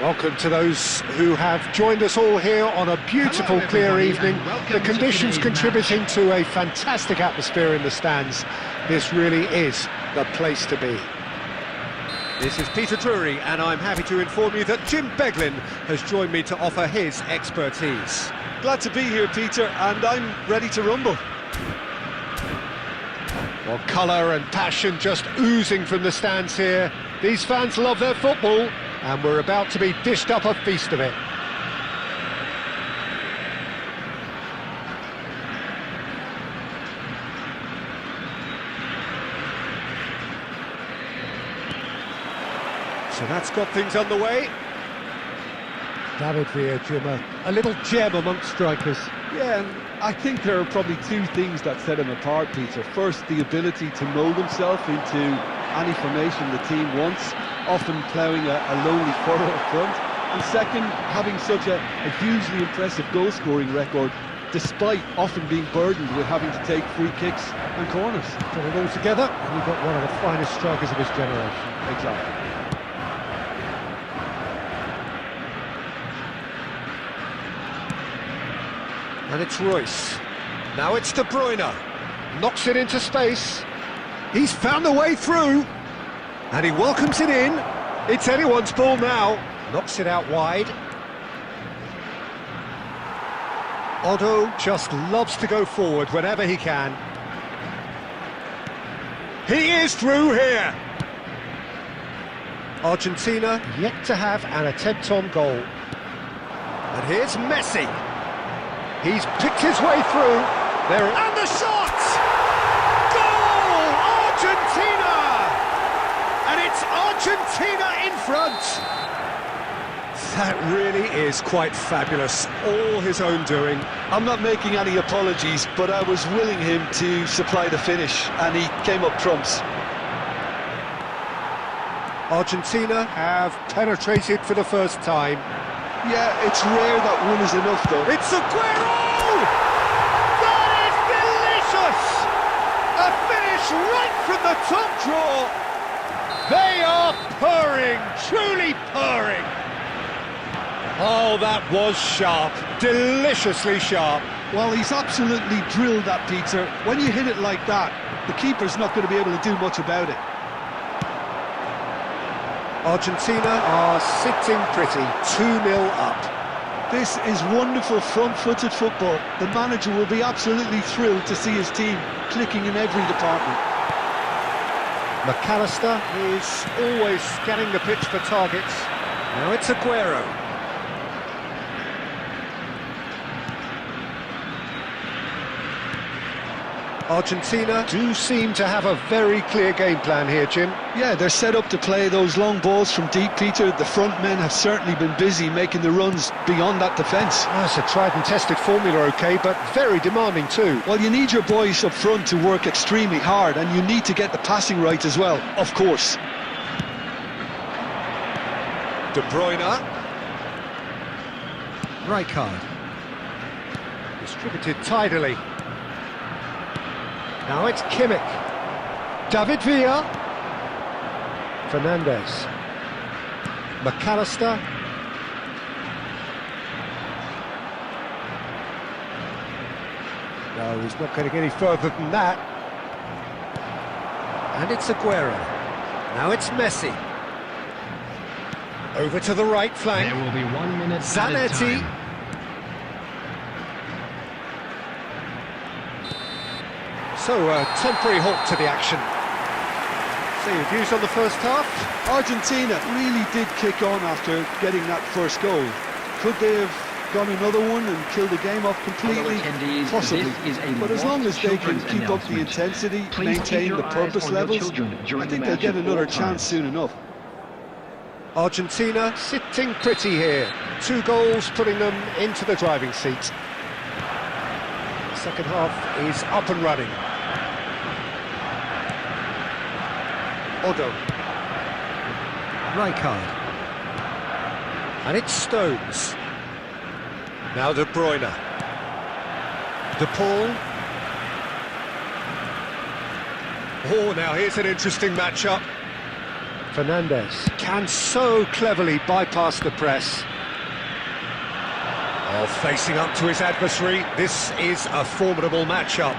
Welcome to those who have joined us all here on a beautiful, clear evening. The conditions contributing to a fantastic atmosphere in the stands. This really is the place to be. This is Peter Drury, and I'm happy to inform you that Jim Beglin has joined me to offer his expertise. Glad to be here, Peter, and I'm ready to rumble. Well, colour and passion just oozing from the stands here. These fans love their football, and we're about to be dished up a feast of it. So that's got things underway. David Villa, Jim, a little gem amongst strikers. Yeah, and I think there are probably two things that set him apart, Peter. First, the ability to mould himself into any formation the team wants, often ploughing a lonely furrow up front. And second, having such a hugely impressive goal-scoring record, despite often being burdened with having to take free kicks and corners. Put it all together, and you've got one of the finest strikers of his generation. Exactly. And it's Royce. Now it's De Bruyne. Knocks it into space. He's found the way through. And he welcomes it in. It's anyone's ball now. Knocks it out wide. Otto just loves to go forward whenever he can. He is through here. Argentina yet to have an attempt on goal. And here's Messi. He's picked his way through. There, and the shot! Goal! Argentina! And it's Argentina in front. That really is quite fabulous. All his own doing. I'm not making any apologies, but I was willing him to supply the finish, and he came up trumps. Argentina have penetrated for the first time. Yeah, it's rare that one is enough, though. It's Aguero! That is delicious! A finish right from the top draw. They are purring, truly purring. Oh, that was sharp, deliciously sharp. Well, he's absolutely drilled that, Peter. When you hit it like that, the keeper's not going to be able to do much about it. Argentina are sitting pretty, 2-0 up. This is wonderful front-footed football. The manager will be absolutely thrilled to see his team clicking in every department. McAllister is always scanning the pitch for targets. Now it's Aguero. Argentina do seem to have a very clear game plan here, Jim. Yeah, they're set up to play those long balls from deep, Peter. The front men have certainly been busy making the runs beyond that defence. That's a tried and tested formula, OK, but very demanding too. Well, you need your boys up front to work extremely hard, and you need to get the passing right as well, of course. De Bruyne. Rijkaard. Distributed tidily. Now it's Kimmich. David Villa. Fernandez. McAllister. No, he's not going to get any further than that. And it's Aguero. Now it's Messi. Over to the right flank. There will be 1 minute Zanetti. So, a temporary halt to the action. So, your views on the first half? Argentina really did kick on after getting that first goal. Could they have gone another one and killed the game off completely? Possibly. But as long as they can keep up the intensity, maintain the purpose levels, I think they'll get another chance soon enough. Argentina sitting pretty here. 2 goals putting them into the driving seat. The second half is up and running. Otto. Rijkaard. And it's Stones. Now De Bruyne. De Paul. Oh, now here's an interesting matchup. Fernandez can so cleverly bypass the press. Oh, facing up to his adversary, this is a formidable matchup.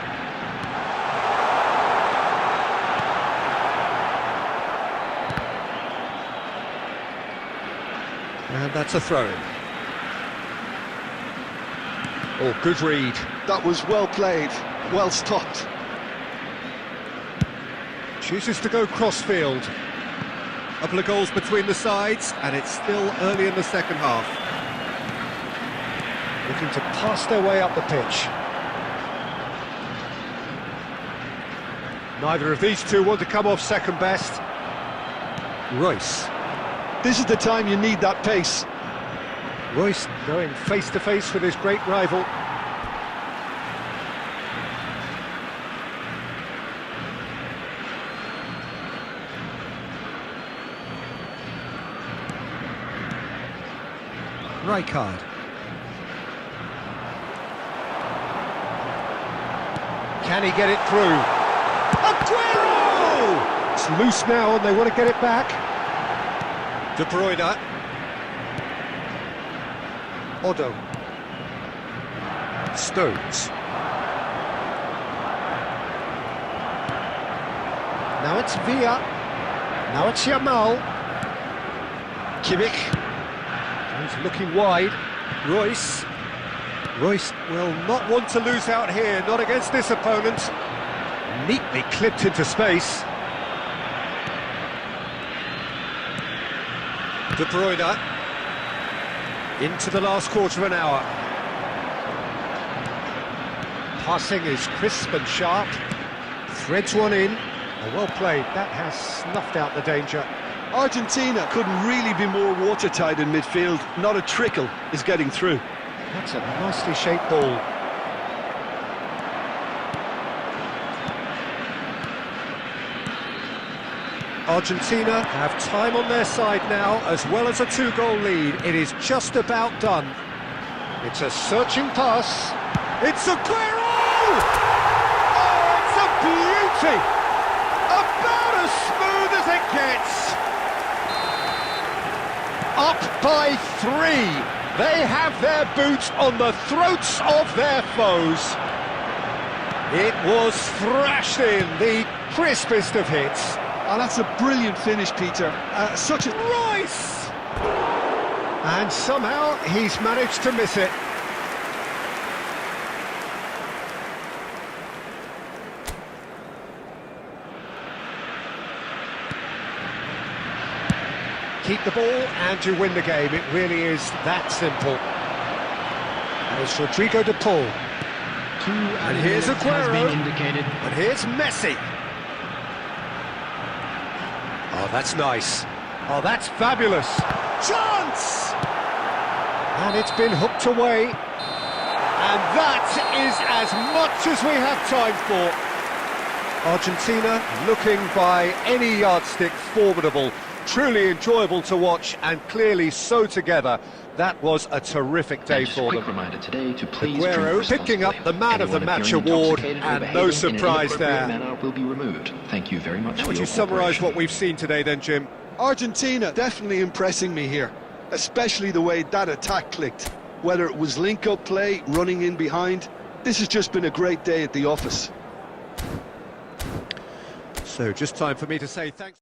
And that's a throw-in. Oh, good read. That was well played, well stopped. Chooses to go cross-field. A couple of goals between the sides, and it's still early in the second half. Looking to pass their way up the pitch. Neither of these two want to come off second best. Royce. This is the time you need that pace. Royce going face-to-face with his great rival. Rijkaard. Can he get it through? Aguero! It's loose now and they want to get it back. De Bruyne. Odo. Stones. Now it's Villa. Now it's Yamal. Kimmich. He's looking wide. Royce. Royce will not want to lose out here, not against this opponent. Neatly clipped into space. De Bruyne. Into the last quarter of an hour. Passing is crisp and sharp. Threads one in. Oh, well played. That has snuffed out the danger. Argentina couldn't really be more watertight in midfield. Not a trickle is getting through. That's a nicely shaped ball. Argentina have time on their side now, as well as a two-goal lead. It is just about done. It's a searching pass. It's Aguero! Oh, it's a beauty! About as smooth as it gets. Up by 3. They have their boots on the throats of their foes. It was thrashed in, the crispest of hits. Oh, that's a brilliant finish, Peter. Such a... Royce! And somehow he's managed to miss it. Keep the ball and you win the game. It really is that simple. There's Rodrigo de Paul. And here's Aguero. And here's Messi. Oh, that's nice. Oh, that's fabulous. Chance! And it's been hooked away. And that is as much as we have time for. Argentina looking by any yardstick formidable. Truly enjoyable to watch and clearly so together. That was a terrific day for them. Reminder today to please Aguero picking up the Man of the Match award, and no surprise there. Will be removed. Thank you very much. Would you summarise what we've seen today then, Jim? Argentina definitely impressing me here, especially the way that attack clicked. Whether it was link-up play, running in behind, this has just been a great day at the office. So just time for me to say thanks.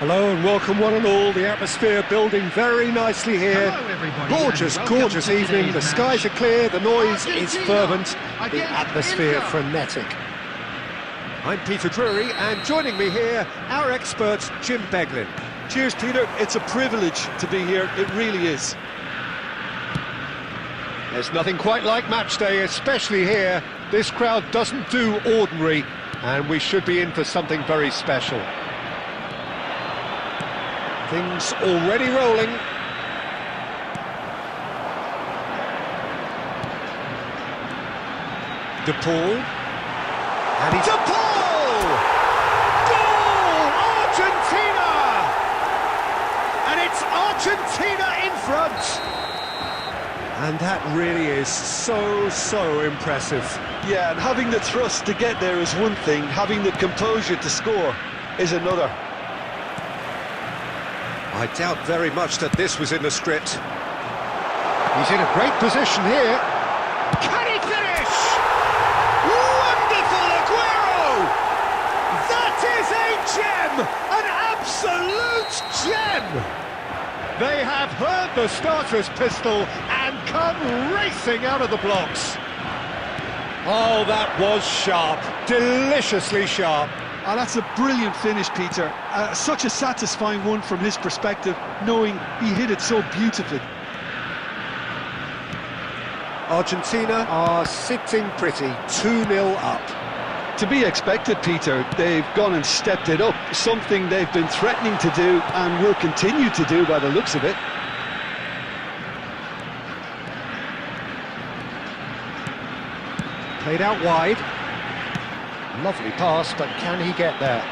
Hello and welcome one and all. The atmosphere building very nicely here. Hello, everybody, Gorgeous, and welcome gorgeous to evening. today's The skies are match. clear, the noise is Argentina fervent, the against atmosphere India. frenetic. I'm Peter Drury, and joining me here, our expert Jim Beglin. Cheers, Peter. It's a privilege to be here. It really is. There's nothing quite like match day, especially here. This crowd doesn't do ordinary, and we should be in for something very special. Things already rolling. De Paul. And he's... De Paul! Goal! Argentina! And it's Argentina in front! And that really is so impressive. Yeah, and having the thrust to get there is one thing. Having the composure to score is another. I doubt very much that this was in the script. He's in a great position here. Can he finish? Wonderful Aguero! That is a gem! An absolute gem! They have heard the starter's pistol and come racing out of the blocks. Oh, that was sharp. Deliciously sharp. Oh, that's a brilliant finish, Peter. Such a satisfying one from his perspective, knowing he hit it so beautifully. Argentina are sitting pretty, 2-0 up. To be expected, Peter. They've gone and stepped it up, something they've been threatening to do and will continue to do by the looks of it. Played out wide. Lovely pass, but can he get there?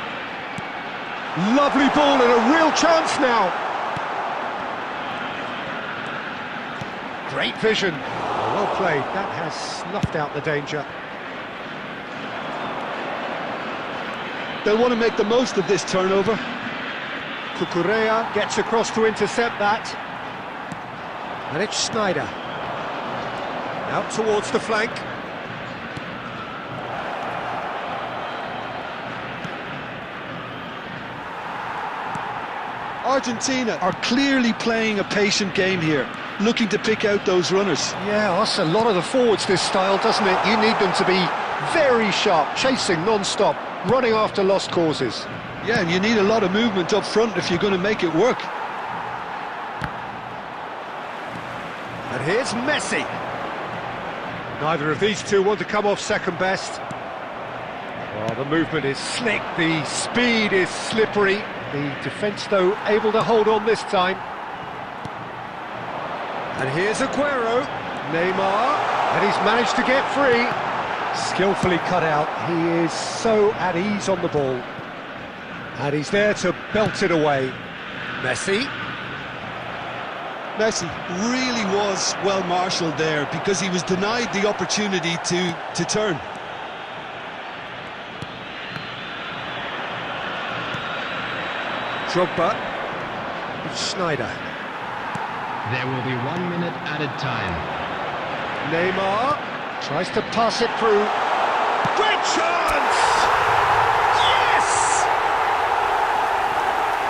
Lovely ball and a real chance now. Great vision. Well played. That has snuffed out the danger. They'll want to make the most of this turnover. Cucurella gets across to intercept that. And it's Snyder. Out towards the flank. Argentina are clearly playing a patient game here, looking to pick out those runners. Yeah, that's a lot of the forwards, this style, doesn't it? You need them to be very sharp, chasing non-stop, running after lost causes. Yeah, and you need a lot of movement up front if you're going to make it work. And here's Messi. Neither of these two want to come off second best. Oh, the movement is slick, the speed is slippery. The defence, though, able to hold on this time. And here's Aguero, Neymar, and he's managed to get free. Skillfully cut out, he is so at ease on the ball. And he's there to belt it away. Messi. Messi really was well marshalled there because he was denied the opportunity to turn. Drogba. It's Schneider. There will be 1 minute added time. Neymar tries to pass it through. Great chance! Yes!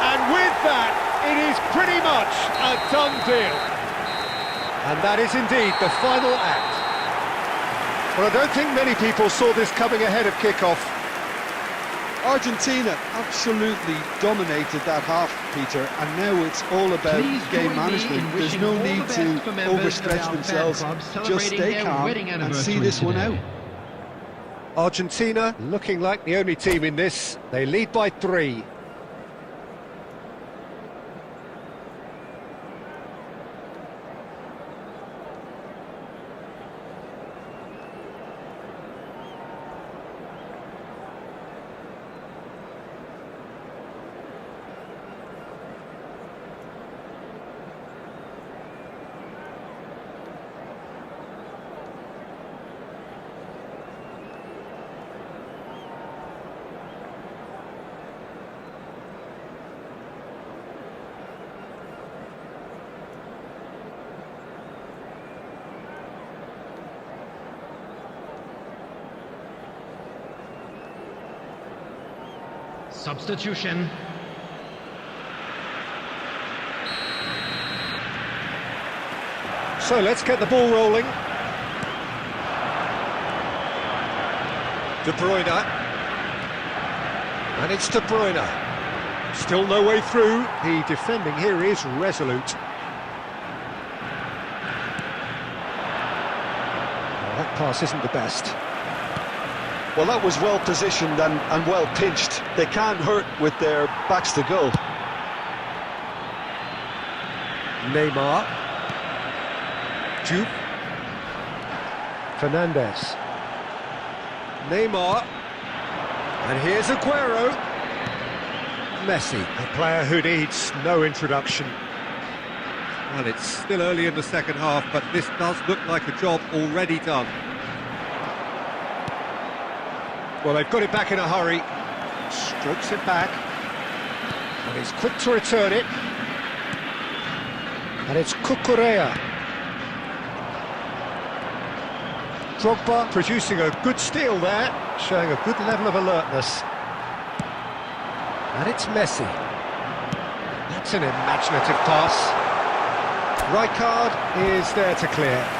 And with that, it is pretty much a done deal. And that is indeed the final act. Well, I don't think many people saw this coming ahead of kickoff. Argentina absolutely dominated that half, Peter, and now it's all about Please game join me management. in There's wishing no all the need best to for members of overstretch our themselves. fan club Just celebrating stay their calm wedding and see anniversary this one today. out. Argentina looking like the only team in this. They lead by 3. Substitution. So let's get the ball rolling. De Bruyne. And it's De Bruyne. Still no way through. The defending here is resolute. That pass isn't the best. Well, that was well positioned and well pinched. They can't hurt with their backs to goal. Neymar. Juve. Fernandez. Neymar. And here's Aguero. Messi, a player who needs no introduction. Well, it's still early in the second half, but this does look like a job already done. Well, they've got it back in a hurry. Strokes it back. And he's quick to return it. And it's Cucurella. Drogba producing a good steal there, showing a good level of alertness. And it's Messi. That's an imaginative pass. Rijkaard is there to clear.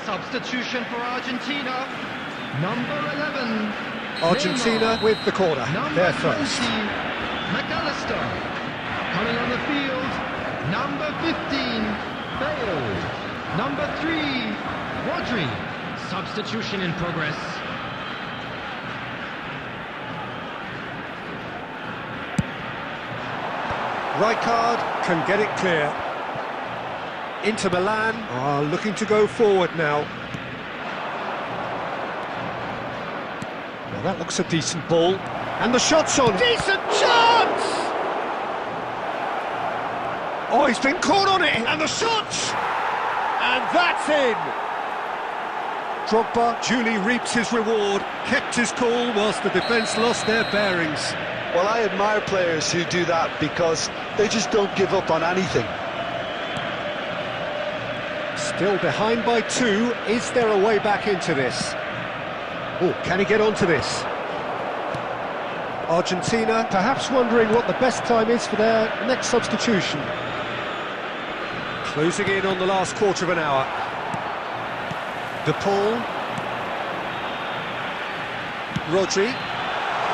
Substitution for Argentina. Number 11. Argentina Neymar. with the corner. Number They're 20. first. McAllister. Coming on the field. Number 15. Bale. Number 3. Rodri. Substitution in progress. Rijkaard can get it clear. Inter Milan are looking to go forward now. Well, that looks a decent ball. And the shot's on. Decent chance! Oh, he's been caught on it. And the shot! And that's in! Drogba duly reaps his reward, kept his cool whilst the defence lost their bearings. Well, I admire players who do that because they just don't give up on anything. Still behind by 2. Is there a way back into this? Oh, can he get onto this? Argentina perhaps wondering what the best time is for their next substitution. Closing in on the last quarter of an hour. De Paul. Rodri.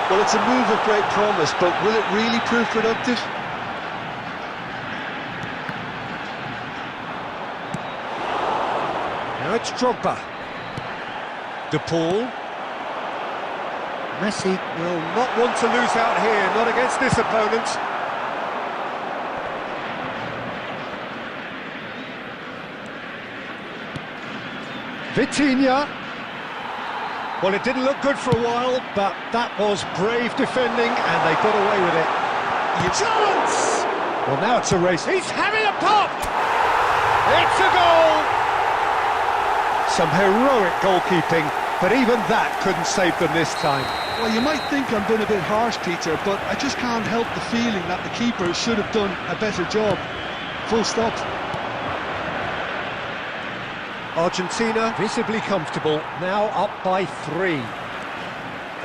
Well, it's a move of great promise, but will it really prove productive? Now it's Drogba. De Paul. Messi will not want to lose out here, not against this opponent. Vitinha. Well, it didn't look good for a while, but that was brave defending, and they got away with it. Chance! Well, now it's a race. He's having a pop! It's a goal! Some heroic goalkeeping, but even that couldn't save them this time. Well, you might think I'm being a bit harsh, Peter, but I just can't help the feeling that the keeper should have done a better job. Full stop. Argentina visibly comfortable, now up by 3.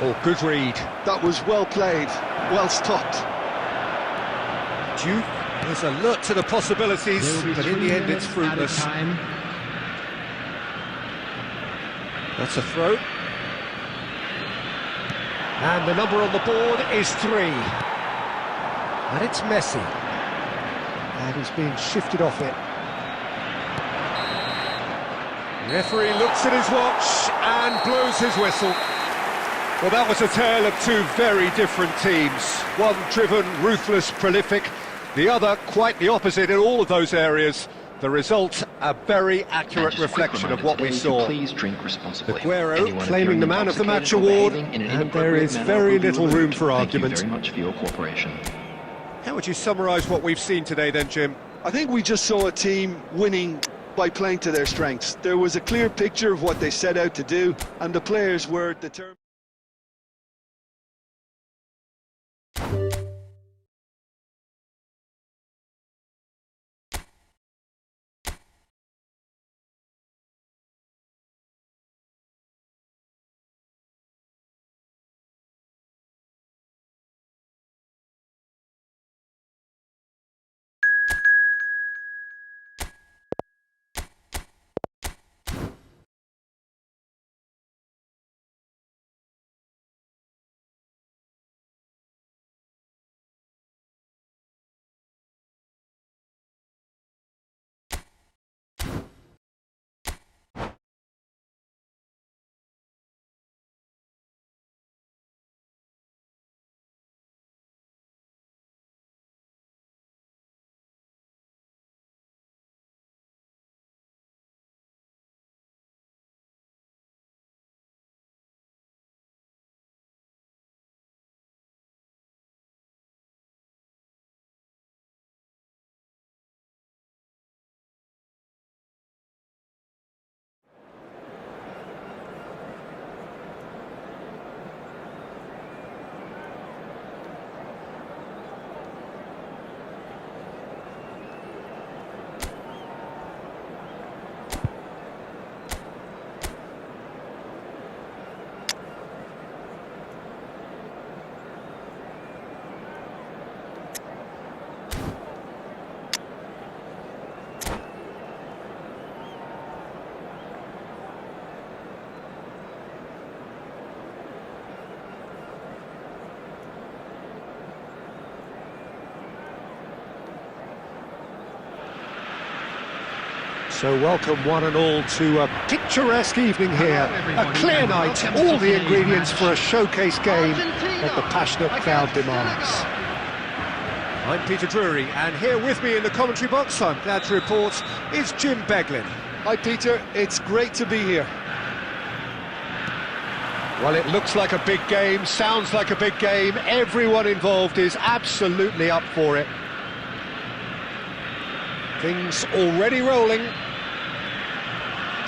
Oh, good read. That was well played, well stopped. Juve is alert to the possibilities, There will be but in 3 the end it's minutes added fruitless. time. That's a throw. And the number on the board is 3. And it's Messi. And he's being shifted off it. The referee looks at his watch and blows his whistle. Well, that was a tale of two very different teams. One driven, ruthless, prolific. The other quite the opposite in all of those areas. The result, a very accurate reflection of what we saw. Please drink responsibly. Aguero claiming the Man of the Match award, and there is very little room for argument. Thank you very much for your cooperation. How would you summarise what we've seen today then, Jim? I think we just saw a team winning by playing to their strengths. There was a clear picture of what they set out to do, and the players were determined. So welcome one and all to a picturesque evening here, a clear night, all the ingredients for a showcase game that the passionate crowd demands. I'm Peter Drury, and here with me in the commentary box, I'm glad to report, is Jim Beglin. Hi Peter, it's great to be here. Well, it looks like a big game, sounds like a big game, everyone involved is absolutely up for it. Things already rolling.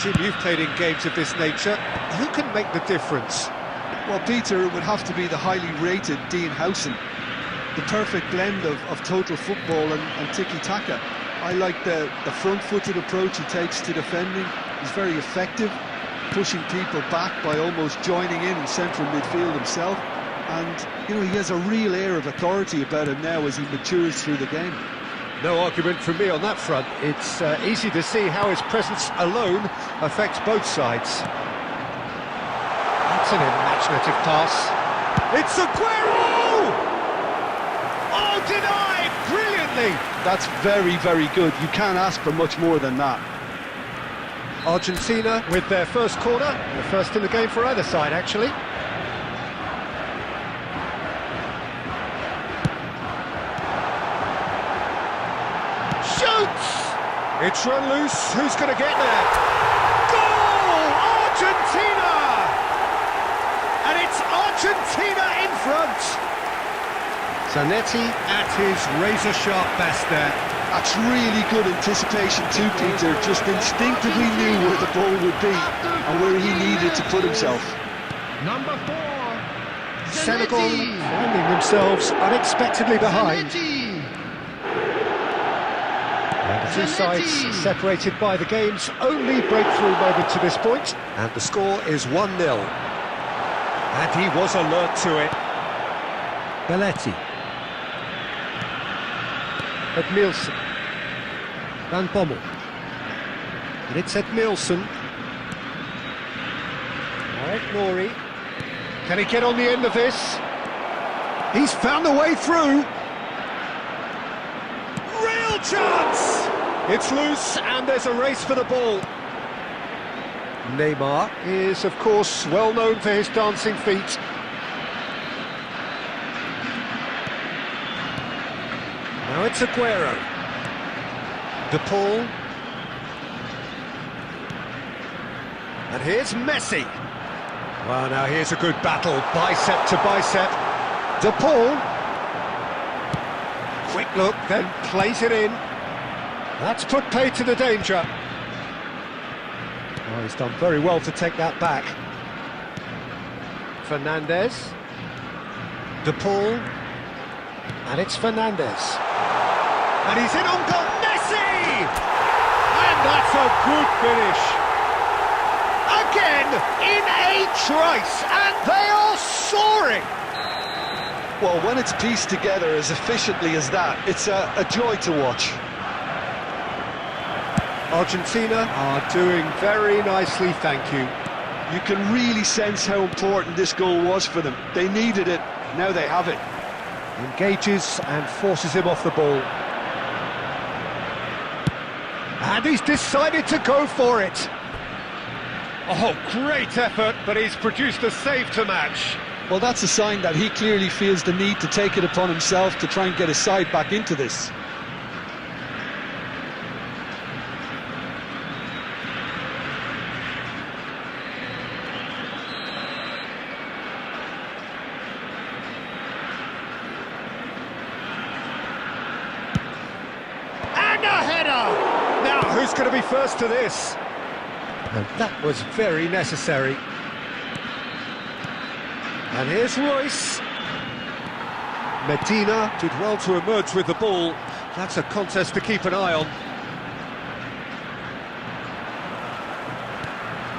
Jim, you've played in games of this nature. Who can make the difference? Well, Peter, it would have to be the highly rated Dean Howson. The perfect blend of total football and tiki-taka. I like the front-footed approach he takes to defending. He's very effective, pushing people back by almost joining in central midfield himself. And, you know, he has a real air of authority about him now as he matures through the game. No argument from me on that front. It's easy to see how his presence alone affects both sides. That's an imaginative pass. It's Aguero! Oh, denied! Brilliantly! That's very, very good. You can't ask for much more than that. Argentina with their first corner, the first in the game for either side, actually. It's run loose, who's going to get there? Goal! Argentina! And it's Argentina in front! Zanetti at his razor-sharp best there. That's really good anticipation too, Peter. Just instinctively knew where the ball would be and where he needed to put himself. Number 4, Senegal finding themselves unexpectedly behind. And the two sides separated by the game's only breakthrough moment to this point, and the score is 1-0. And he was alert to it. Belletti. Edmilson. Van Bommel. And it's Edmilson. Nori. Can he get on the end of this? He's found the way through. Real chance! It's loose and there's a race for the ball. Neymar is, of course, well known for his dancing feet. Now it's Aguero. De Paul. And here's Messi. Well, now here's a good battle, bicep to bicep. De Paul. Quick look, then plays it in. That's put pay to the danger. Oh, he's done very well to take that back. Fernandez. De Paul. And it's Fernandez. And he's in on goal. Messi! And that's a good finish. Again, in a trice, and they are soaring. Well, when it's pieced together as efficiently as that, it's a joy to watch. Argentina are doing very nicely, thank you. You can really sense how important this goal was for them. They needed it, now they have it. Engages and forces him off the ball. And he's decided to go for it. Oh, great effort, but he's produced a save to match. Well, that's a sign that he clearly feels the need to take it upon himself to try and get his side back into this. And a header! Now, who's going to be first to this? And that was very necessary. And here's Royce. Medina did well to emerge with the ball. That's a contest to keep an eye on.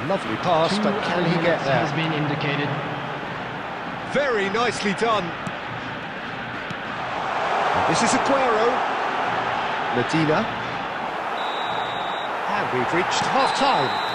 Lovely pass, but can he get there? Has been indicated. Very nicely done. This is Aguero. Medina. And we've reached half-time.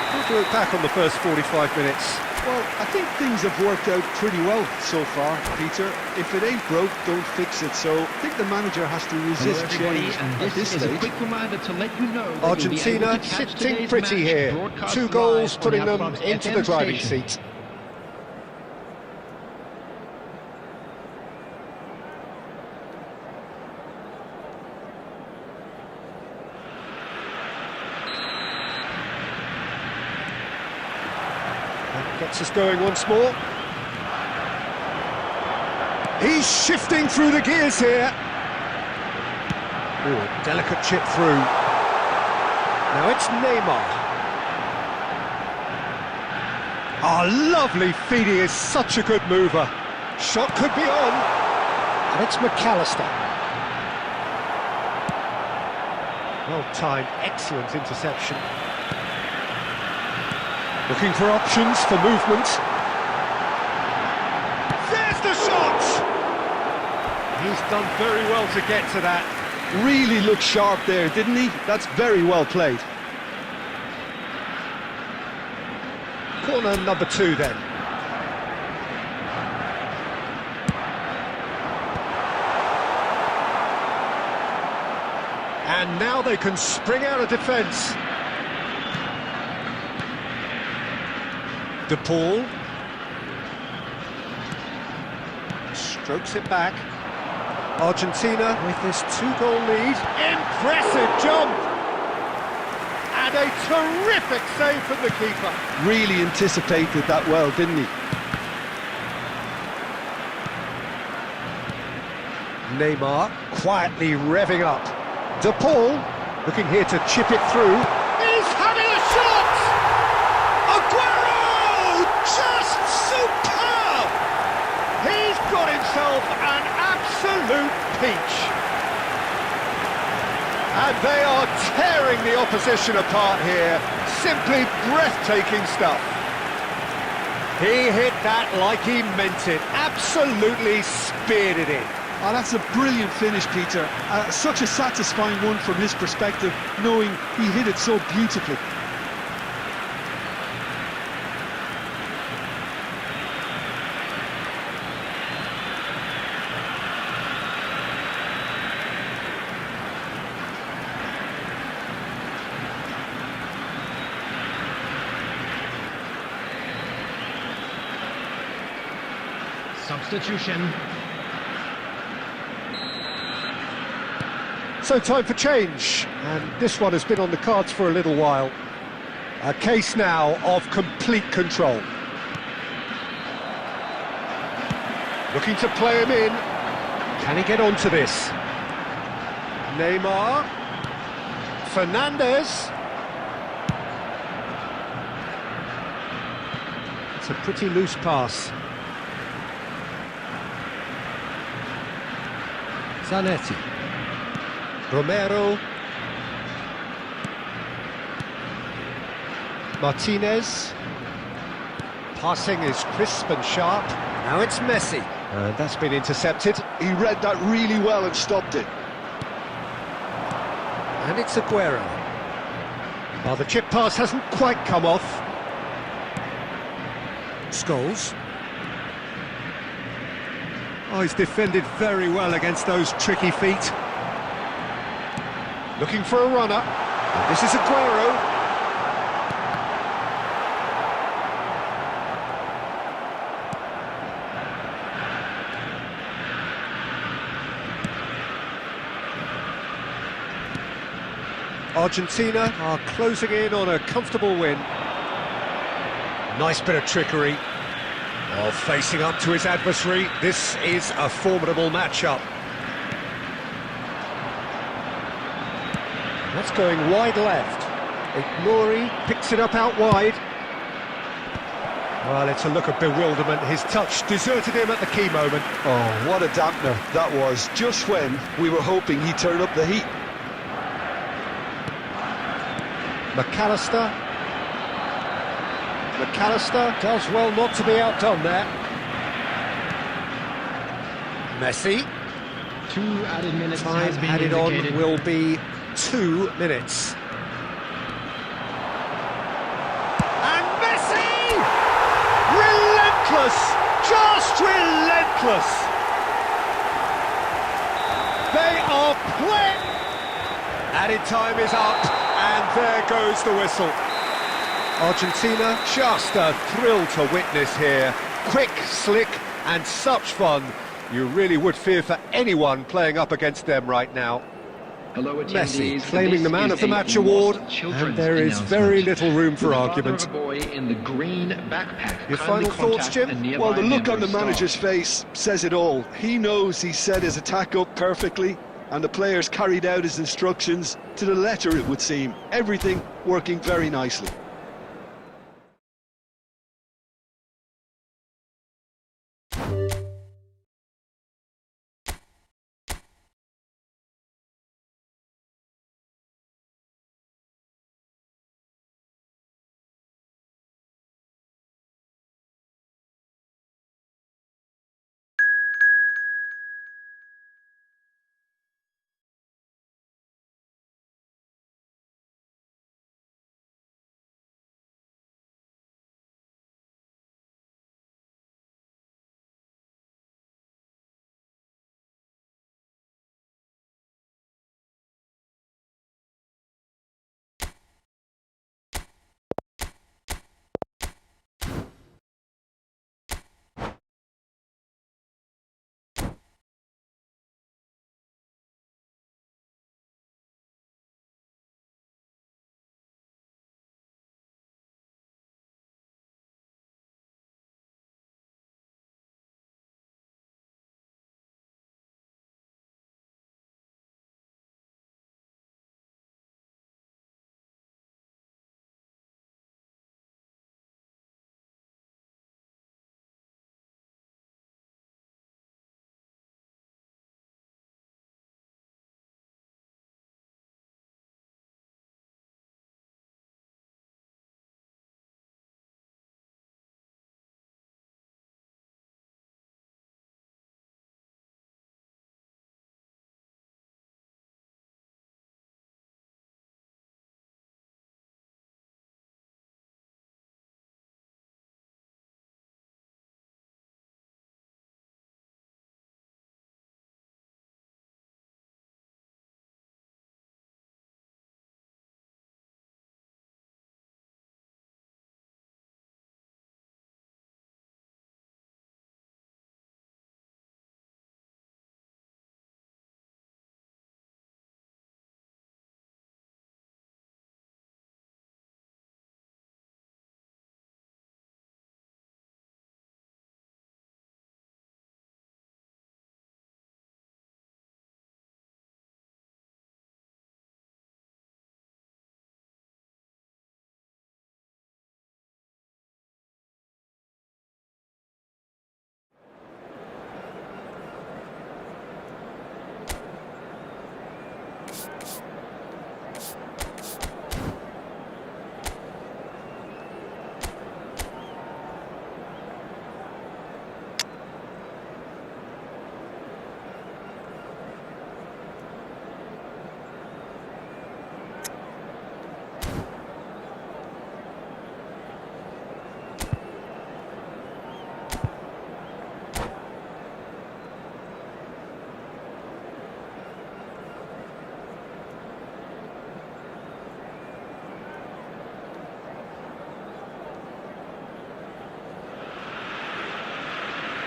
How do you look back on the first 45 minutes? Well, I think things have worked out pretty well so far, Peter. If it ain't broke, don't fix it. So I think the manager has to resist change And at this this is stage. a quick reminder to let you know that Argentina you'll be able to catch sitting today's pretty match here. broadcast 2 goals live putting on our them club's into FM the driving station. seat. That gets us going once more. He's shifting through the gears here. Oh, delicate chip through. Now it's Neymar. Oh, lovely feed. He is such a good mover. Shot could be on. And it's McAllister. Well timed, excellent interception. Looking for options for movement. There's the shot! He's done very well to get to that. Really looked sharp there, didn't he? That's very well played. Corner number 2 then. And now they can spring out of defence. De Paul. Strokes it back. Argentina with this 2-goal lead. Impressive jump! And a terrific save from the keeper. Really anticipated that well, didn't he? Neymar quietly revving up. De Paul looking here to chip it through. He's having a shot! Aguero! Just superb! He's got himself an absolute peach. And they are tearing the opposition apart here. Simply breathtaking stuff. He hit that like he meant it. Absolutely speared it in. Oh, that's a brilliant finish, Peter. Such a satisfying one from his perspective, knowing he hit it so beautifully. substitution. So time for change, and this one has been on the cards for a little while. A case now of complete control. Looking to play him in. Can he get onto this? Neymar. Fernandez. It's a pretty loose pass. Zanetti. Romero. Martinez. Passing is crisp and sharp. Now it's Messi. And that's been intercepted. He read that really well and stopped it. And it's Aguero. Well, the chip pass hasn't quite come off. Scholes. Oh, he's defended very well against those tricky feet. Looking for a runner. And this is Aguero. Argentina are closing in on a comfortable win. Nice bit of trickery. Oh, facing up to his adversary. This is a formidable matchup. That's going wide left. Ignori picks it up out wide. Well, it's a look of bewilderment. His touch deserted him at the key moment. Oh, what a dampener that was, just when we were hoping he'd turn up the heat. McAllister. McAllister does well not to be outdone there. Messi. 2 added minutes Time has been added on indicated. will be 2 minutes. And Messi! Relentless! Just relentless! They are playing! Added time is up, and there goes the whistle. Argentina, just a thrill to witness here. Quick, slick, and such fun. You really would fear for anyone playing up against them right now. Hello, Messi attendees. claiming the This Man is of the a Match Lost award, Children's and there is very announcement. little room for The father argument. of a boy in the green backpack. Your Kindly final thoughts, contact Jim? a nearby Well, the look member on the of staff. manager's face says it all. He knows he set his attack up perfectly, and the players carried out his instructions to the letter, it would seem. Everything working very nicely.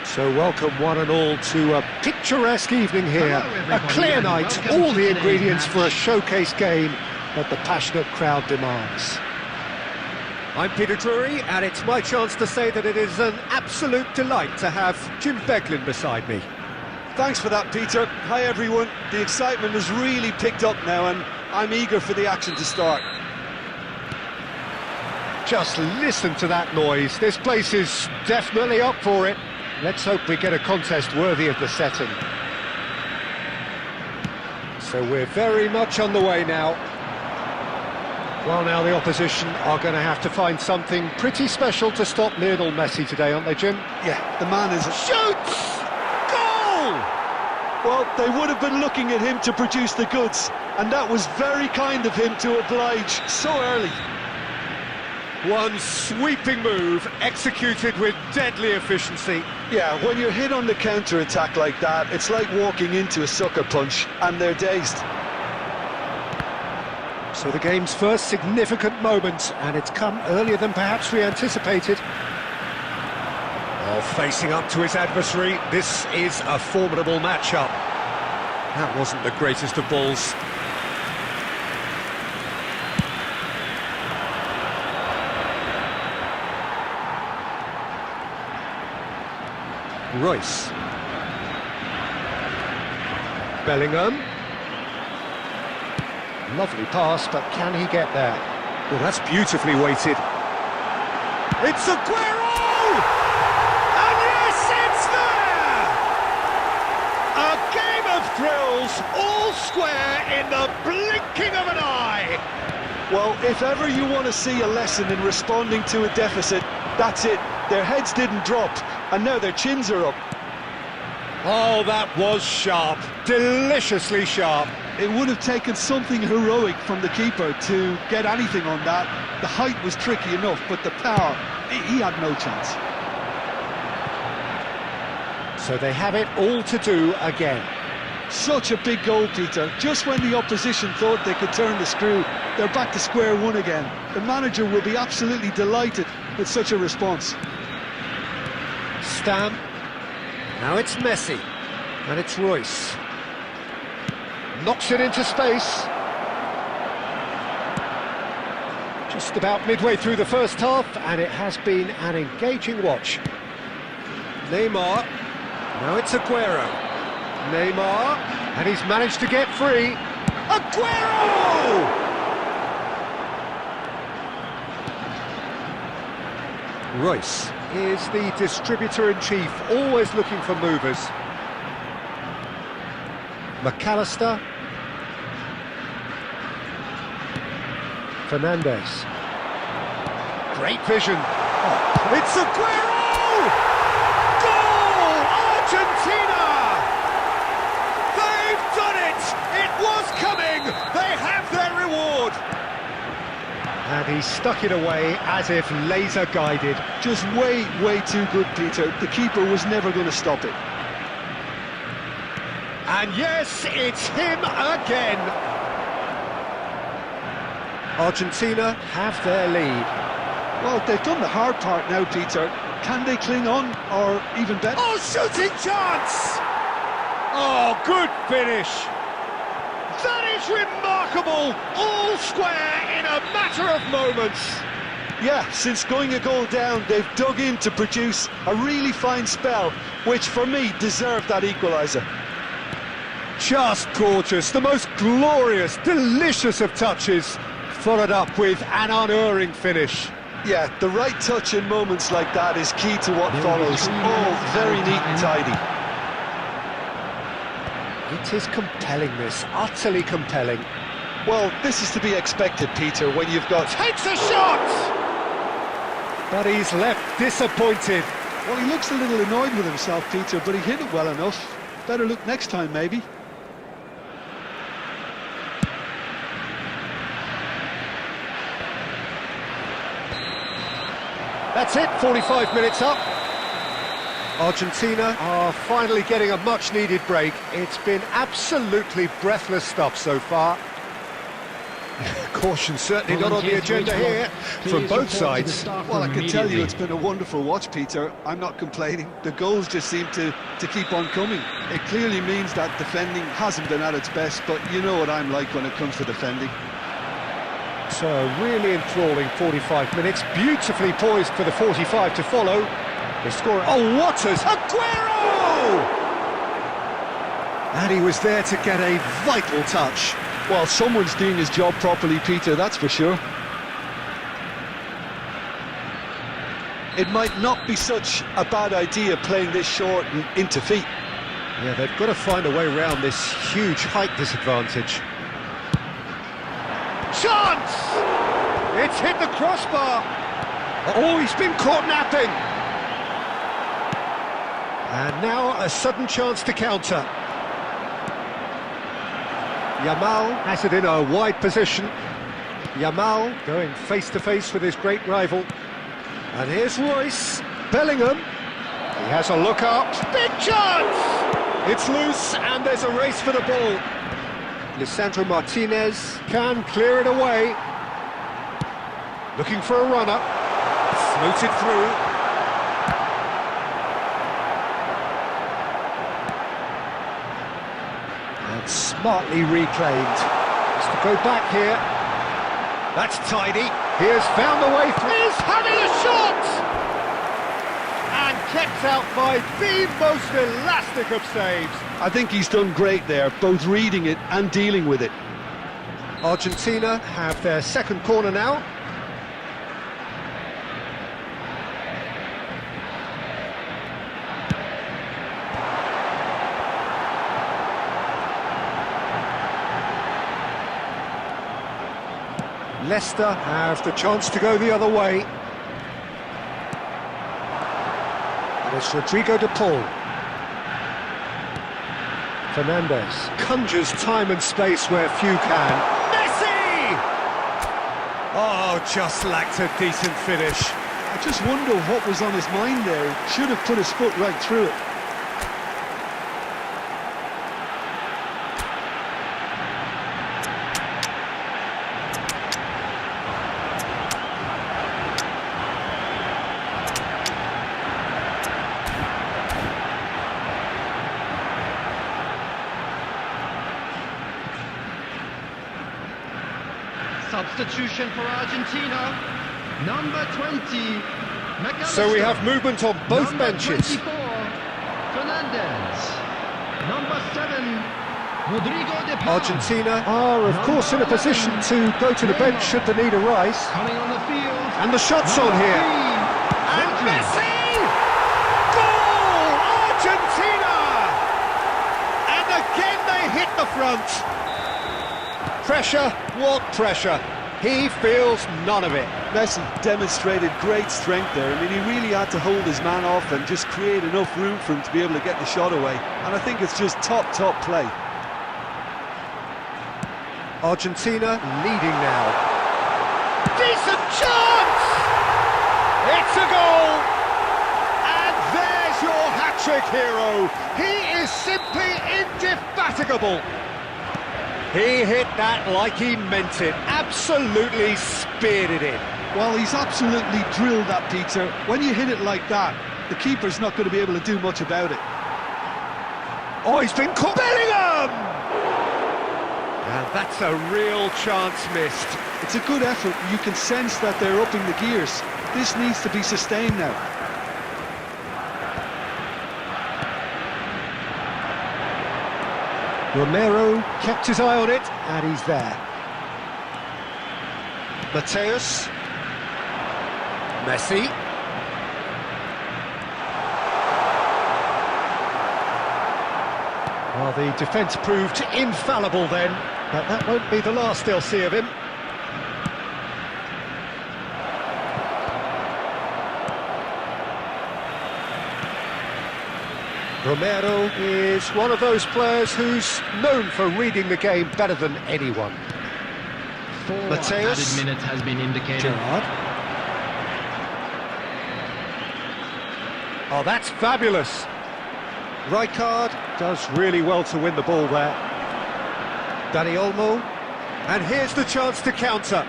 So welcome one and all to a picturesque evening here. Hello, A everybody, clear and night, welcome all to the today's ingredients for a match. showcase game that the passionate crowd demands. I'm Peter Drury, and it's my chance to say that it is an absolute delight to have Jim Beglin beside me. Thanks for that, Peter. Hi, everyone. The excitement has really picked up now, and I'm eager for the action to start. Just listen to that noise. This place is definitely up for it. Let's hope we get a contest worthy of the setting. So we're very much on the way now. Well, now the opposition are going to have to find something pretty special to stop Lionel Messi today, aren't they, Jim? Yeah, the man is... Shoots! Goal! Well, they would have been looking at him to produce the goods, and that was very kind of him to oblige so early. One sweeping move, executed with deadly efficiency. Yeah, when you're hit on the counter-attack like that, it's like walking into a sucker punch, and they're dazed. So the game's first significant moment, and it's come earlier than perhaps we anticipated. Oh, facing up to his adversary, this is a formidable matchup. That wasn't the greatest of balls. Royce. Bellingham. Lovely pass, but can he get there? Well, that's beautifully weighted. It's Aguero! And yes, it's there! A game of thrills, all square in the blinking of an eye. Well, if ever you want to see a lesson in responding to a deficit, that's it. Their heads didn't drop, and now their chins are up. Oh, that was sharp. Deliciously sharp. It would have taken something heroic from the keeper to get anything on that. The height was tricky enough, but the power, he had no chance. So they have it all to do again. Such a big goal, Peter. Just when the opposition thought they could turn the screw, they're back to square one again. The manager will be absolutely delighted with such a response. Stam. Now it's Messi. And it's Royce. Knocks it into space. Just about midway through the first half, and it has been an engaging watch. Neymar. Now it's Aguero. Neymar. And he's managed to get free. Aguero! Royce is the distributor-in-chief, always looking for movers. McAllister. Fernandez. Great vision. Oh, it's Aguero! Goal! Argentina! They've done it! It was coming! They have their reward! And he stuck it away as if laser-guided. Just way too good, Peter. The keeper was never going to stop it. And yes, it's him again. Argentina have their lead. Well, they've done the hard part now, Peter. Can they cling on, or even better? Oh, shooting chance! Oh, good finish. That is remarkable. All square in a matter of moments. Yeah, since going a goal down, they've dug in to produce a really fine spell, which for me deserved that equaliser. Just gorgeous, the most glorious, delicious of touches, followed up with an unerring finish. Yeah, the right touch in moments like that is key to what follows. Oh, very neat and tidy. It is compelling, this, utterly compelling. Well, this is to be expected, Peter, when you've got... Takes a shot! But he's left disappointed. Well, he looks a little annoyed with himself, Peter, but he hit it well enough. Better look next time, maybe. That's it, 45 minutes up. Argentina are finally getting a much-needed break. It's been absolutely breathless stuff so far. Caution certainly not on the agenda here from both sides. Well, I can tell you it's been a wonderful watch, Peter. I'm not complaining. The goals just seem to keep on coming. It clearly means that defending hasn't been at its best, but you know what I'm like when it comes to defending. So really enthralling 45 minutes, beautifully poised for the 45 to follow. The scorer, oh, Waters, Aguero! And he was there to get a vital touch. Well, someone's doing his job properly, Peter, that's for sure. It might not be such a bad idea playing this short and into feet. Yeah, they've got to find a way around this huge height disadvantage. Chance! It's hit the crossbar. Oh, he's been caught napping. And now a sudden chance to counter. Yamal has it in a wide position. Yamal going face-to-face with his great rival. And here's Royce. Bellingham. He has a look up. Big chance! It's loose and there's a race for the ball. Lisandro Martinez can clear it away. Looking for a runner. Floated through. And smartly reclaimed. Has to go back here. That's tidy. He has found a way through. He's having a shot! And kept out by the most elastic of saves. I think he's done great there, both reading it and dealing with it. Argentina have their second corner now. Leicester have the chance to go the other way. And it's Rodrigo de Paul. Fernandez conjures time and space where few can. Messi! Oh, just lacked a decent finish. I just wonder what was on his mind there. He should have put his foot right through it. Substitution for Argentina, number 20, So we have movement on both number benches. 24, Fernandez, number 7, Rodrigo de Paul. Argentina are, of course, in a position to go to the bench should the need arise. Coming on the field, And the shot's on here. And Messi! Goal! Argentina! And again they hit the front. Pressure, what pressure? He feels none of it. Messi demonstrated great strength there. I mean, he really had to hold his man off and just create enough room for him to be able to get the shot away. And I think it's just top play. Argentina leading now. Decent chance! It's a goal! And there's your hat-trick hero. He is simply indefatigable. He hit that like he meant it. Absolutely speared it in. Well, he's absolutely drilled that, Peter. When you hit it like that, the keeper's not going to be able to do much about it. Oh, he's been caught. Bellingham! And that's a real chance missed. It's a good effort. You can sense that they're upping the gears. This needs to be sustained now. Romero kept his eye on it, and he's there. Mateus. Messi. Well, the defence proved infallible then, but that won't be the last they'll see of him. Romero is one of those players who's known for reading the game better than anyone. 4 Mateus. added minutes has been indicated. Gerrard. Oh, that's fabulous. Rijkaard does really well to win the ball there. Dani Olmo. And here's the chance to counter.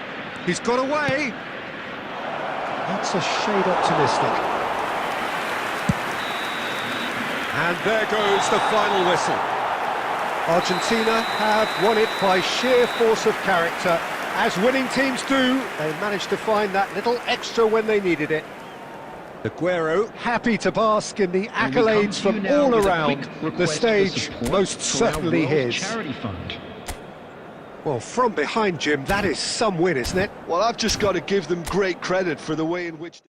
He's got away. That's a shade optimistic. And there goes the final whistle. Argentina have won it by sheer force of character. As winning teams do, they managed to find that little extra when they needed it. Aguero happy to bask in the And we come accolades to from you now all with a around. quick The request for stage support most for our certainly World his. Charity Fund. Well, from behind, Jim, that is some win, isn't it? Well, I've just got to give them great credit for the way in which...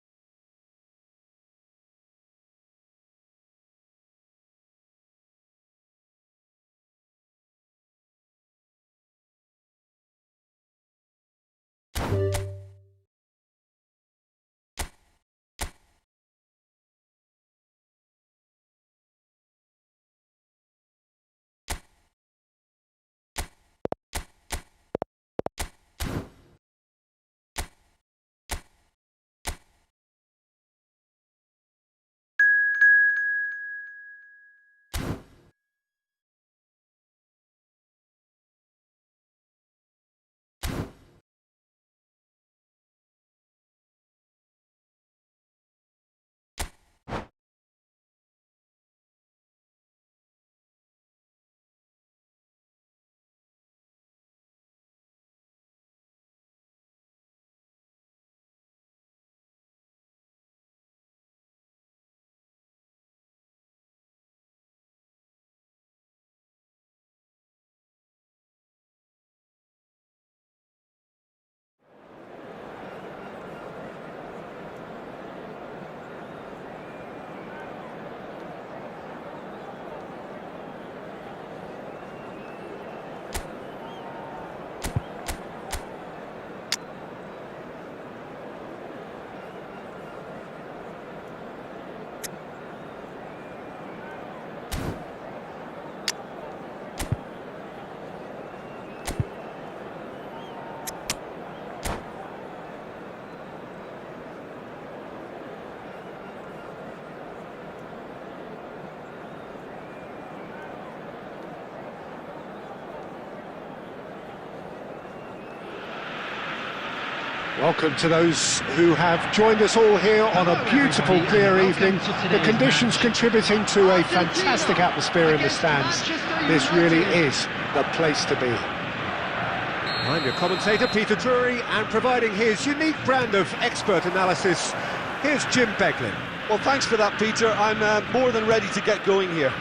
Welcome to those who have joined us all here on a beautiful, clear evening. The conditions contributing to a fantastic atmosphere in the stands. This really is the place to be. I'm your commentator, Peter Drury, and providing his unique brand of expert analysis, here's Jim Beglin. Well, thanks for that, Peter. I'm more than ready to get going here.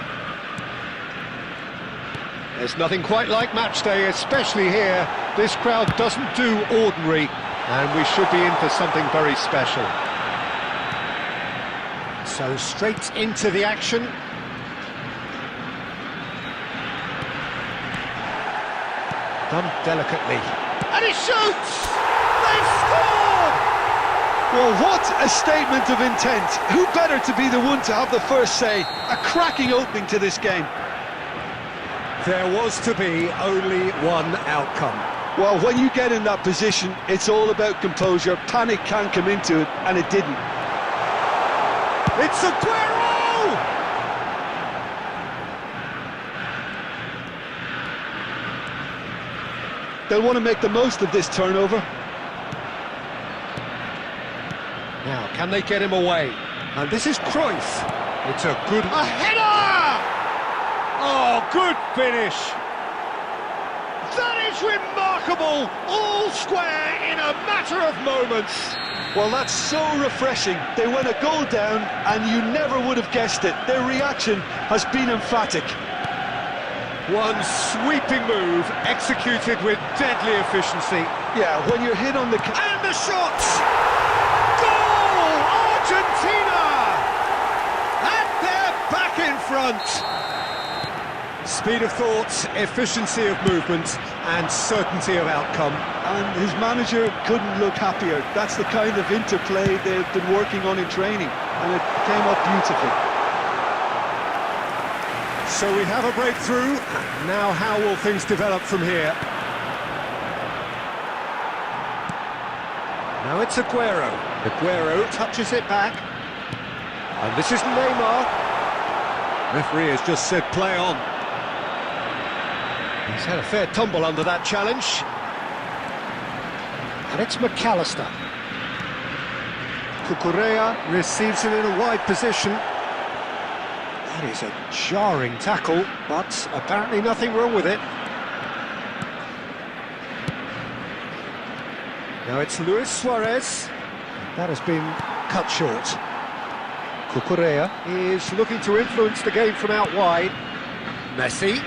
There's nothing quite like match day, especially here. This crowd doesn't do ordinary, and we should be in for something very special. So straight into the action. Done delicately. And he shoots! They've scored! Well, what a statement of intent. Who better to be the one to have the first say? A cracking opening to this game. There was to be only one outcome. Well, when you get in that position, it's all about composure. Panic can come into it, and it didn't. It's Aguero! They'll want to make the most of this turnover. Now, can they get him away? And this is Cruyff. It's a good... A header! Oh, good finish! That is remarkable! All square in a matter of moments. Well, that's so refreshing. They went a goal down, and you never would have guessed it. Their reaction has been emphatic. One sweeping move, executed with deadly efficiency. Yeah, when you're hit on the... And the shot! Goal! Argentina! And they're back in front. Speed of thought, efficiency of movement, and certainty of outcome. And his manager couldn't look happier. That's the kind of interplay they've been working on in training, and it came up beautifully. So we have a breakthrough. Now how will things develop from here? Now it's Aguero. Aguero touches it back. And this is Neymar. Referee has just said play on. He's had a fair tumble under that challenge. And it's McAllister. Cucurella receives it in a wide position. That is a jarring tackle, but apparently nothing wrong with it. Now it's Luis Suarez. That has been cut short. Cucurella is looking to influence the game from out wide. Messi.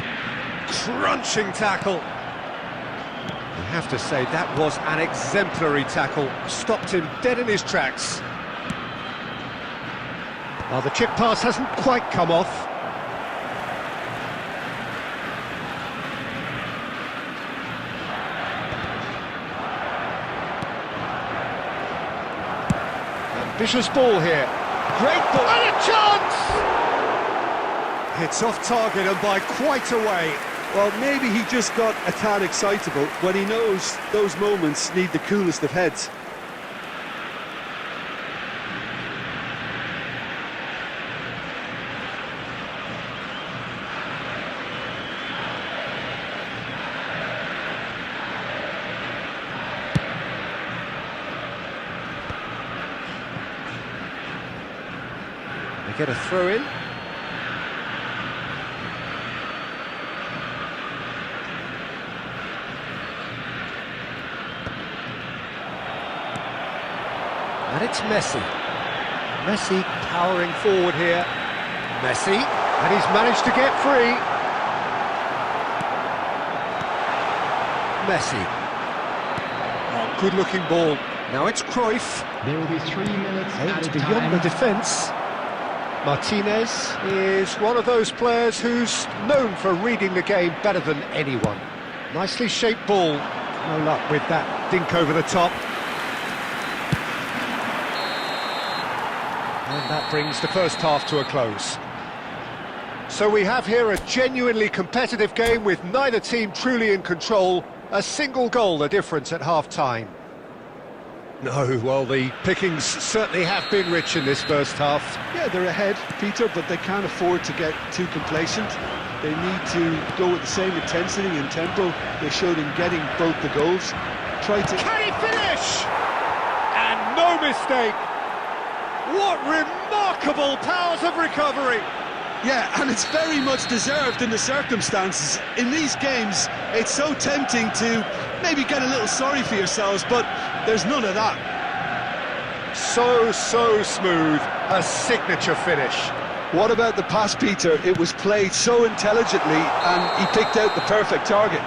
Crunching tackle. I have to say, that was an exemplary tackle. Stopped him dead in his tracks. Well, the chip pass hasn't quite come off. Ambitious ball here. Great ball. And a chance! It's off target and by quite a way. Well, maybe he just got a tad excitable when he knows those moments need the coolest of heads. They get a throw in. And it's Messi. Messi powering forward here. Messi, and he's managed to get free. Messi. Oh, good-looking ball. Now it's Cruyff. There will be 3 minutes Aimed added beyond time. the defence. Martinez is one of those players who's known for reading the game better than anyone. Nicely shaped ball. No luck with that dink over the top. And that brings the first half to a close. So we have here a genuinely competitive game with neither team truly in control. A single goal the difference at half-time. No, well, the pickings certainly have been rich in this first half. Yeah, they're ahead, Peter, but they can't afford to get too complacent. They need to go with the same intensity and tempo they showed in getting both the goals. Try to... Can he finish? And no mistake. What remarkable powers of recovery. Yeah, and it's very much deserved in the circumstances. In these games, it's so tempting to maybe get a little sorry for yourselves, but there's none of that. So smooth. A signature finish. What about the pass, Peter? It was played so intelligently and he picked out the perfect target.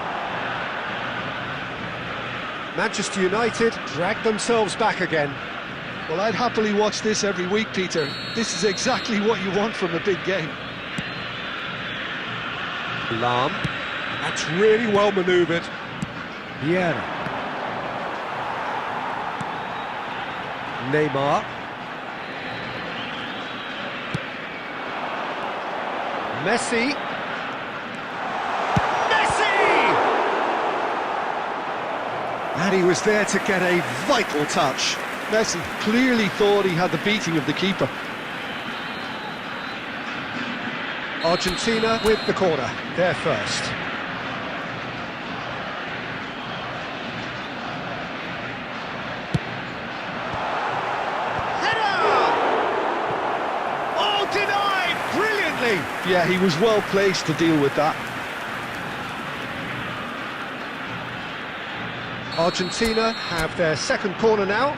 Manchester United dragged themselves back again. Well, I'd happily watch this every week, Peter. This is exactly what you want from a big game. Lahm. That's really well manoeuvred. Vieira. Neymar. Messi. Messi! And he was there to get a vital touch. Messi clearly thought he had the beating of the keeper. Argentina with the corner, they're first. Header! Oh, denied brilliantly! Yeah, he was well placed to deal with that. Argentina have their second corner now.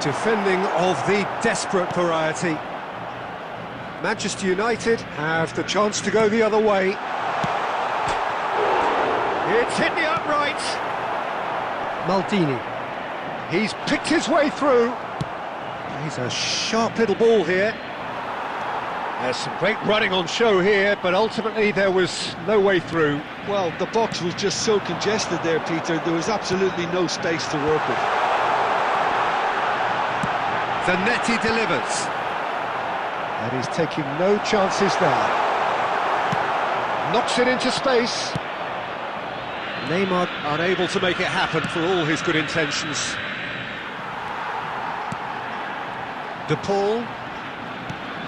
Defending of the desperate variety. Manchester United have the chance to go the other way. It's hit the upright. Maldini. He's picked his way through. He's a sharp little ball here. There's some great running on show here, but ultimately there was no way through. Well, the box was just so congested there, Peter. There was absolutely no space to work with. Zanetti delivers. And he's taking no chances there. Knocks it into space. Neymar unable to make it happen for all his good intentions. De Paul.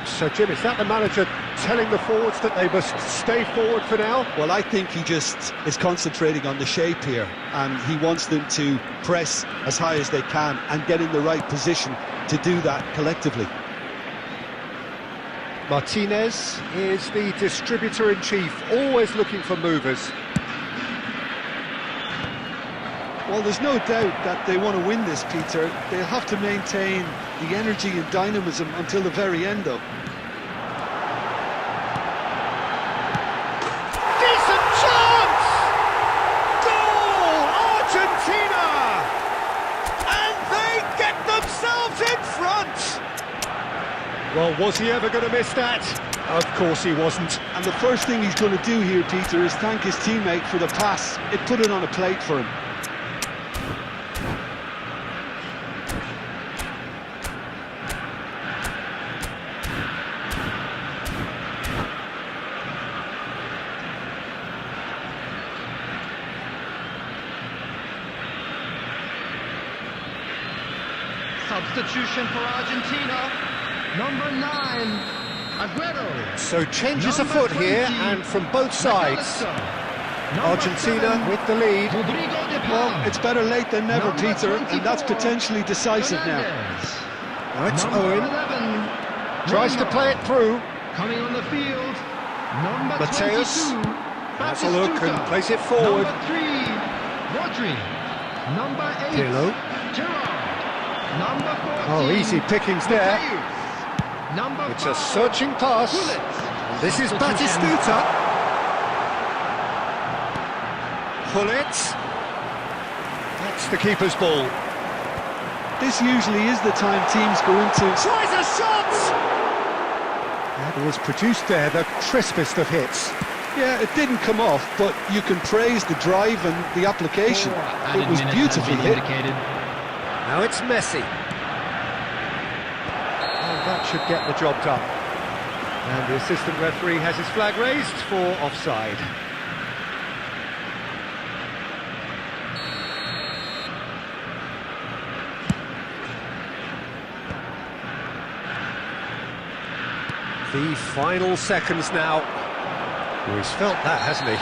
So, Jim, is that the manager telling the forwards that they must stay forward for now? Well, I think he just is concentrating on the shape here, and he wants them to press as high as they can and get in the right position to do that collectively. Martinez is the distributor-in-chief, always looking for movers. Well, there's no doubt that they want to win this, Peter. They'll have to maintain the energy and dynamism until the very end, though. Decent chance! Goal! Argentina! And they get themselves in front! Well, was he ever going to miss that? Of course he wasn't. And the first thing he's going to do here, Peter, is thank his teammate for the pass. It put it on a plate for him. Substitution for Argentina. Number 9, Aguero. So changes Number afoot here, 20, and from both sides. Number Argentina 7, with the lead. Rodrigo de Paul. Well, it's better late than never, Number Peter, and that's 24, potentially decisive now. Fernandez. Now it's Number Owen. 11, Tries to Neymar. play it through. Coming on the field, number Mateus 22, has a look and Batistuta. plays it forward. Number 3, Rodri. Number 8, Pirlo. Gerrard. Number 14, Oh, easy pickings there. Mateus. Number It's a 5, searching pass. Gullit. This is Substitution. Batistuta. Gullit. That's the keeper's ball. This usually is the time teams go into... Tries a shot! That was produced there, the crispest of hits. Yeah, it didn't come off, but you can praise the drive and the application. 4 It added was minutes beautifully have been hit. indicated. Now it's Messi. And that should get the job done. And the assistant referee has his flag raised for offside. The final seconds now. Oh, he's felt that, hasn't he?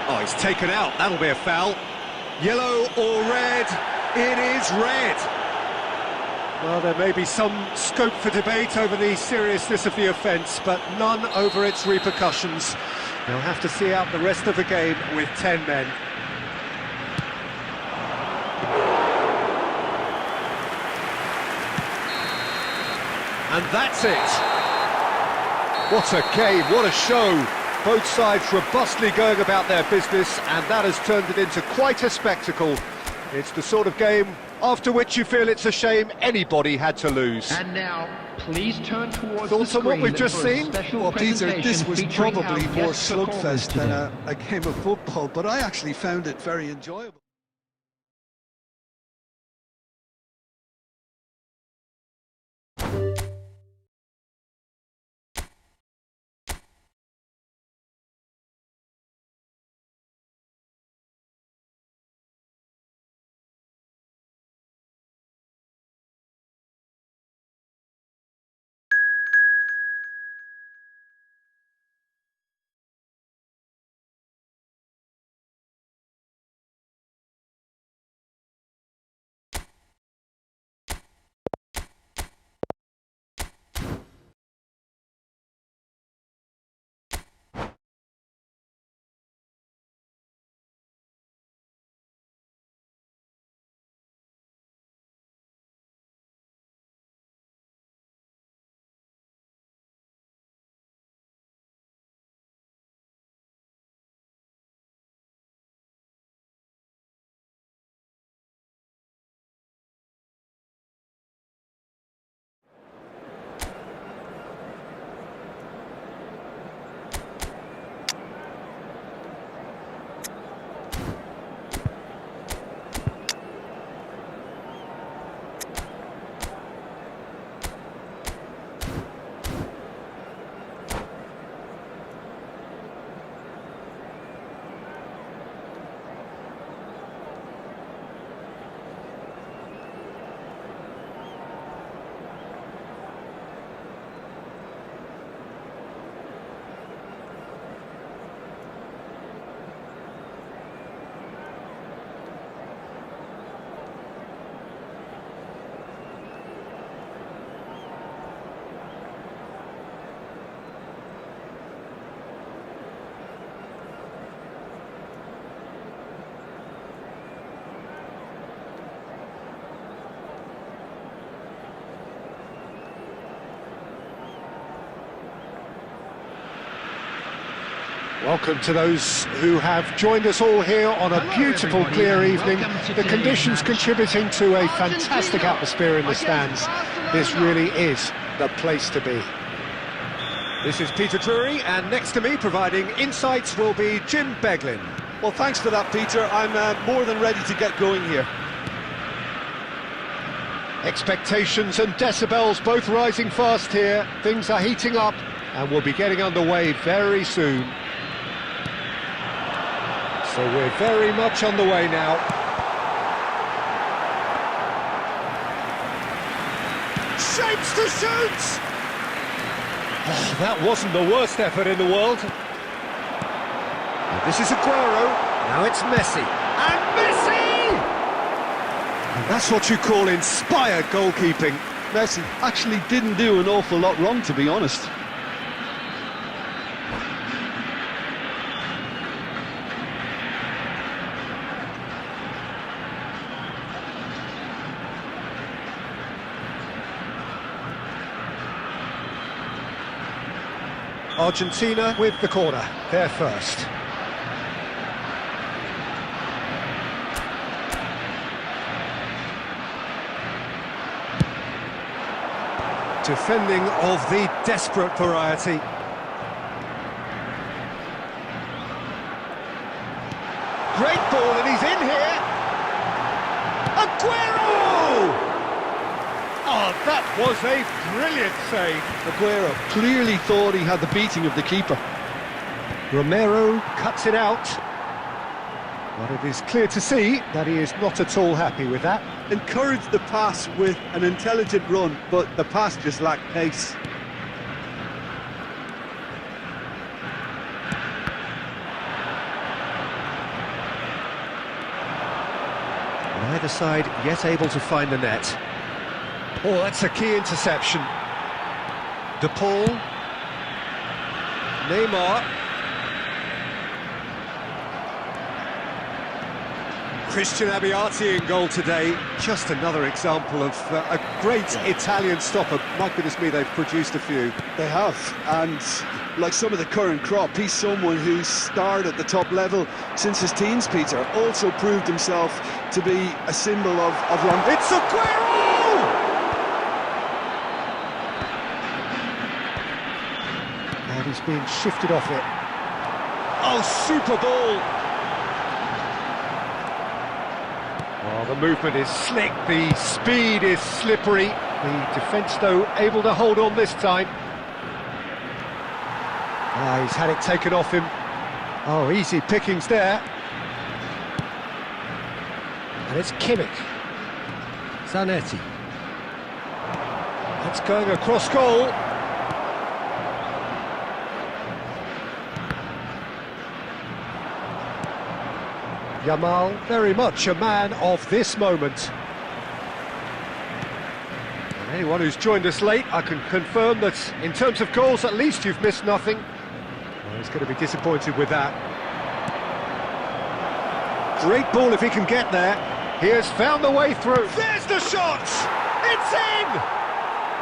Oh, he's taken out. That'll be a foul. Yellow or red? It is red. Well, there may be some scope for debate over the seriousness of the offence, but none over its repercussions. They'll have to see out the rest of the game with 10 men. And that's it. What a game, what a show. Both sides robustly going about their business, and that has turned it into quite a spectacle. It's the sort of game after which you feel it's a shame anybody had to lose. And now, please turn towards Thoughts the on what screen we've just for a seen? special Well, Peter, this presentation was featuring probably our more guest performers slugfest than today. a game of football, but I actually found it very enjoyable. Welcome to those who have joined us all here on a Hello, beautiful, everybody, clear and evening. welcome to The today's conditions match. contributing to a Argentina fantastic atmosphere in the against stands. Barcelona. This really is the place to be. This is Peter Drury, and next to me, providing insights, will be Jim Beglin. Well, thanks for that, Peter. I'm more than ready to get going here. Expectations and decibels both rising fast here. Things are heating up, and we'll be getting underway very soon. So we're very much on the way now. Shapes to shoot! Oh, that wasn't the worst effort in the world. And this is Aguero. Now it's Messi. And Messi! And that's what you call inspired goalkeeping. Messi actually didn't do an awful lot wrong, to be honest. Argentina with the corner, they're first. Defending of the desperate variety. Great ball, and he's in here. Aguero! Oh, that was a brilliant save. Aguero clearly thought he had the beating of the keeper. Romero cuts it out. But it is clear to see that he is not at all happy with that. Encouraged the pass with an intelligent run, but the pass just lacked pace. Neither side yet able to find the net. Oh, that's a key interception. De Paul. Neymar. Christian Abbiati in goal today. Just another example of a great Italian stopper. My goodness me, they've produced a few. They have, and like some of the current crop, he's someone who's starred at the top level since his teens, Peter. Also proved himself to be a symbol of run. It's Aguero! And he's being shifted off it. Oh, super ball! Oh, the movement is slick, the speed is slippery. The defence, though, able to hold on this time. Ah, he's had it taken off him. Oh, easy pickings there. And it's Kimmich. Zanetti. That's going across goal. Yamal, very much a man of this moment. And anyone who's joined us late, I can confirm that in terms of goals, at least you've missed nothing. Well, he's going to be disappointed with that. Great ball if he can get there. He has found the way through. There's the shot! It's in!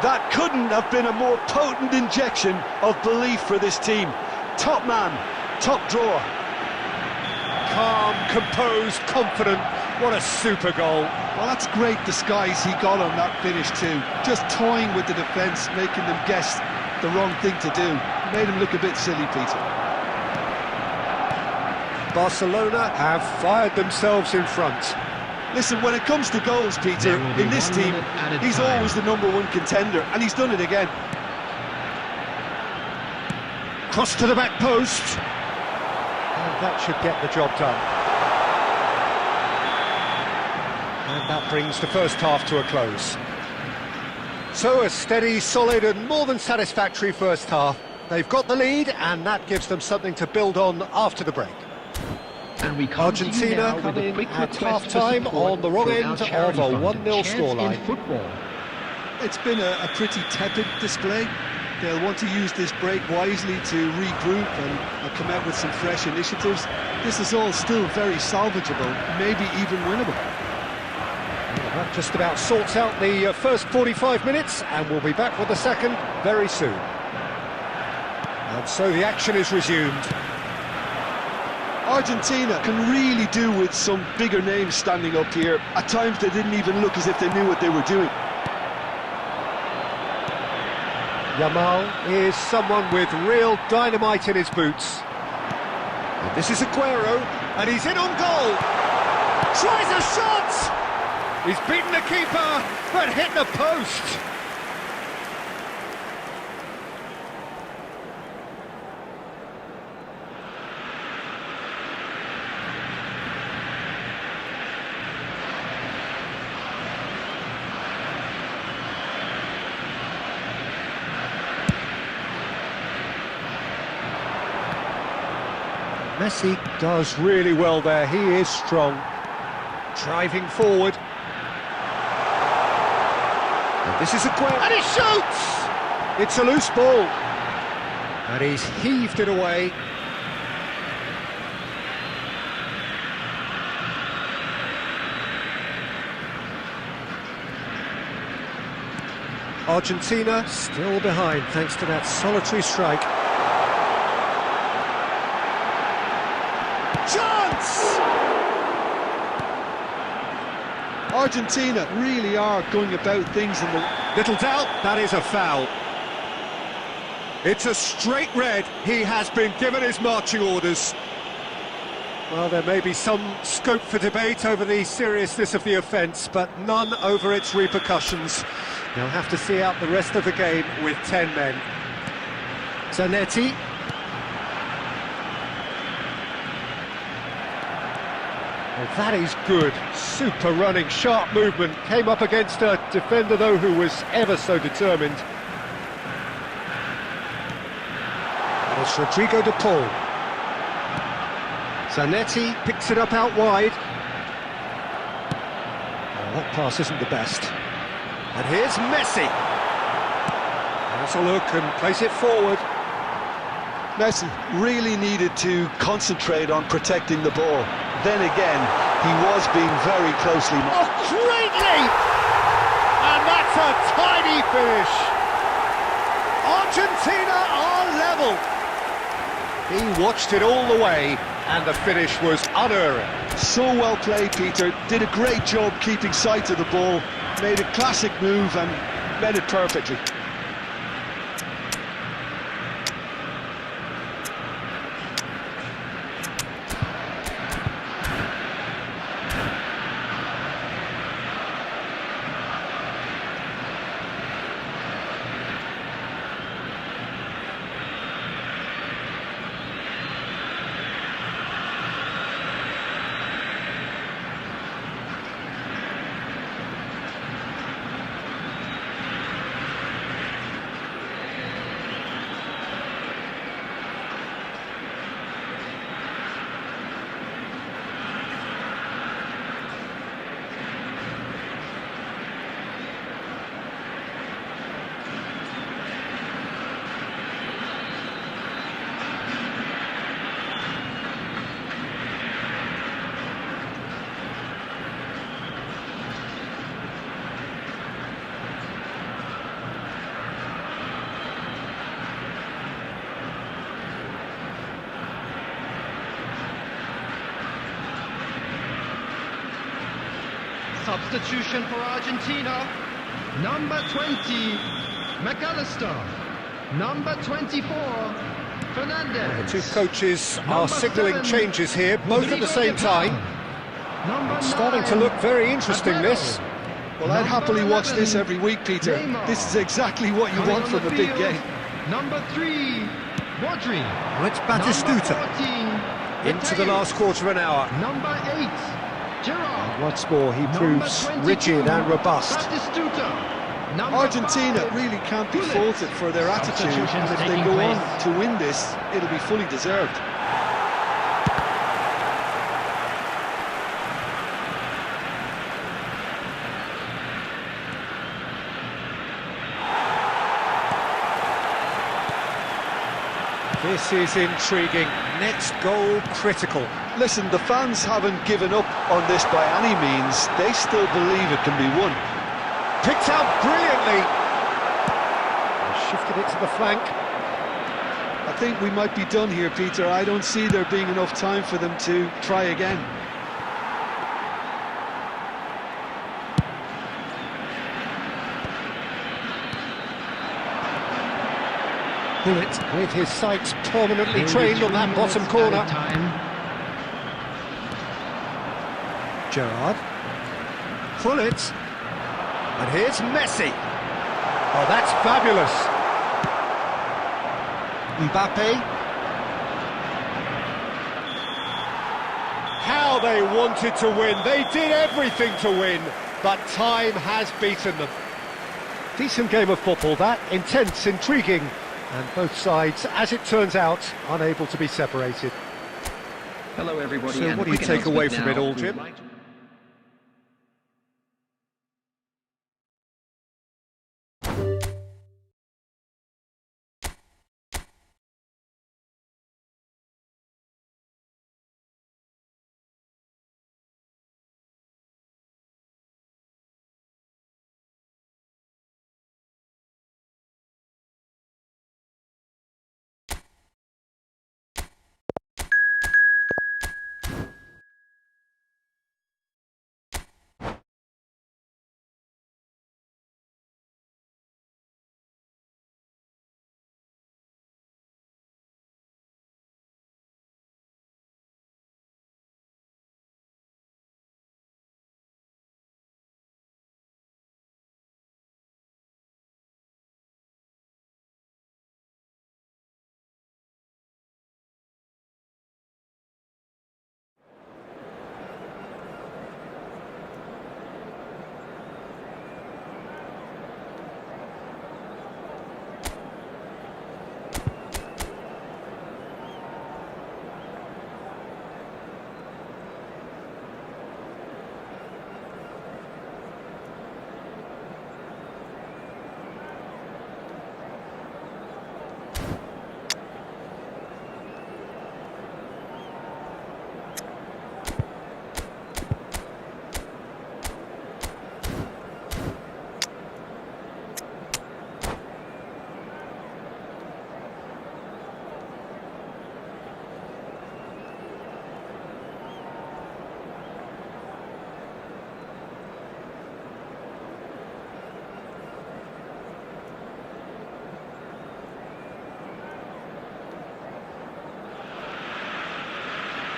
That couldn't have been a more potent injection of belief for this team. Top man, top drawer. Calm, composed, confident. What a super goal. Well, that's great disguise he got on that finish too. Just toying with the defence, making them guess the wrong thing to do. Made him look a bit silly, Peter. Barcelona have fired themselves in front. Listen, when it comes to goals, Peter, There will be in this 1 team, minute added he's time. always the #1 contender, and he's done it again. Cross to the back post. And that should get the job done. And that brings the first half to a close. So a steady, solid and more than satisfactory first half. They've got the lead, and that gives them something to build on after the break. And we come to you Argentina now with come a in quick at request for half-time support on the wrong for end our of charity a fund, 1-0 Chance scoreline. in Football. It's been a pretty tepid display. They'll want to use this break wisely to regroup and come out with some fresh initiatives. This is all still very salvageable, maybe even winnable. Well, that just about sorts out the first 45 minutes, and we'll be back with the second very soon. And so the action is resumed. Argentina can really do with some bigger names standing up here. At times they didn't even look as if they knew what they were doing. Yamal is someone with real dynamite in his boots. And this is Aguero, and he's in on goal. Tries a shot! He's beaten the keeper, but hit the post. Messi does really well there, he is strong. Driving forward. And this is Aguero, and he shoots! It's a loose ball. And he's heaved it away. Argentina still behind thanks to that solitary strike. Chance! Argentina really are going about things in the... Little doubt, that is a foul. It's a straight red. He has been given his marching orders. Well, there may be some scope for debate over the seriousness of the offence, but none over its repercussions. They'll have to see out the rest of the game with 10 men. Zanetti. Well, that is good. Super running, sharp movement. Came up against a defender, though, who was ever so determined. And it's Rodrigo de Paul. Zanetti picks it up out wide. Oh, that pass isn't the best. And here's Messi. Has a look and plays it forward. Messi really needed to concentrate on protecting the ball. Then again, he was being very closely... Oh, great leap! And that's a tidy finish. Argentina are level. He watched it all the way, and the finish was unerring. So well played, Peter. Did a great job keeping sight of the ball. Made a classic move and met it perfectly. Substitution for Argentina. Number 20, McAllister. Number 24, Fernandez. The two coaches are signalling changes here, both at the same time. It's starting to look very interesting, this. Well, I'd happily watch this every week, Peter. This is exactly what you want from a big game. Number 3, Rodri. Well, it's Batistuta. Into the last quarter of an hour. Number 8, Gerard. Once more, he proves rigid and robust. Argentina really can't be faulted for their attitude, and if they go on to win this, it'll be fully deserved. This is intriguing. Next goal critical. Listen, the fans haven't given up on this by any means. They still believe it can be won. Picked out brilliantly. Shifted it to the flank. I think we might be done here, Peter. I don't see there being enough time for them to try again. Bullet with his sights permanently There will be trained on 3 that bottom minutes corner. added time. Gerrard. Bullet. And here's Messi. Oh, that's fabulous. Mbappe. How they wanted to win. They did everything to win, but time has beaten them. Decent game of football, that. Intense, intriguing, and both sides, as it turns out, unable to be separated. Hello, everybody. So and what do you quick take away announcement from it now. all, Jim? We'd like to-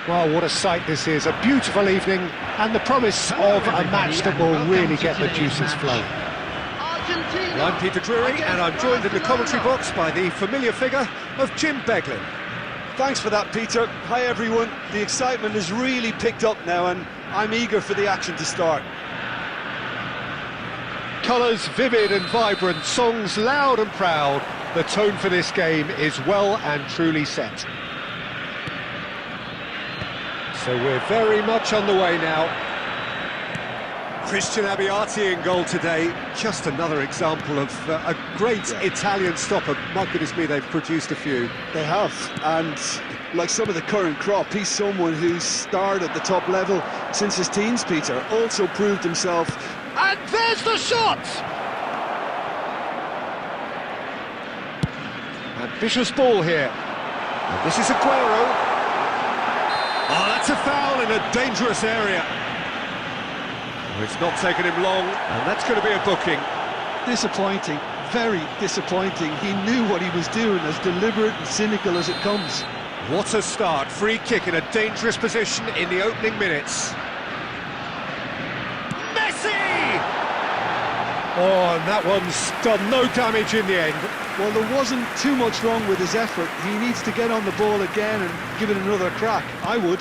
Well, what a sight this is. A beautiful evening and the promise of a match that will really get the juices flowing. Well, I'm Peter Drury and I'm joined in the commentary box by the familiar figure of Jim Beglin. Thanks for that, Peter. Hi, everyone. The excitement has really picked up now, and I'm eager for the action to start. Colours vivid and vibrant, songs loud and proud. The tone for this game is well and truly set. So we're very much on the way now. Christian Abbiati in goal today. Just another example of a great Italian stopper. My goodness me, they've produced a few. They have, and like some of the current crop, he's someone who's starred at the top level since his teens, Peter. Also proved himself. And there's the shot! Ambitious ball here. And this is Aguero. Oh, that's a foul in a dangerous area. It's not taken him long, and that's going to be a booking. Disappointing, very disappointing. He knew what he was doing, as deliberate and cynical as it comes. What a start. Free kick in a dangerous position in the opening minutes. Messi! Oh, and that one's done no damage in the end. Well, there wasn't too much wrong with his effort. He needs to get on the ball again and give it another crack. I would.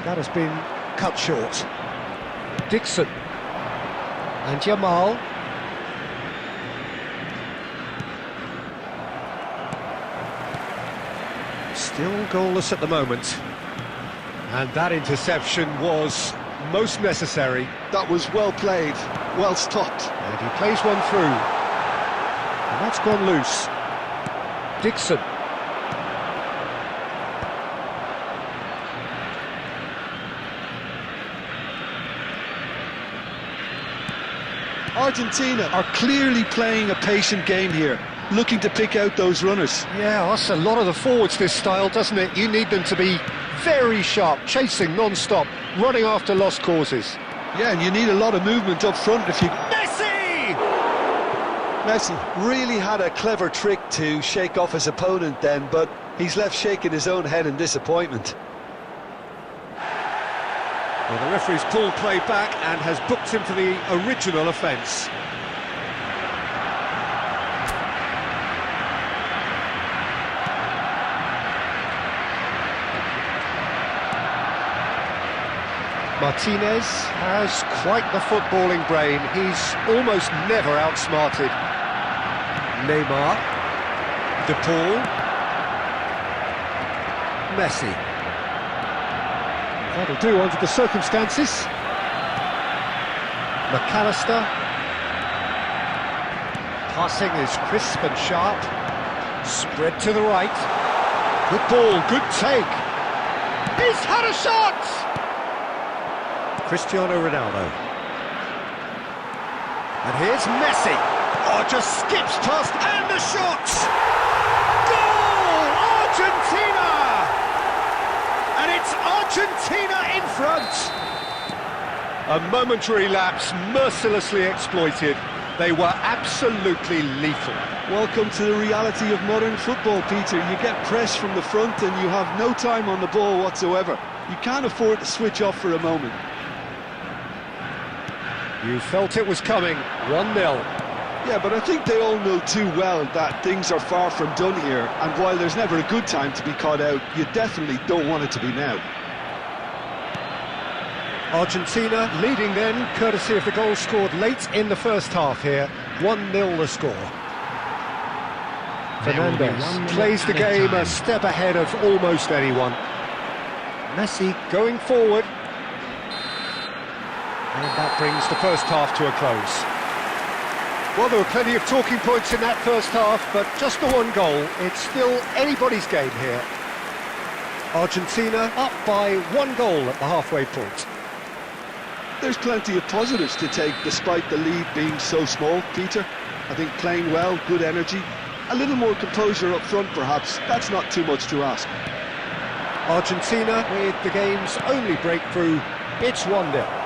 That has been cut short. Dixon. And Jamal. Still goalless at the moment. And that interception was most necessary. That was well played, well stopped. And he plays one through. And that's gone loose. Dixon. Argentina are clearly playing a patient game here, looking to pick out those runners. Yeah, that's a lot of the forwards, this style, doesn't it? You need them to be very sharp, chasing non-stop, running after lost causes. Yeah, and you need a lot of movement up front if you... Messi! Messi really had a clever trick to shake off his opponent then, but he's left shaking his own head in disappointment. Well, the referee's pulled play back and has booked him for the original offence. Martinez has quite the footballing brain. He's almost never outsmarted. Neymar, De Paul, Messi. That'll do under the circumstances. McAllister. Passing is crisp and sharp. Spread to the right. Good ball, good take. He's had a shot! Cristiano Ronaldo. And here's Messi. Oh, just skips past, and the shot! Goal! Argentina! And it's Argentina in front. A momentary lapse, mercilessly exploited. They were absolutely lethal. Welcome to the reality of modern football, Peter. You get pressed from the front and you have no time on the ball whatsoever. You can't afford to switch off for a moment. You felt it was coming, 1-0. Yeah, but I think they all know too well that things are far from done here, and while there's never a good time to be caught out, you definitely don't want it to be now. Argentina leading then, courtesy of the goal scored late in the first half here. 1-0 the score. Fernandes plays the game a step ahead of almost anyone. Messi going forward. And that brings the first half to a close. Well, there were plenty of talking points in that first half, but just the one goal. It's still anybody's game here. Argentina up by 1 goal at the halfway point. There's plenty of positives to take despite the lead being so small, Peter. I think playing well, good energy, a little more composure up front perhaps, that's not too much to ask. Argentina with the game's only breakthrough, it's 1-0.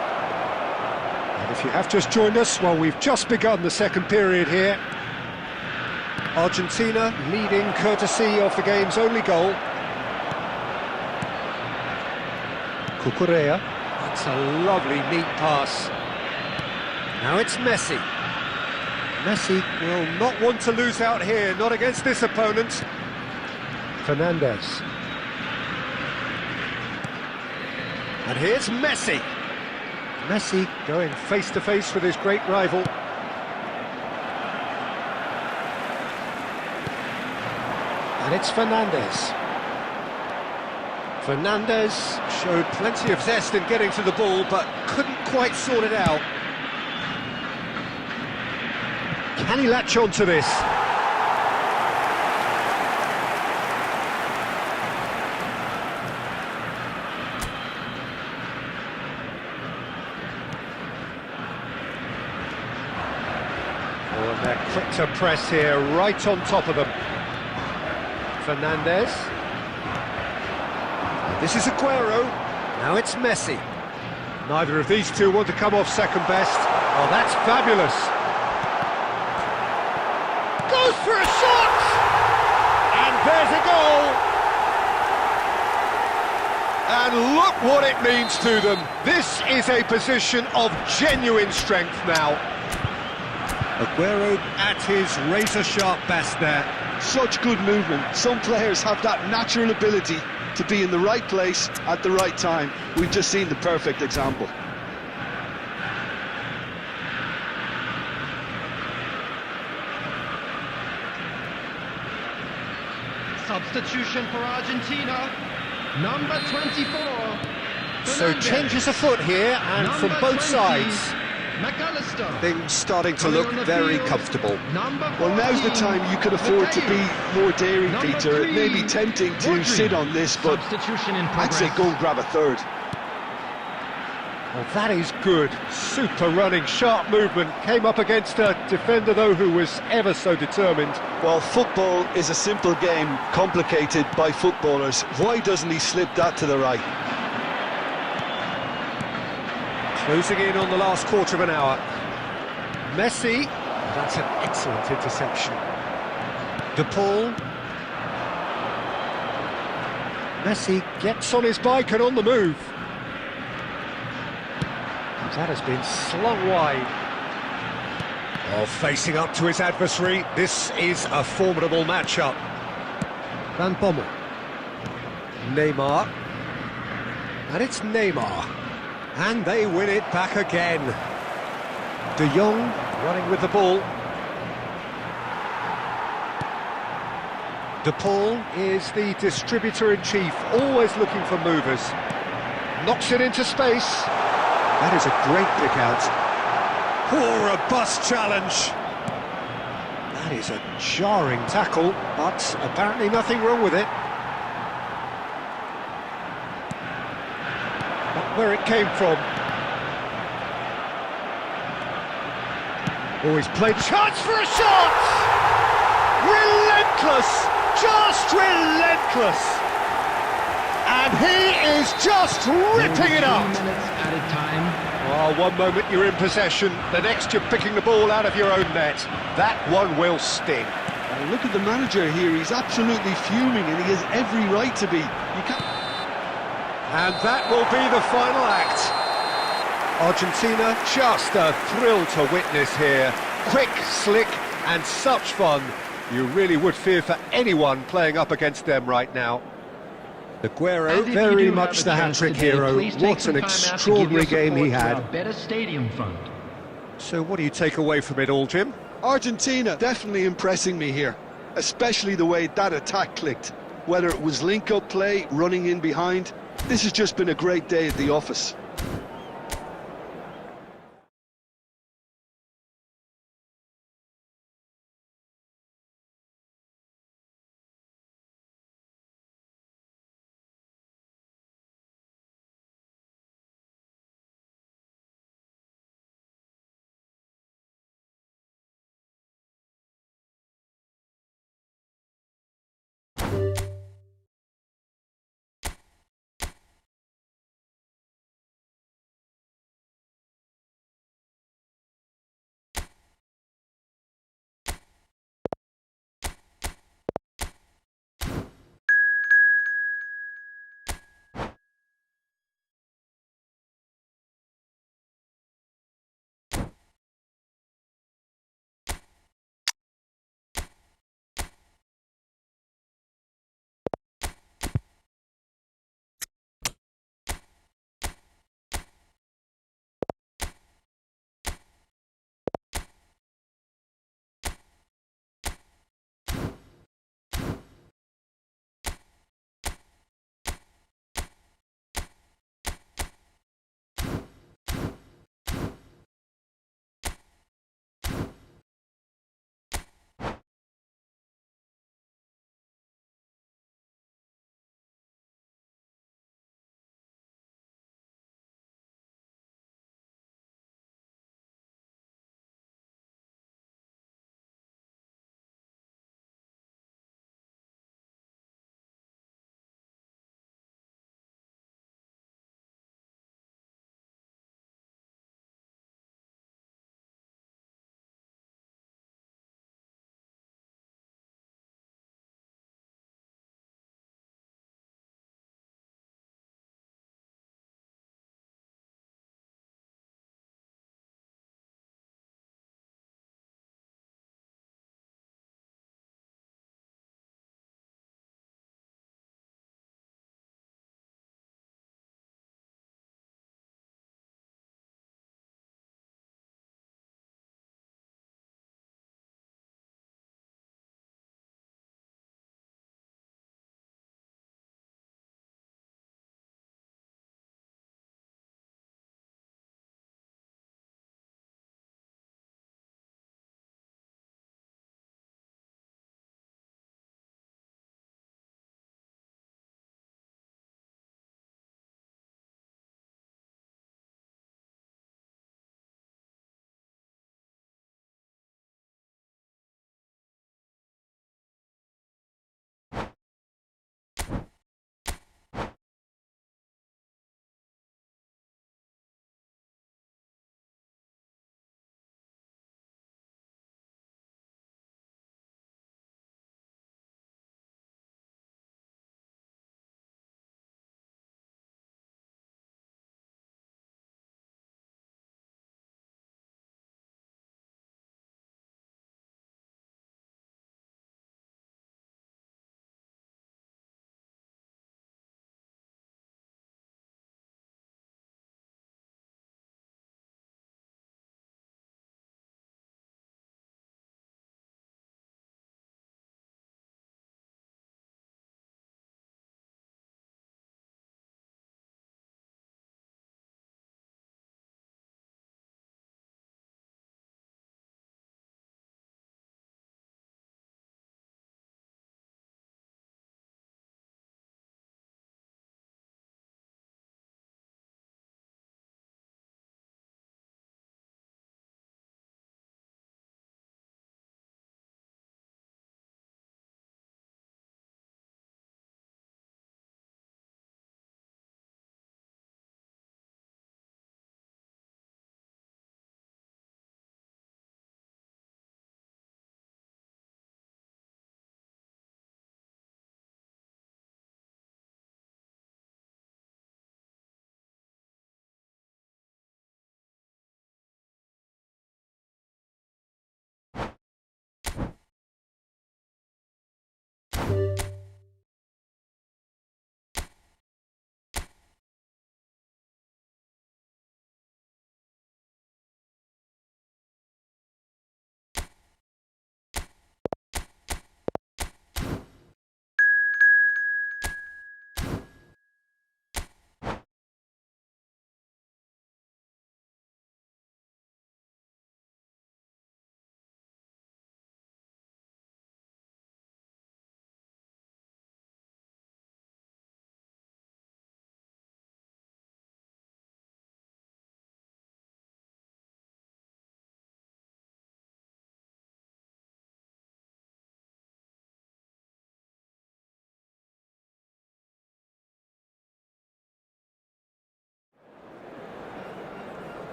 And if you have just joined us, well, we've just begun the second period here. Argentina leading courtesy of the game's only goal. Cucurella. That's a lovely, neat pass. Now it's Messi. Messi will not want to lose out here, not against this opponent. Fernandes. And here's Messi. Messi going face-to-face with his great rival. And it's Fernandes. Fernandes showed plenty of zest in getting to the ball, but couldn't quite sort it out. Can he latch on to this? Oh, and they're quick to press here, right on top of them. Fernandes. This is Aguero. Now it's Messi. Neither of these two want to come off second best. Oh, that's fabulous. Goes for a shot! And there's a goal! And look what it means to them. This is a position of genuine strength now. Aguero at his razor-sharp best there. Such good movement. Some players have that natural ability to be in the right place at the right time. We've just seen the perfect example. Substitution for Argentina, number 24. So changes afoot here, and from both sides, McAllister. things starting to look very comfortable. Well, now's the time you can afford to be more daring, Peter. It may be tempting to sit on this, but Substitution in I'd say progress. go and grab a third. Well, that is good. Super running, sharp movement. Came up against a defender, though, who was ever so determined. Well, football is a simple game, complicated by footballers. Why doesn't he slip that to the right? Closing in on the last quarter of an hour. Messi. That's an excellent interception. De Paul. Messi gets on his bike and on the move. That has been slung wide. Oh, facing up to his adversary. This is a formidable matchup. Van Bommel. Neymar. And it's Neymar. And they win it back again. De Jong running with the ball. De Paul is the distributor-in-chief, always looking for movers. Knocks it into space. That is a great pick out. Oh, robust challenge. That is a jarring tackle, but apparently nothing wrong with it. Not where it came from. Oh, he's played. Chance for a shot! Relentless! Just relentless! And he is just ripping it up! 2 minutes at a time. Oh, one moment you're in possession, the next you're picking the ball out of your own net. That one will sting. Look at the manager here, he's absolutely fuming and he has every right to be. You can't... And that will be the final act. Argentina, just a thrill to witness here. Quick, slick, and such fun. You really would fear for anyone playing up against them right now. Aguero, And if you very do much have the a chance hat-trick today, hero. please take What some an time out to give extraordinary your game he support to had. our Better Stadium Fund. So what do you take away from it all, Jim? Argentina definitely impressing me here, especially the way that attack clicked. Whether it was link-up play, running in behind, this has just been a great day at the office.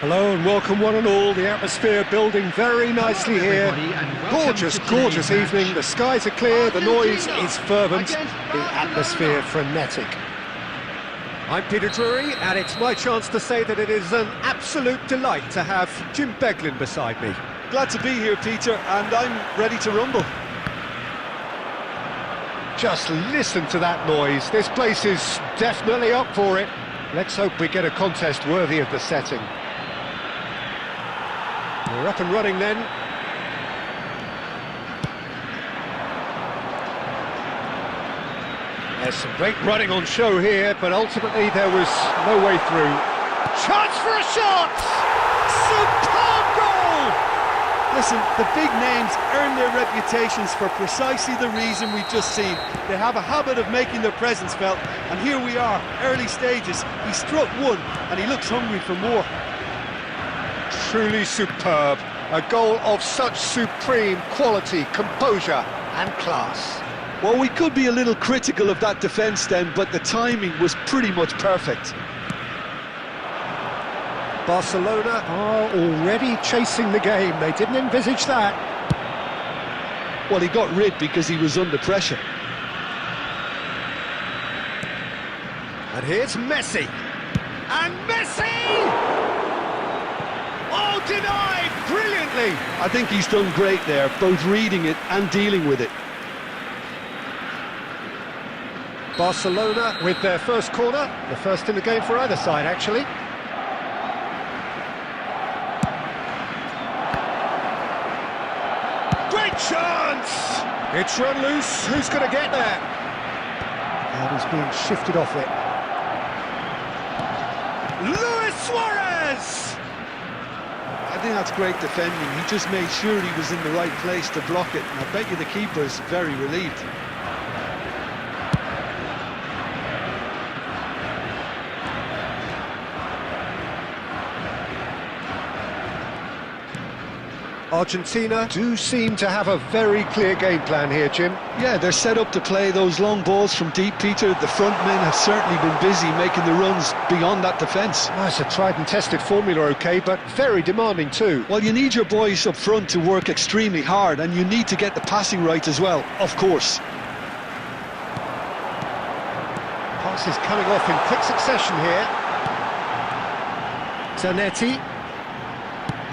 Hello and welcome one and all. The atmosphere building very nicely here. Gorgeous, gorgeous evening. The skies are clear, the noise is fervent, the atmosphere frenetic. I'm Peter Drury, and it's my chance to say that it is an absolute delight to have Jim Beglin beside me. Glad to be here, Peter, and I'm ready to rumble. Just listen to that noise. This place is definitely up for it. Let's hope we get a contest worthy of the setting. We're up and running then. There's some great running on show here, but ultimately there was no way through. Chance for a shot! Superb goal! Listen, the big names earn their reputations for precisely the reason we've just seen. They have a habit of making their presence felt, and here we are, early stages. He struck one, and he looks hungry for more. Truly superb. A goal of such supreme quality, composure and class. Well, we could be a little critical of that defence then, but the timing was pretty much perfect. Barcelona are already chasing the game. They didn't envisage that. Well, he got rid because he was under pressure. And here's Messi. And Messi! Oh, denied brilliantly! I think he's done great there, both reading it and dealing with it. Barcelona with their first corner, the first in the game for either side, actually. Great chance! It's run loose, who's going to get there? And he's being shifted off it. Luis Suarez! I think that's great defending. He just made sure he was in the right place to block it, and I bet you the keeper's very relieved. Argentina do seem to have a very clear game plan here, Jim. Yeah, they're set up to play those long balls from deep, Peter. The front men have certainly been busy making the runs beyond that defence. Oh, it's a tried and tested formula, OK, but very demanding too. Well, you need your boys up front to work extremely hard, and you need to get the passing right as well, of course. Passes coming off in quick succession here. Zanetti.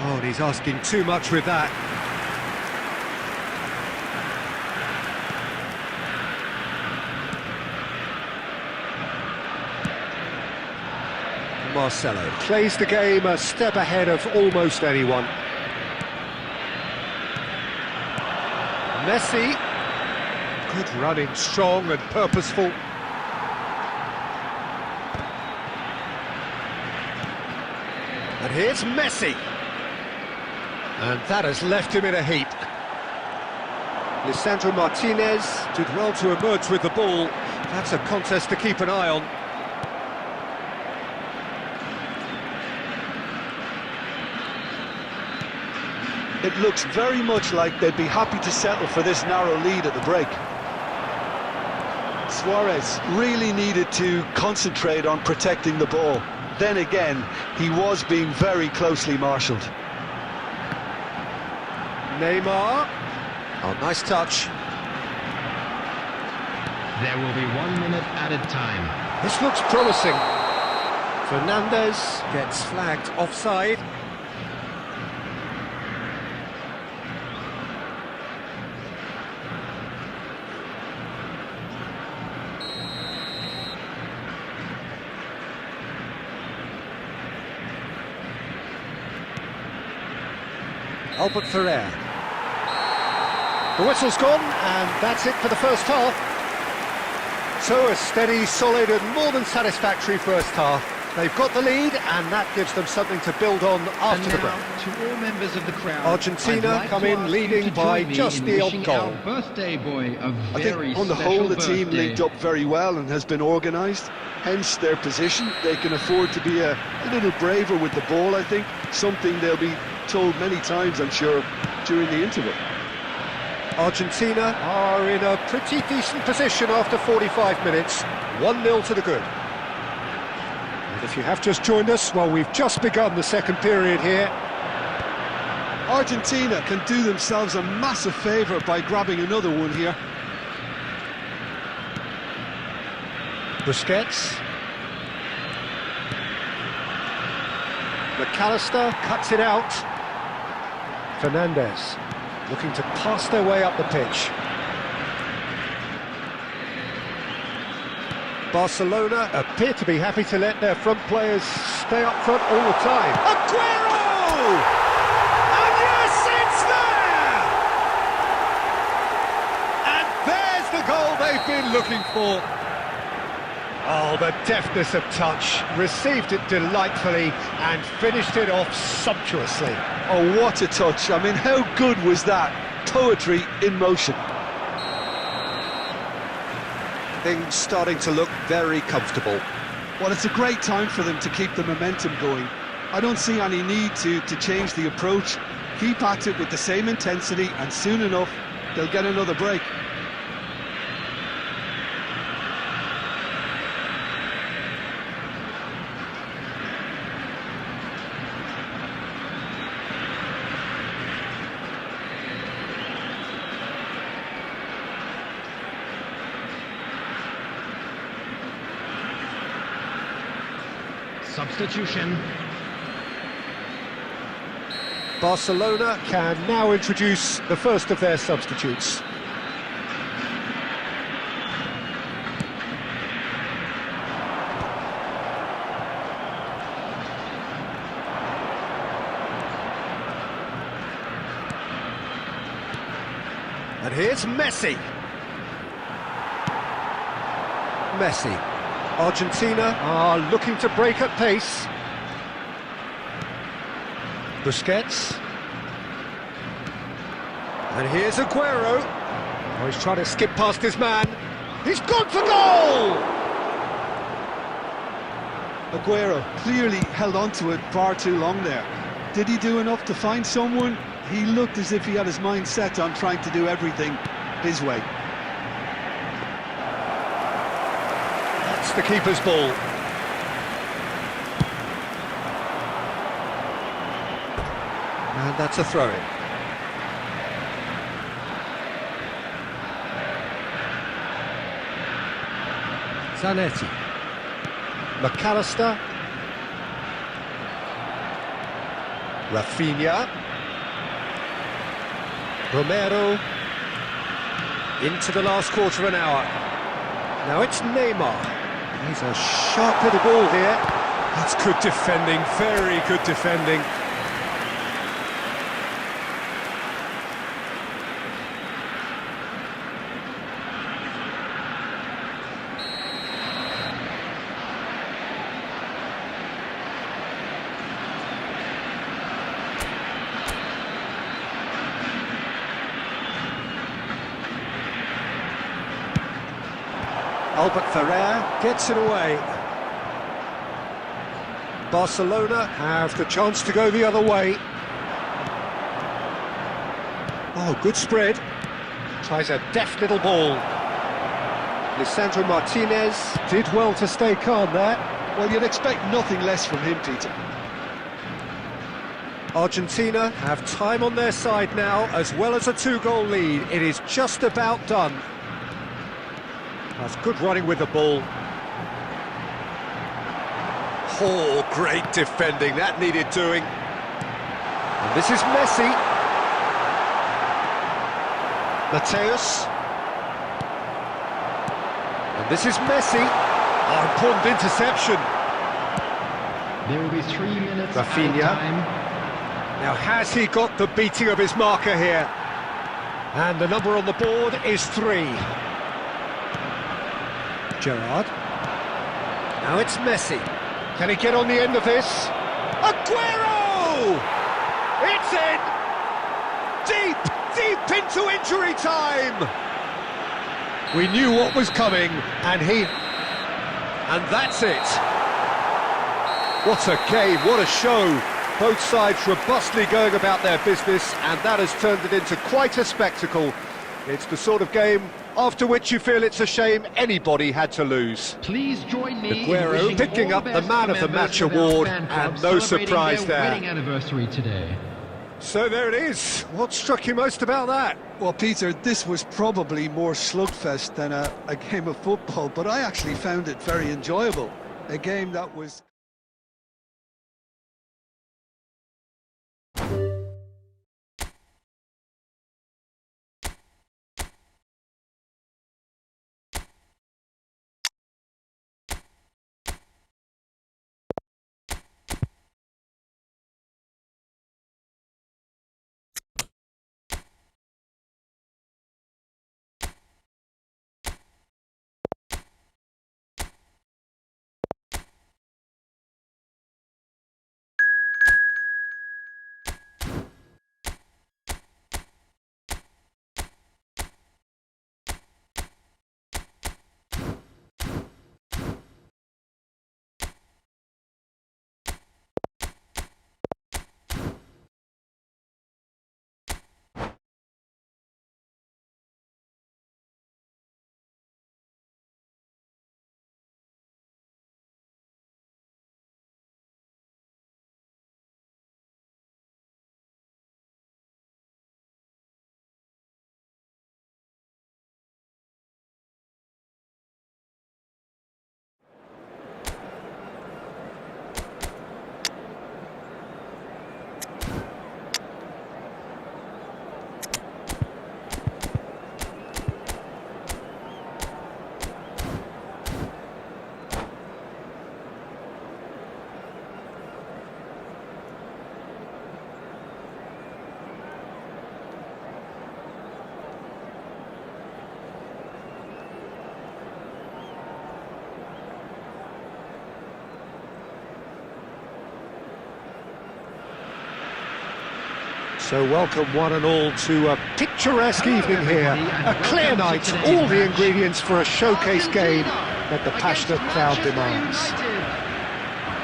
Oh, and he's asking too much with that. Marcelo plays the game a step ahead of almost anyone. Messi. Good running, strong and purposeful. And here's Messi. And that has left him in a heap. Lisandro Martinez did well to emerge with the ball. That's a contest to keep an eye on. It looks very much like they'd be happy to settle for this narrow lead at the break. Suarez really needed to concentrate on protecting the ball. Then again, he was being very closely marshalled. Neymar. Oh, nice touch. There will be 1 minute added time. This looks promising. Fernandez gets flagged offside. Albert Ferrer. The whistle's gone, and that's it for the first half. So a steady, solid and more than satisfactory first half. They've got the lead, and that gives them something to build on after the break. To all members of the crowd, Argentina I'd like come to in ask you leading to by join me just in the odd wishing goal. our birthday boy a I very think on the special whole the team birthday. linked up very well and has been organised, hence their position. They can afford to be a little braver with the ball, I think, something they'll be told many times, I'm sure, during the interval. Argentina are in a pretty decent position after 45 minutes. 1-0 to the good. If you have just joined us, well, we've just begun the second period here. Argentina can do themselves a massive favour by grabbing another one here. Busquets. McAllister cuts it out. Fernandez looking to pass their way up the pitch. Barcelona appear to be happy to let their front players stay up front all the time. Aguero! And yes, it's there! And there's the goal they've been looking for. Oh, the deftness of touch, received it delightfully and finished it off sumptuously. Oh, what a touch. I mean, how good was that? Poetry in motion. Things starting to look very comfortable. Well, it's a great time for them to keep the momentum going. I don't see any need to change the approach. Keep at it with the same intensity, and soon enough, they'll get another break. Substitution. Barcelona can now introduce the first of their substitutes. And here's Messi. Messi. Argentina are looking to break at pace. Busquets. And here's Aguero. Oh, he's trying to skip past his man. He's gone for goal! Aguero clearly held on to it far too long there. Did he do enough to find someone? He looked as if he had his mind set on trying to do everything his way. That's the keeper's ball. And that's a throw-in. Zanetti. McAllister. Rafinha. Romero. Into the last quarter of an hour. Now it's Neymar. He's a sharp little ball here. That's good defending, very good defending. Albert Ferrer gets it away. Barcelona have the chance to go the other way. Oh, good spread. Tries a deft little ball. Lisandro Martinez did well to stay calm there. Well, you'd expect nothing less from him, Peter. Argentina have time on their side now, as well as a two-goal lead. It is just about done. That's good running with the ball. Oh, great defending, that needed doing. And this is Messi. Mateus. And this is Messi. Oh, important interception. There will be 3 minutes Rafinha. added time. Now, has he got the beating of his marker here? And the number on the board is 3. Gerrard. Now it's Messi. Can he get on the end of this? Aguero! It's in! Deep, deep into injury time! We knew what was coming, and that's it. What a game, what a show. Both sides robustly going about their business, and that has turned it into quite a spectacle. It's the sort of game after which you feel it's a shame anybody had to lose. Please join me in Aguero wishing picking all up the best man to of the members match of our award, fan club and no celebrating surprise their there. wedding anniversary today. So there it is. What struck you most about that? Well, Peter, this was probably more slugfest than a game of football, but I actually found it very enjoyable. A game that was... So welcome one and all to a picturesque evening here. A clear night, all the ingredients for a showcase game that the passionate crowd demands.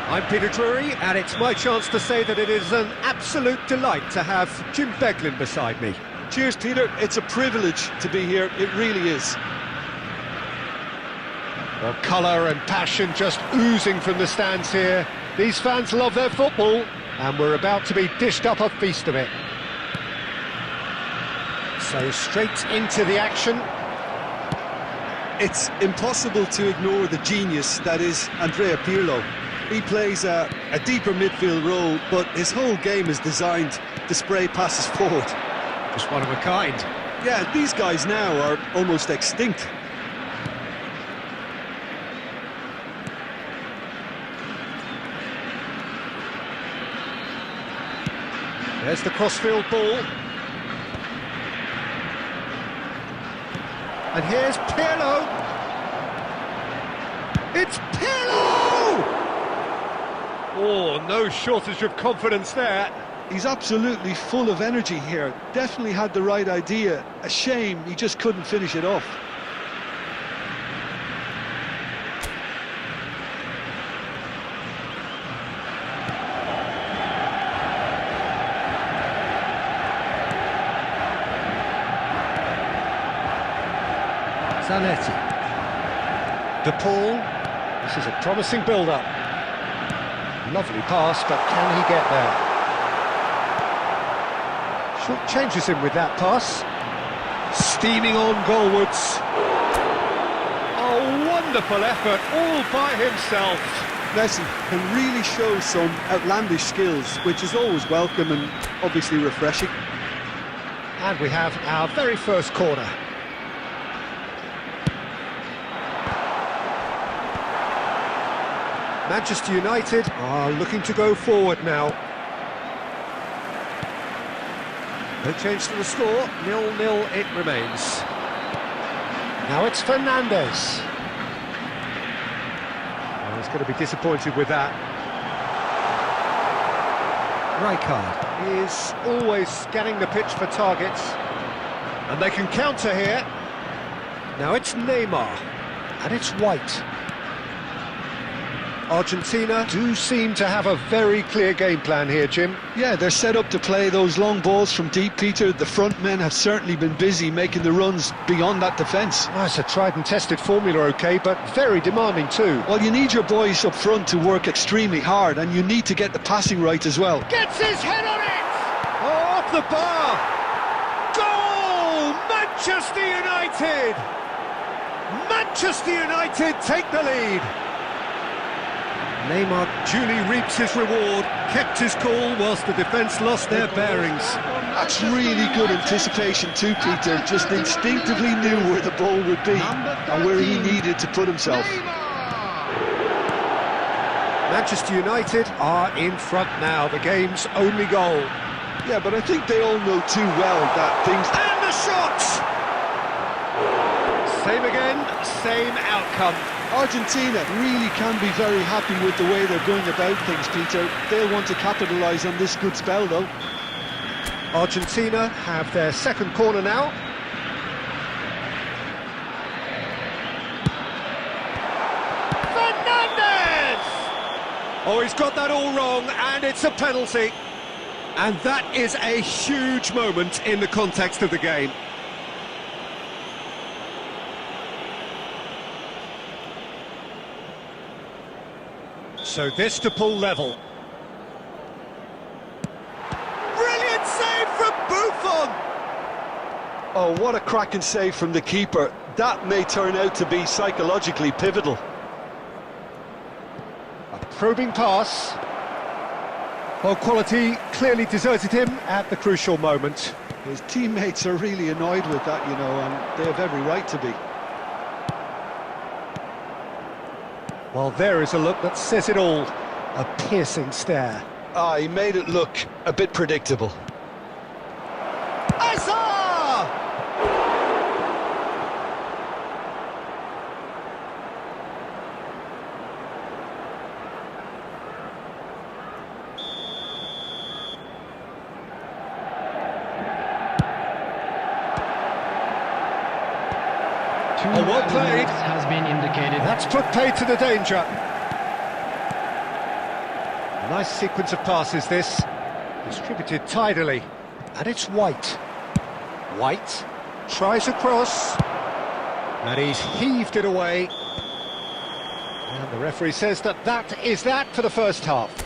I'm Peter Drury, and it's my chance to say that it is an absolute delight to have Jim Beglin beside me. Cheers, Peter. It's a privilege to be here. It really is. Well, colour and passion just oozing from the stands here. These fans love their football, and we're about to be dished up a feast of it. So straight into the action. It's impossible to ignore the genius that is Andrea Pirlo. He plays a deeper midfield role, but his whole game is designed to spray passes forward. Just one of a kind. Yeah, these guys now are almost extinct. There's the crossfield ball. And here's Pirlo. It's Pirlo! Oh, no shortage of confidence there. He's absolutely full of energy here. Definitely had the right idea. A shame he just couldn't finish it off. Zanetti. De Paul. This is a promising build-up. Lovely pass, but can he get there? Short changes him with that pass. Steaming on goalwards. A wonderful effort all by himself. Messi can really show some outlandish skills, which is always welcome and obviously refreshing. And we have our very first corner. Manchester United are looking to go forward now. No change to the score, 0-0 it remains. Now it's Fernandes. Oh, he's going to be disappointed with that. Rijkaard is always scanning the pitch for targets. And they can counter here. Now it's Neymar. And it's White. Argentina do seem to have a very clear game plan here, Jim. Yeah, they're set up to play those long balls from deep, Peter. The front men have certainly been busy making the runs beyond that defence. Oh, it's a tried and tested formula, OK, but very demanding too. Well, you need your boys up front to work extremely hard, and you need to get the passing right as well. Gets his head on it! Oh, off the bar! Goal! Manchester United! Manchester United take the lead. Neymar duly reaps his reward, kept his cool whilst the defence lost their bearings. That's really good anticipation too, Peter. Just instinctively knew where the ball would be and where he needed to put himself. Manchester United are in front now, the game's only goal. Yeah, but I think they all know too well that things... And the shot! Same again, same outcome. Argentina really can be very happy with the way they're going about things, Peter. They'll want to capitalise on this good spell, though. Argentina have their second corner now. Fernandez! Oh, he's got that all wrong, and it's a penalty. And that is a huge moment in the context of the game. So this to pull level. Brilliant save from Buffon! Oh, what a cracking save from the keeper. That may turn out to be psychologically pivotal. A probing pass. Well, quality clearly deserted him at the crucial moment. His teammates are really annoyed with that, you know, and they have every right to be. Well, there is a look that says it all. A piercing stare. Ah, he made it look a bit predictable. Azar! Oh, well played. Has been indicated. That's put paid to the danger. A nice sequence of passes, this. Distributed tidily. And it's White. White tries a cross. And he's heaved it away. And the referee says that is that for the first half.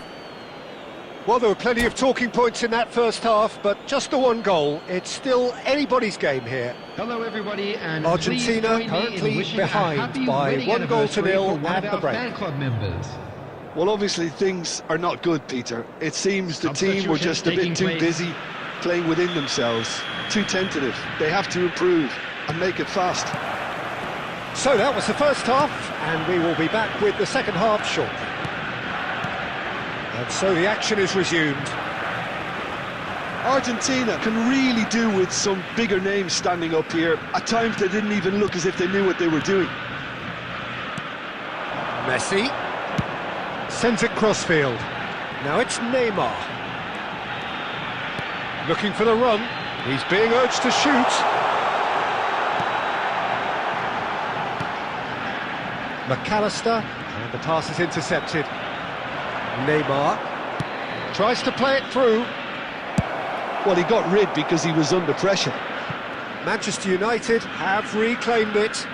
Well, there were plenty of talking points in that first half, but just the one goal. It's still anybody's game here. Hello, everybody, and Argentina currently behind by 1-0 at the break. Fan club members. Well, obviously things are not good, Peter. It seems the team were just a bit too busy playing within themselves, too tentative. They have to improve and make it fast. So that was the first half, and we will be back with the second half shortly. And so the action is resumed. Argentina can really do with some bigger names standing up here. At times they didn't even look as if they knew what they were doing. Messi sends it crossfield. Now it's Neymar. Looking for the run. He's being urged to shoot. McAllister, and the pass is intercepted. Neymar tries to play it through. Well, he got rid because he was under pressure. Manchester United have reclaimed it.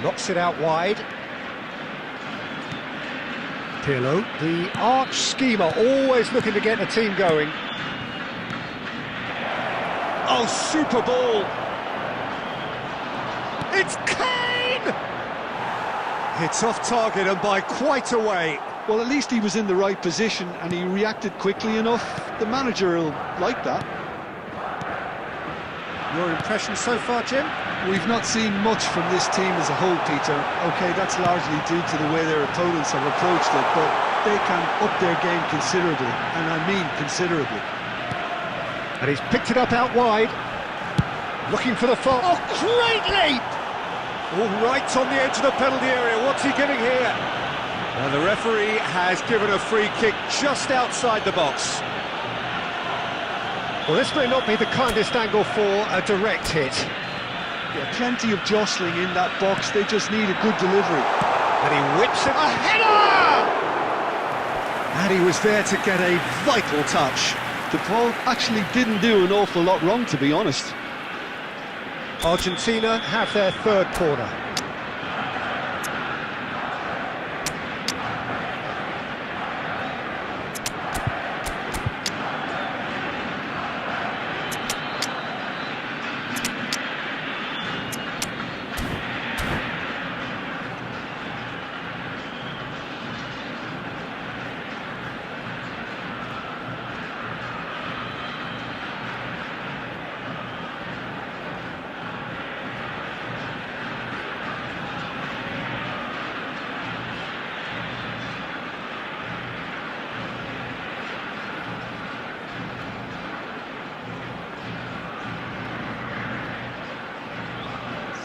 Knocks it out wide. Pirlo, the arch schemer, always looking to get the team going. Oh, super ball! It's Kane! It's off target and by quite a way. Well, at least he was in the right position and he reacted quickly enough. The manager will like that. Your impression so far, Jim? We've not seen much from this team as a whole, Peter. OK, that's largely due to the way their opponents have approached it, but they can up their game considerably, and I mean considerably. And he's picked it up out wide. Looking for the fall. Oh, great leap! All right on the edge of the penalty area. What's he giving here? And the referee has given a free kick just outside the box. Well, this may not be the kindest angle for a direct hit. Yeah, plenty of jostling in that box, they just need a good delivery. And he whips it. A header! And he was there to get a vital touch. The ball actually didn't do an awful lot wrong, to be honest. Argentina have their third corner.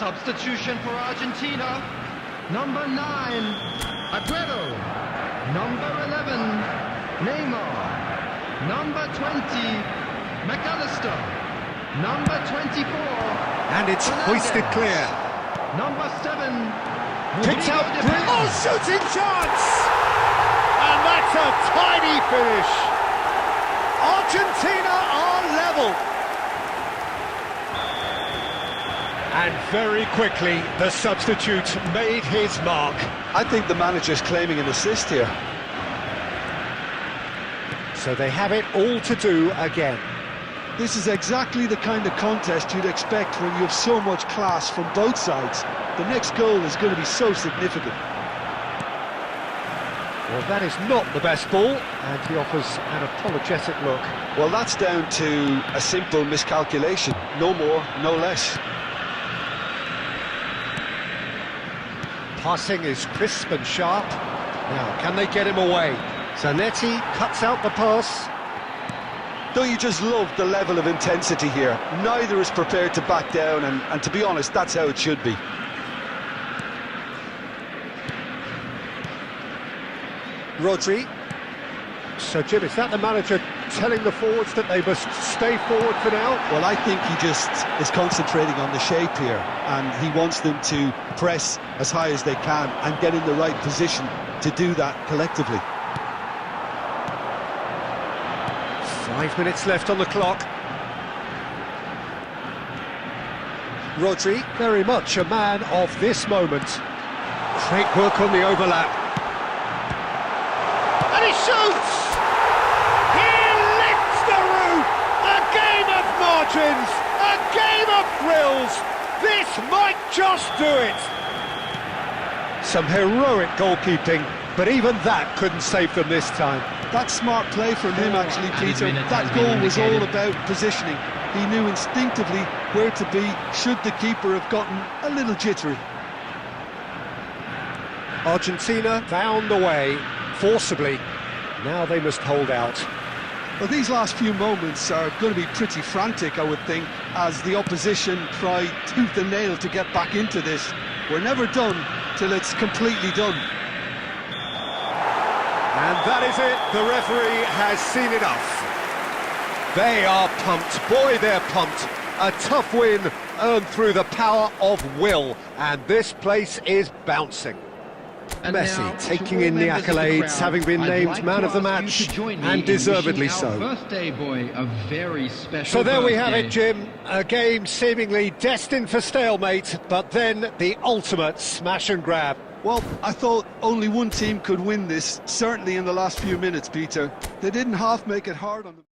Substitution for Argentina. Number 9, Aguero. Number 11, Neymar. Number 20, McAllister. Number 24, And it's hoisted clear. Number 7, Picked Rodrigo out. de Paul. Oh, shooting chance! And that's a tidy finish. Argentina are level. And very quickly, the substitute made his mark. I think the manager's claiming an assist here. So they have it all to do again. This is exactly the kind of contest you'd expect when you have so much class from both sides. The next goal is going to be so significant. Well, that is not the best ball, and he offers an apologetic look. Well, that's down to a simple miscalculation. No more, no less. Passing is crisp and sharp. Now, can they get him away? Zanetti cuts out the pass. Don't you just love the level of intensity here? Neither is prepared to back down, and to be honest, that's how it should be. Rodri. So, Jim, is that the manager telling the forwards that they must stay forward for now? Well, I think he just is concentrating on the shape here, and he wants them to press as high as they can and get in the right position to do that collectively. 5 minutes left on the clock. Rodri, very much a man of this moment. Great work on the overlap. And he shoots! He lifts the roof! A game of margins! A game of thrills! This might just do it! Some heroic goalkeeping, but even that couldn't save them this time. That's smart play from him, actually, Peter. minute That has been goal was all indicated. about positioning. He knew instinctively where to be should the keeper have gotten a little jittery. Argentina found the way, forcibly. Now they must hold out. Well, these last few moments are going to be pretty frantic, I would think, as the opposition try tooth and nail to get back into this. We're never done till it's completely done. And that is it. The referee has seen enough. They are pumped. Boy, they're pumped. A tough win earned through the power of will. And this place is bouncing. And now, Messi to taking all in the members of accolades, crowd, having been I'd named like man to of the ask you match, to join me and in deservedly wishing our so. birthday boy a very special So there we have birthday. it, Jim. A game seemingly destined for stalemate, but then the ultimate smash and grab. Well, I thought only one team could win this, certainly in the last few minutes, Peter. They didn't half make it hard on them.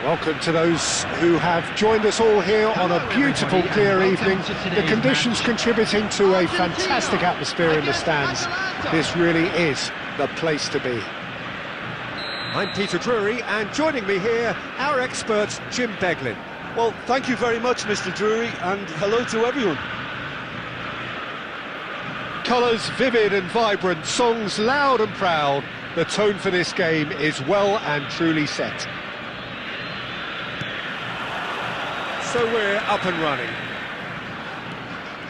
Welcome to those who have joined us all here on a beautiful, clear evening. The conditions contributing to a fantastic atmosphere in the stands. This really is the place to be. I'm Peter Drury, and joining me here, our expert, Jim Beglin. Well, thank you very much, Mr. Drury, and hello to everyone. Colours vivid and vibrant, songs loud and proud. The tone for this game is well and truly set. So we're up and running.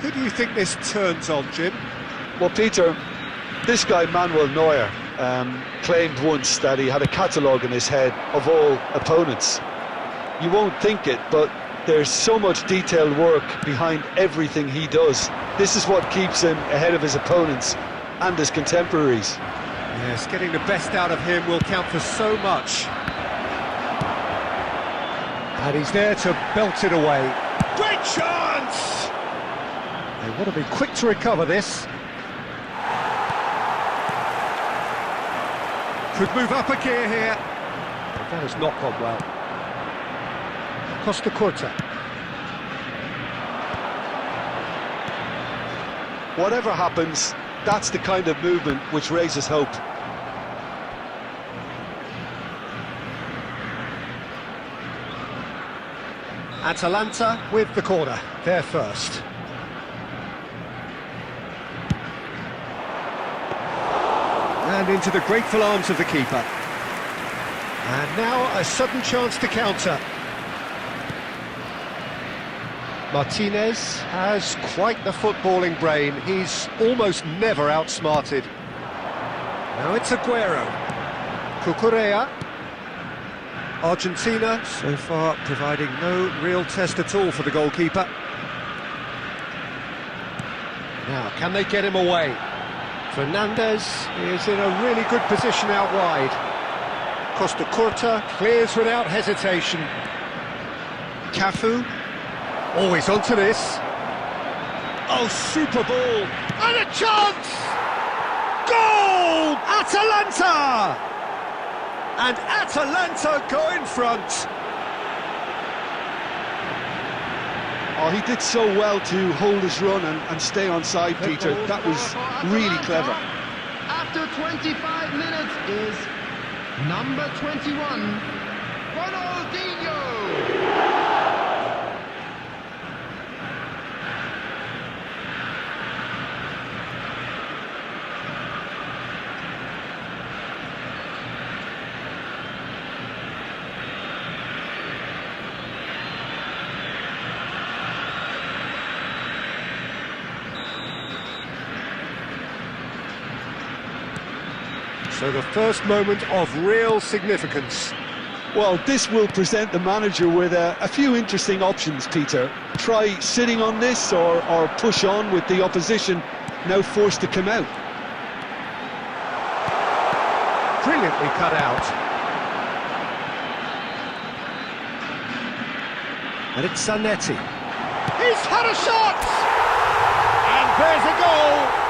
Who do you think this turns on, Jim? Well, Peter, this guy Manuel Neuer claimed once that he had a catalogue in his head of all opponents. You won't think it, but there's so much detailed work behind everything he does. This is what keeps him ahead of his opponents and his contemporaries. Yes, getting the best out of him will count for so much. And he's there to belt it away. Great chance! They want to be quick to recover this. Could move up a gear here. That has not gone well. Costa Curta. Whatever happens, that's the kind of movement which raises hope. Atalanta with the corner, they're first. And into the grateful arms of the keeper. And now a sudden chance to counter. Martinez has quite the footballing brain. He's almost never outsmarted. Now it's Aguero. Cucurella. Argentina, so far, providing no real test at all for the goalkeeper. Now, can they get him away? Fernandez is in a really good position out wide. Costa Curta clears without hesitation. Cafu, always onto this. Oh, super ball! And a chance! Goal! Atalanta! And Atalanta go in front. Oh, he did so well to hold his run and stay on side, Peter. That was really clever. After 25 minutes is number 21, Ronaldinho. So the first moment of real significance. Well, this will present the manager with a few interesting options, Peter. Try sitting on this or push on with the opposition now forced to come out. Brilliantly cut out. And it's Zanetti. He's had a shot! And there's a goal!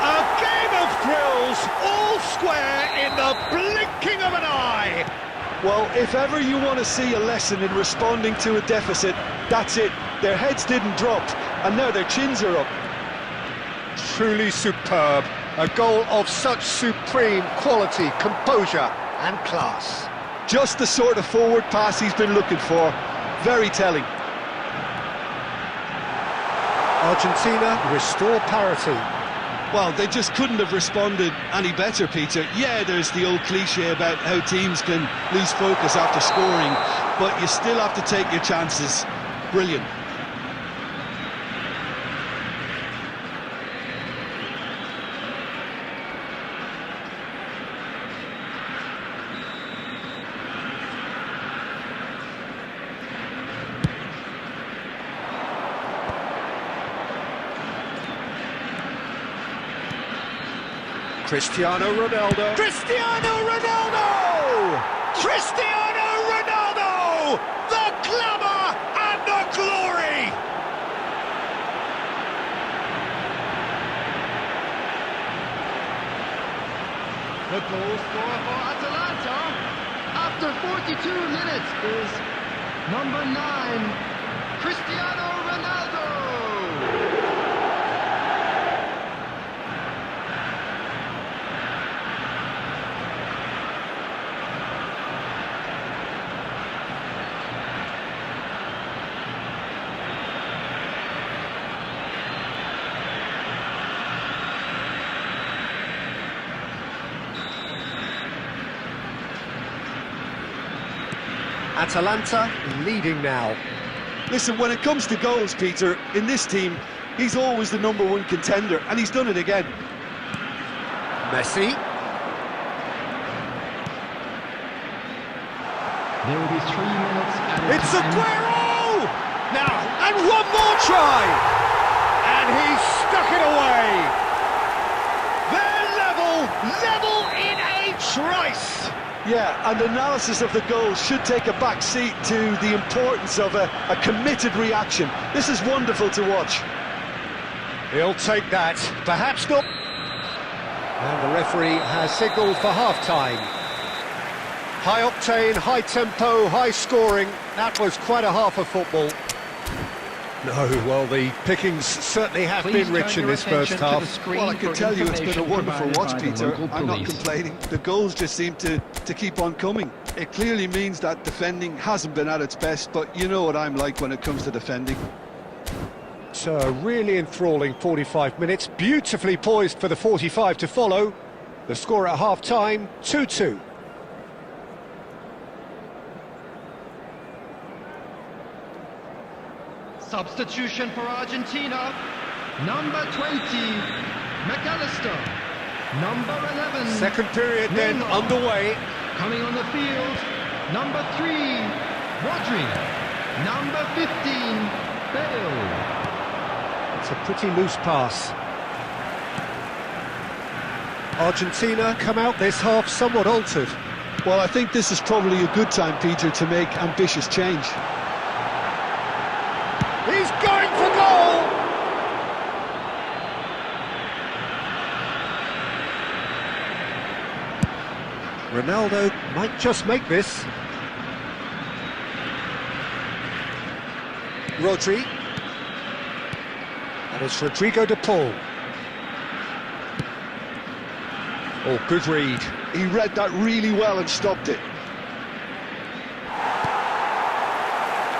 A game of thrills, all square in the blinking of an eye. Well, if ever you want to see a lesson in responding to a deficit, that's it. Their heads didn't drop, and now their chins are up. Truly superb. A goal of such supreme quality, composure and class. Just the sort of forward pass he's been looking for. Very telling. Argentina restore parity. Well, they just couldn't have responded any better, Peter. Yeah, there's the old cliche about how teams can lose focus after scoring, but you still have to take your chances. Brilliant. Cristiano Ronaldo. Cristiano Ronaldo! Cristiano Ronaldo! The glamour and the glory! The goal scorer for Atalanta, a after 42 minutes is number 9, Cristiano Ronaldo. Atalanta leading now. Listen, when it comes to goals, Peter, in this team, he's always the #1 contender, and he's done it again. Messi. There will be 3 minutes added It's time. Aguero! Now, and one more try! And he's stuck it away! They're level in a trice! Yeah, and analysis of the goal should take a back seat to the importance of a committed reaction. This is wonderful to watch. He'll take that, perhaps not. And the referee has signalled for half-time. High octane, high tempo, high scoring. That was quite a half of football. No, well, the pickings certainly have Please been rich turn in your this first attention to half. the screen Well, I can for tell you it's been a information wonderful provided watch, by the Peter. local I'm not police. complaining. The goals just seem to keep on coming. It clearly means that defending hasn't been at its best, but you know what I'm like when it comes to defending. So a really enthralling 45 minutes, beautifully poised for the 45 to follow. The score at half-time, 2-2. Substitution for Argentina. Number 20, McAllister. Number 11. Second period then Neymar. underway. Coming on the field, number 3, Rodri. Number 15, Bale. It's a pretty loose pass. Argentina come out this half somewhat altered. Well, I think this is probably a good time, Peter, to make ambitious change. He's going for goal! Ronaldo might just make this. Rodri. And it's Rodrigo de Paul. Oh, good read. He read that really well and stopped it.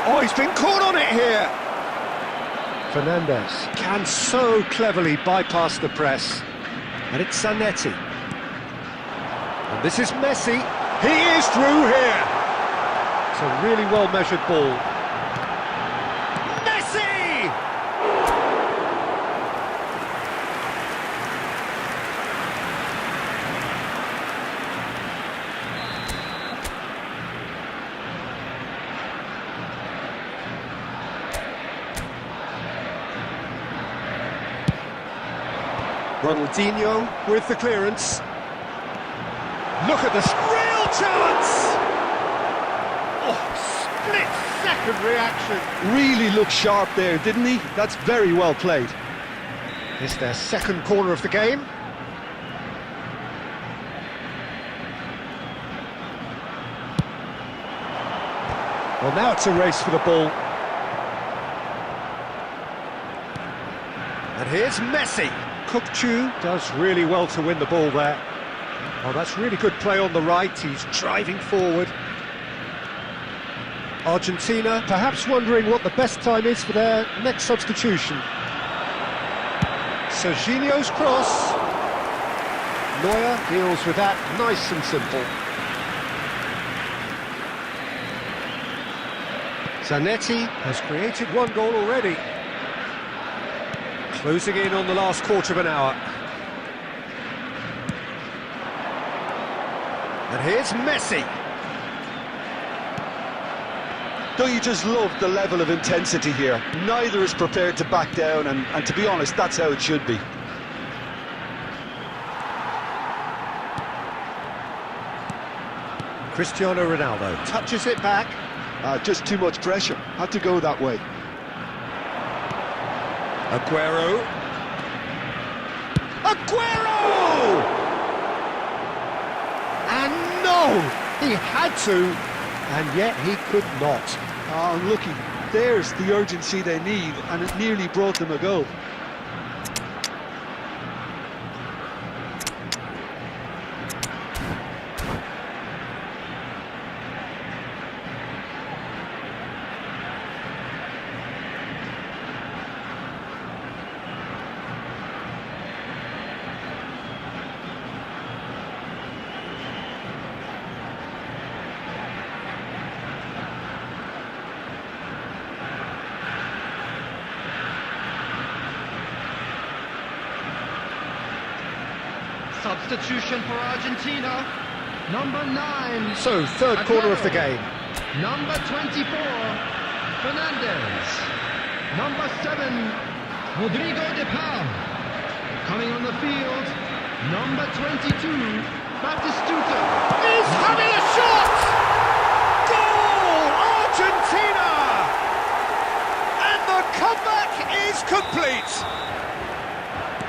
Oh, he's been caught on it here! Fernandez can so cleverly bypass the press. And it's Zanetti. And this is Messi. He is through here! It's a really well-measured ball. Messi! Ronaldinho with the clearance. Look at this real chance! Oh, split-second reaction. Really looked sharp there, didn't he? That's very well played. It's their second corner of the game. Well, now it's a race for the ball. And here's Messi. Kukçu does really well to win the ball there. Oh, that's really good play on the right. He's driving forward. Argentina perhaps wondering what the best time is for their next substitution. Serginho's cross. Neuer deals with that nice and simple. Zanetti has created one goal already. Closing in on the last quarter of an hour. And here's Messi. Don't you just love the level of intensity here? Neither is prepared to back down, and to be honest, that's how it should be. Cristiano Ronaldo touches it back. Just too much pressure. Had to go that way. Aguero. Aguero! And no! He had to, and yet he could not. Oh, unlucky. There's the urgency they need, and it nearly brought them a goal. Substitution for Argentina. Number 9. So, third corner of the game. Number 24, Fernandez. Number 7, Rodrigo de Paul. Coming on the field, number 22, Batistuta. He's having a shot! Goal! Argentina! And the comeback is complete!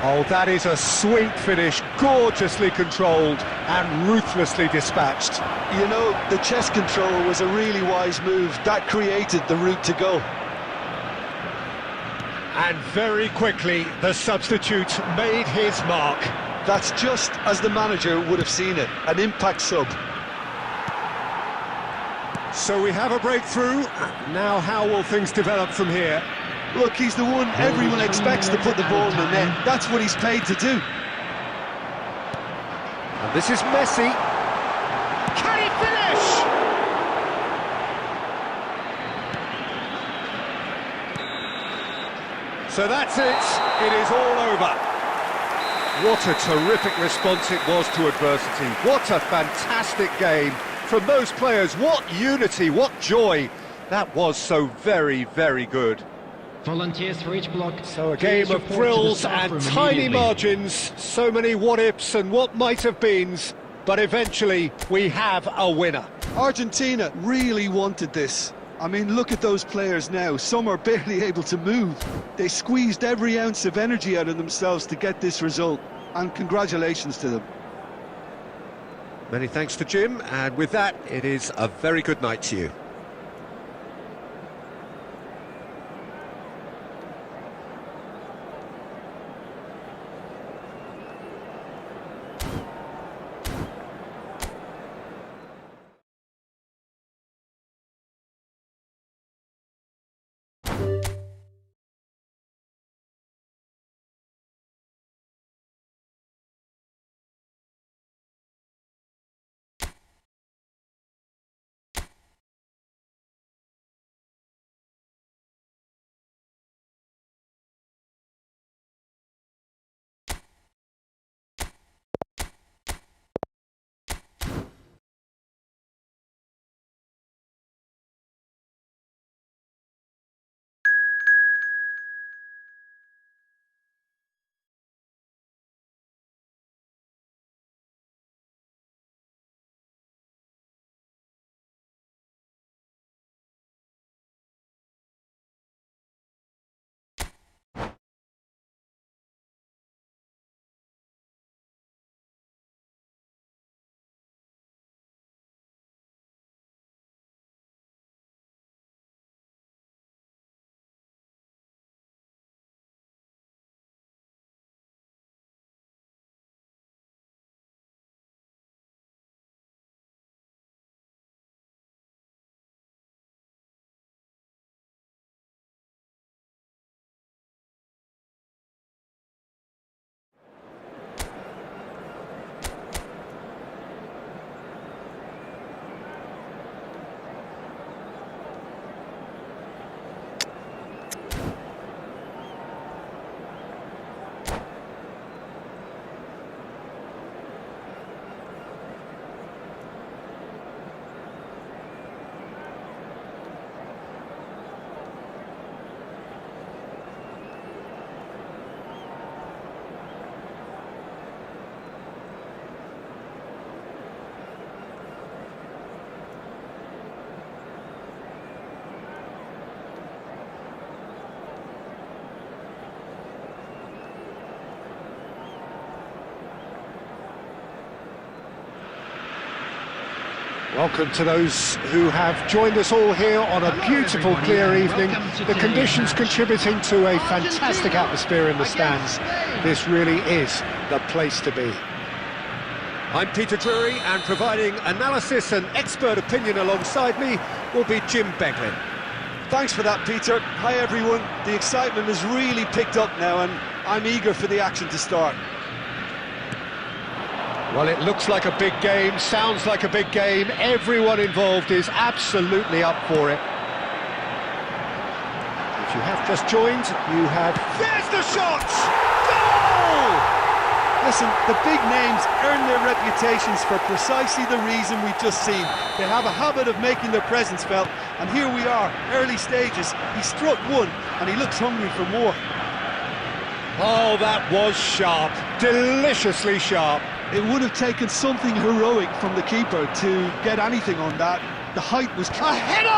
Oh, that is a sweet finish, gorgeously controlled and ruthlessly dispatched. You know, the chest control was a really wise move. That created the route to goal. And very quickly, the substitute made his mark. That's just as the manager would have seen it, an impact sub. So we have a breakthrough. Now how will things develop from here? Look, he's the one everyone expects to put the ball in the net. That's what he's paid to do. And this is Messi. Can he finish? So that's it. It is all over. What a terrific response it was to adversity. What a fantastic game from those players. What unity, what joy. That was so very, very good. Volunteers for each block. So a game of thrills and tiny margins, so many what-ifs and what might-have-beens, but eventually we have a winner. Argentina really wanted this. I mean, look at those players now. Some are barely able to move. They squeezed every ounce of energy out of themselves to get this result, and congratulations to them. Many thanks to Jim, and with that, it is a very good night to you. Welcome to those who have joined us all here on a beautiful, clear evening. The conditions contributing to a fantastic atmosphere in the stands. This really is the place to be. I'm Peter Drury, and providing analysis and expert opinion alongside me will be Jim Beglin. Thanks for that, Peter. Hi, everyone. The excitement has really picked up now, and I'm eager for the action to start. Well, it looks like a big game, sounds like a big game. Everyone involved is absolutely up for it. If you have just joined, you have... There's the shot! Goal! Listen, the big names earn their reputations for precisely the reason we've just seen. They have a habit of making their presence felt, and here we are, early stages. He struck one, and he looks hungry for more. Oh, that was sharp, deliciously sharp. It would have taken something heroic from the keeper to get anything on that. The height was... A header!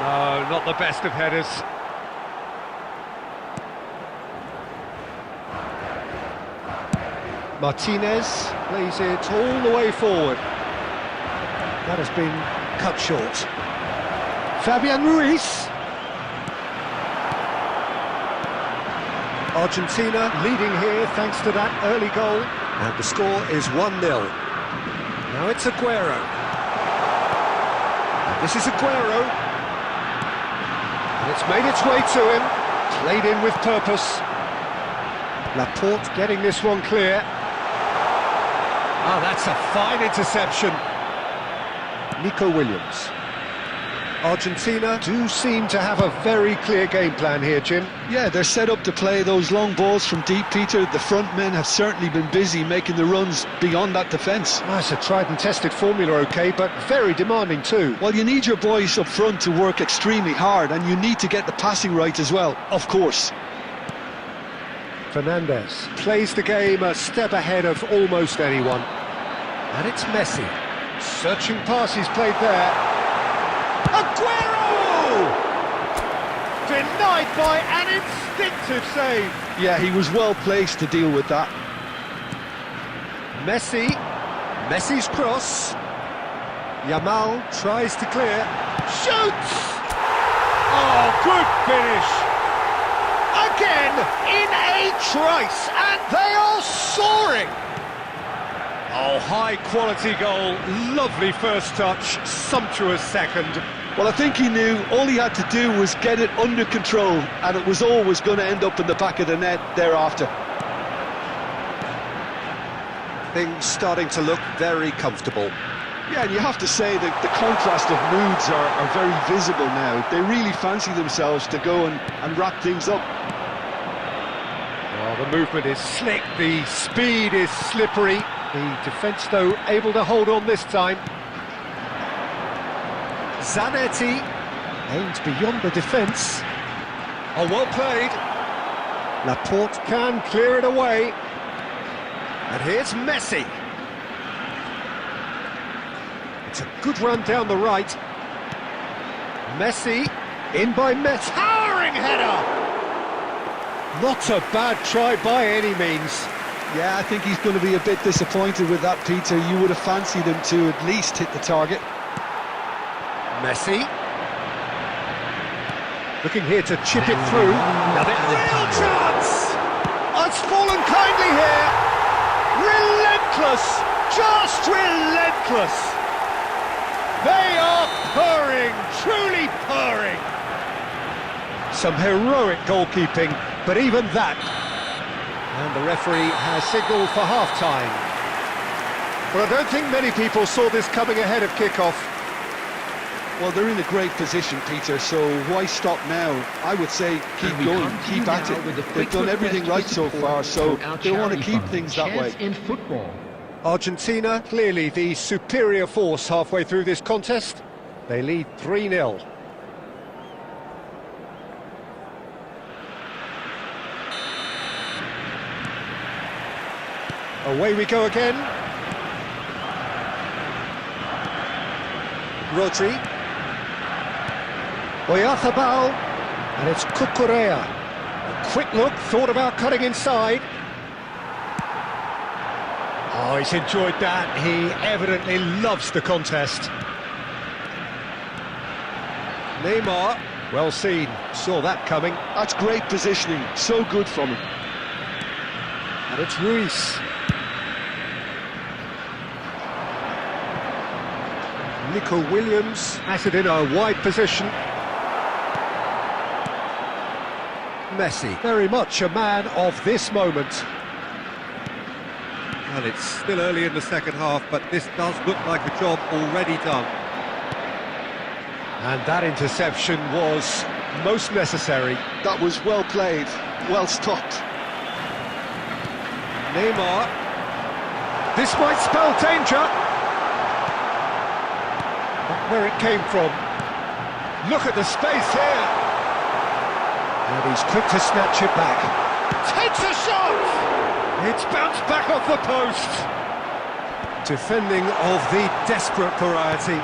No, not the best of headers. Martinez plays it all the way forward. That has been cut short. Fabian Ruiz. Argentina leading here thanks to that early goal. And the score is 1-0. Now it's Aguero. This is Aguero. And it's made its way to him. Played in with purpose. Laporte getting this one clear. Ah, that's a fine interception. Nico Williams. Argentina do seem to have a very clear game plan here, Jim. Yeah, they're set up to play those long balls from deep, Peter. The front men have certainly been busy making the runs beyond that defence. That's a tried and tested formula, OK, but very demanding too. Well, you need your boys up front to work extremely hard, and you need to get the passing right as well, of course. Fernandez plays the game a step ahead of almost anyone. And it's Messi. Searching pass he's played there. Aguero! Denied by an instinctive save. Yeah, he was well placed to deal with that. Messi. Messi's cross. Yamal tries to clear. Shoots! Oh, good finish. Again, in a trice, and they are soaring. Oh, high-quality goal, lovely first touch, sumptuous second. Well, I think he knew all he had to do was get it under control, and it was always going to end up in the back of the net thereafter. Things starting to look very comfortable. Yeah, and you have to say that the contrast of moods are very visible now. They really fancy themselves to go and wrap things up. Well, the movement is slick, the speed is slippery. The defence, though, able to hold on this time. Zanetti aims beyond the defence. Oh, well played. Laporte can clear it away. And here's Messi. It's a good run down the right. Messi, in by Messi. Towering header! Not a bad try by any means. Yeah, I think he's going to be a bit disappointed with that, Peter. You would have fancied him to at least hit the target. Messi. Looking here to chip it through. Another real chance! Oh, it's fallen kindly here. Relentless! Just relentless! They are purring, truly purring. Some heroic goalkeeping, but even that. And the referee has signalled for half-time. But I don't think many people saw this coming ahead of kick-off. Well, they're in a great position, Peter, so why stop now? I would say keep going, keep at it. They've done everything right so far, so they want to keep things that way. In football. Argentina, clearly the superior force halfway through this contest. They lead 3-0. Away we go again. Rodri. Oyarzábal. And it's Cucurella. A quick look, thought about cutting inside. Oh, he's enjoyed that. He evidently loves the contest. Neymar, well seen, saw that coming. That's great positioning, so good from him. And it's Ruiz. Nico Williams has it in a wide position. Messi, very much a man of this moment. Well, it's still early in the second half, but this does look like a job already done. And that interception was most necessary. That was well played, well stopped. Neymar. This might spell danger. But where it came from. Look at the space here. And he's quick to snatch it back. Takes a shot! It's bounced back off the post. Defending of the desperate variety.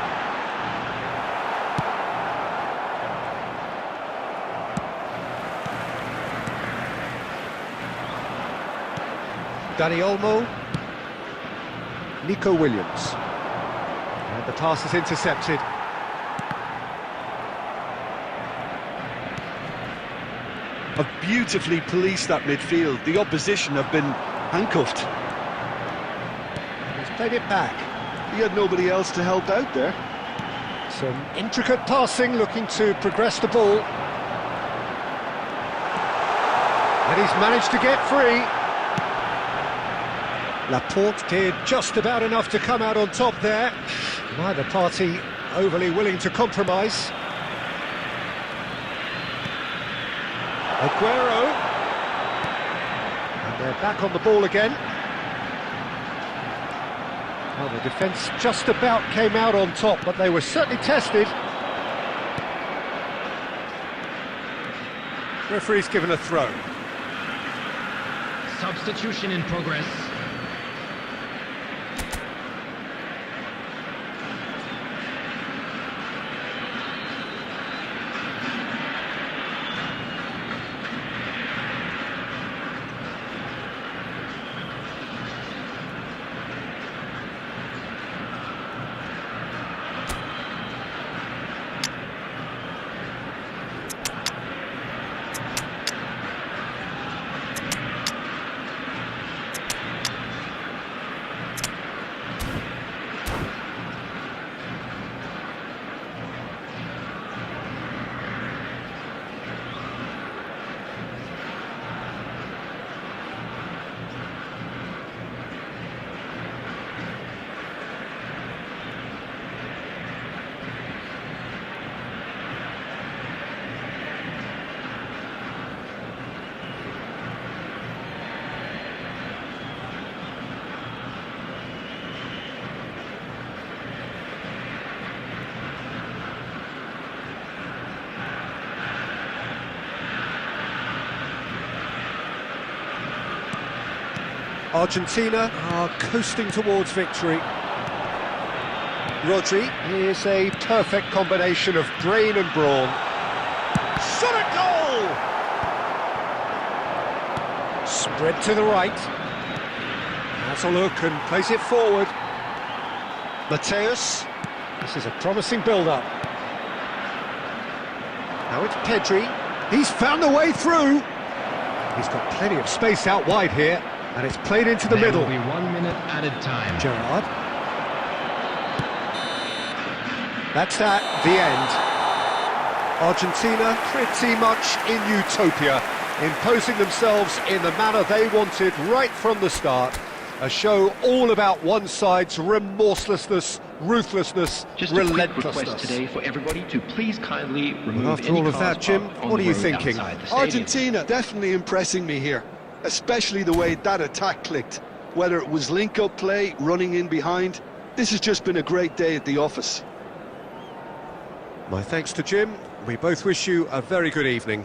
Dani Olmo. Nico Williams. And the pass is intercepted. Have beautifully policed that midfield. The opposition have been handcuffed. He's played it back. He had nobody else to help out there. Some intricate passing, looking to progress the ball. And he's managed to get free. Laporte did just about enough to come out on top there. Neither party overly willing to compromise. Aguero. And they're back on the ball again. Well, the defence just about came out on top, but they were certainly tested. Referee's given a throw. Substitution in progress. Argentina are coasting towards victory. Rodri is a perfect combination of brain and brawn. Shot at goal! Spread to the right. Has a look and plays it forward. Mateus. This is a promising build-up. Now it's Pedri. He's found a way through. He's got plenty of space out wide here. And it's played into the middle. There will be 1 minute added time. Gerrard. That's that, the end. Argentina pretty much in utopia, imposing themselves in the manner they wanted right from the start. A show all about one side's remorselessness, ruthlessness, Just a quick relentlessness. request today for everybody to please kindly remove After any all of cars that, Jim, parked on what the are you road thinking? outside the stadium. Argentina definitely impressing me here, especially the way that attack clicked. Whether it was link-up play, running in behind, this has just been a great day at the office. My thanks to Jim. We both wish you a very good evening.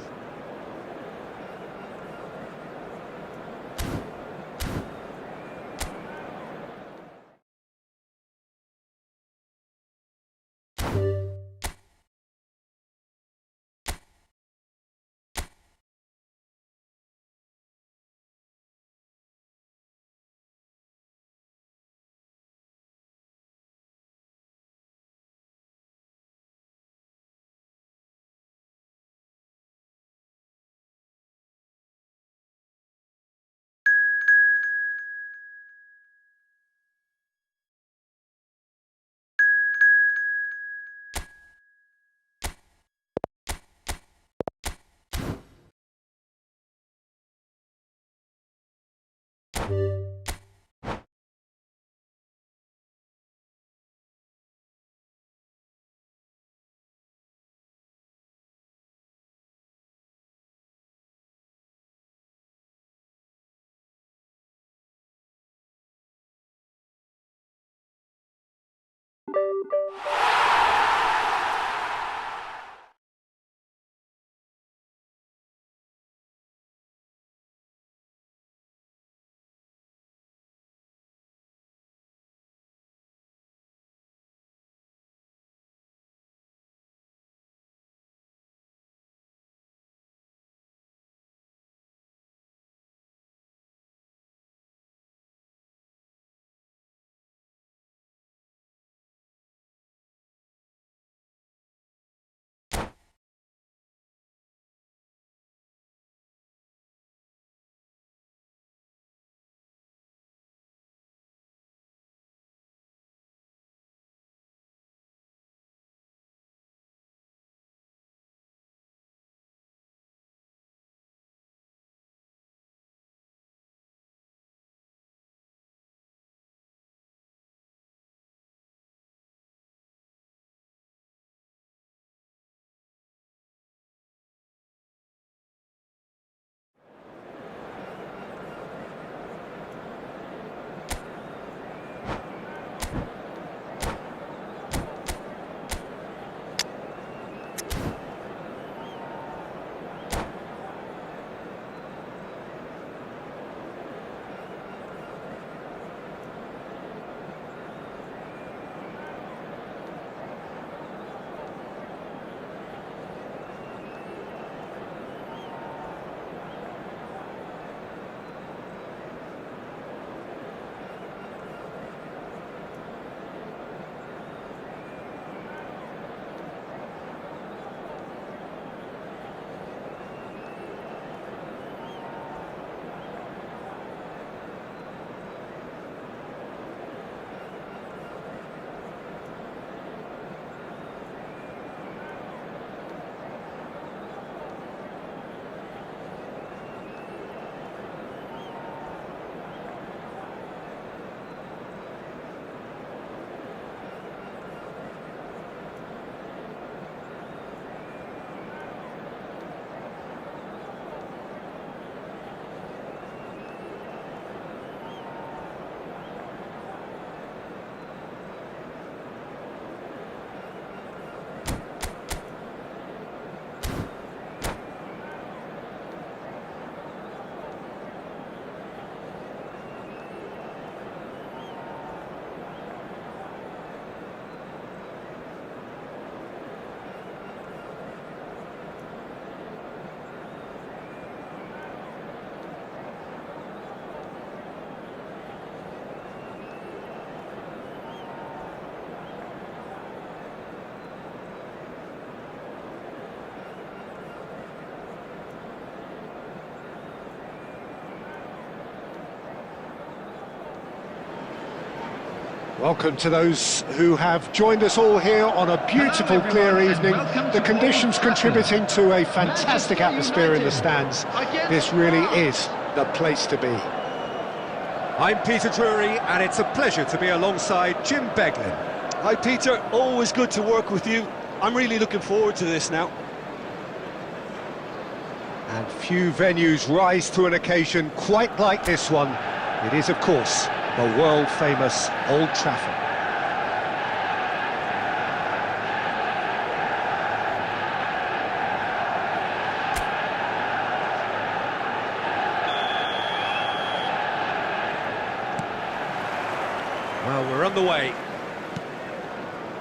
Welcome to those who have joined us all here on a beautiful, clear evening. The conditions contributing to a fantastic atmosphere in the stands. This really is the place to be. I'm Peter Drury, and it's a pleasure to be alongside Jim Beglin. Hi Peter, always good to work with you. I'm really looking forward to this now. And few venues rise to an occasion quite like this one. It is, of course, the world-famous Old Trafford. Well, we're on the way.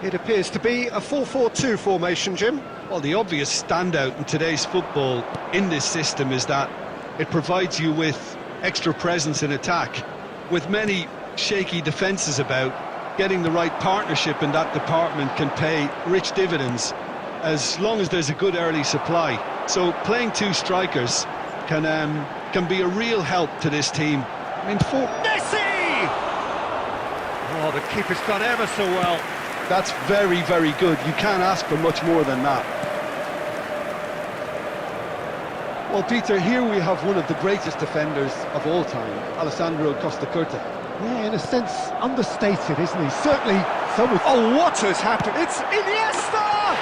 It appears to be a 4-4-2 formation, Jim. Well, the obvious standout in today's football in this system is that it provides you with extra presence in attack. With many shaky defences about, getting the right partnership in that department can pay rich dividends as long as there's a good early supply. So playing two strikers can be a real help to this team. I mean, Messi! Oh, the keeper's done ever so well. that's very, very good. You can't ask for much more than that. Well, Peter, here we have one of the greatest defenders of all time, Alessandro Costa Curta. Yeah, in a sense, understated, isn't he? Certainly, so was... Oh, what has happened? It's Iniesta!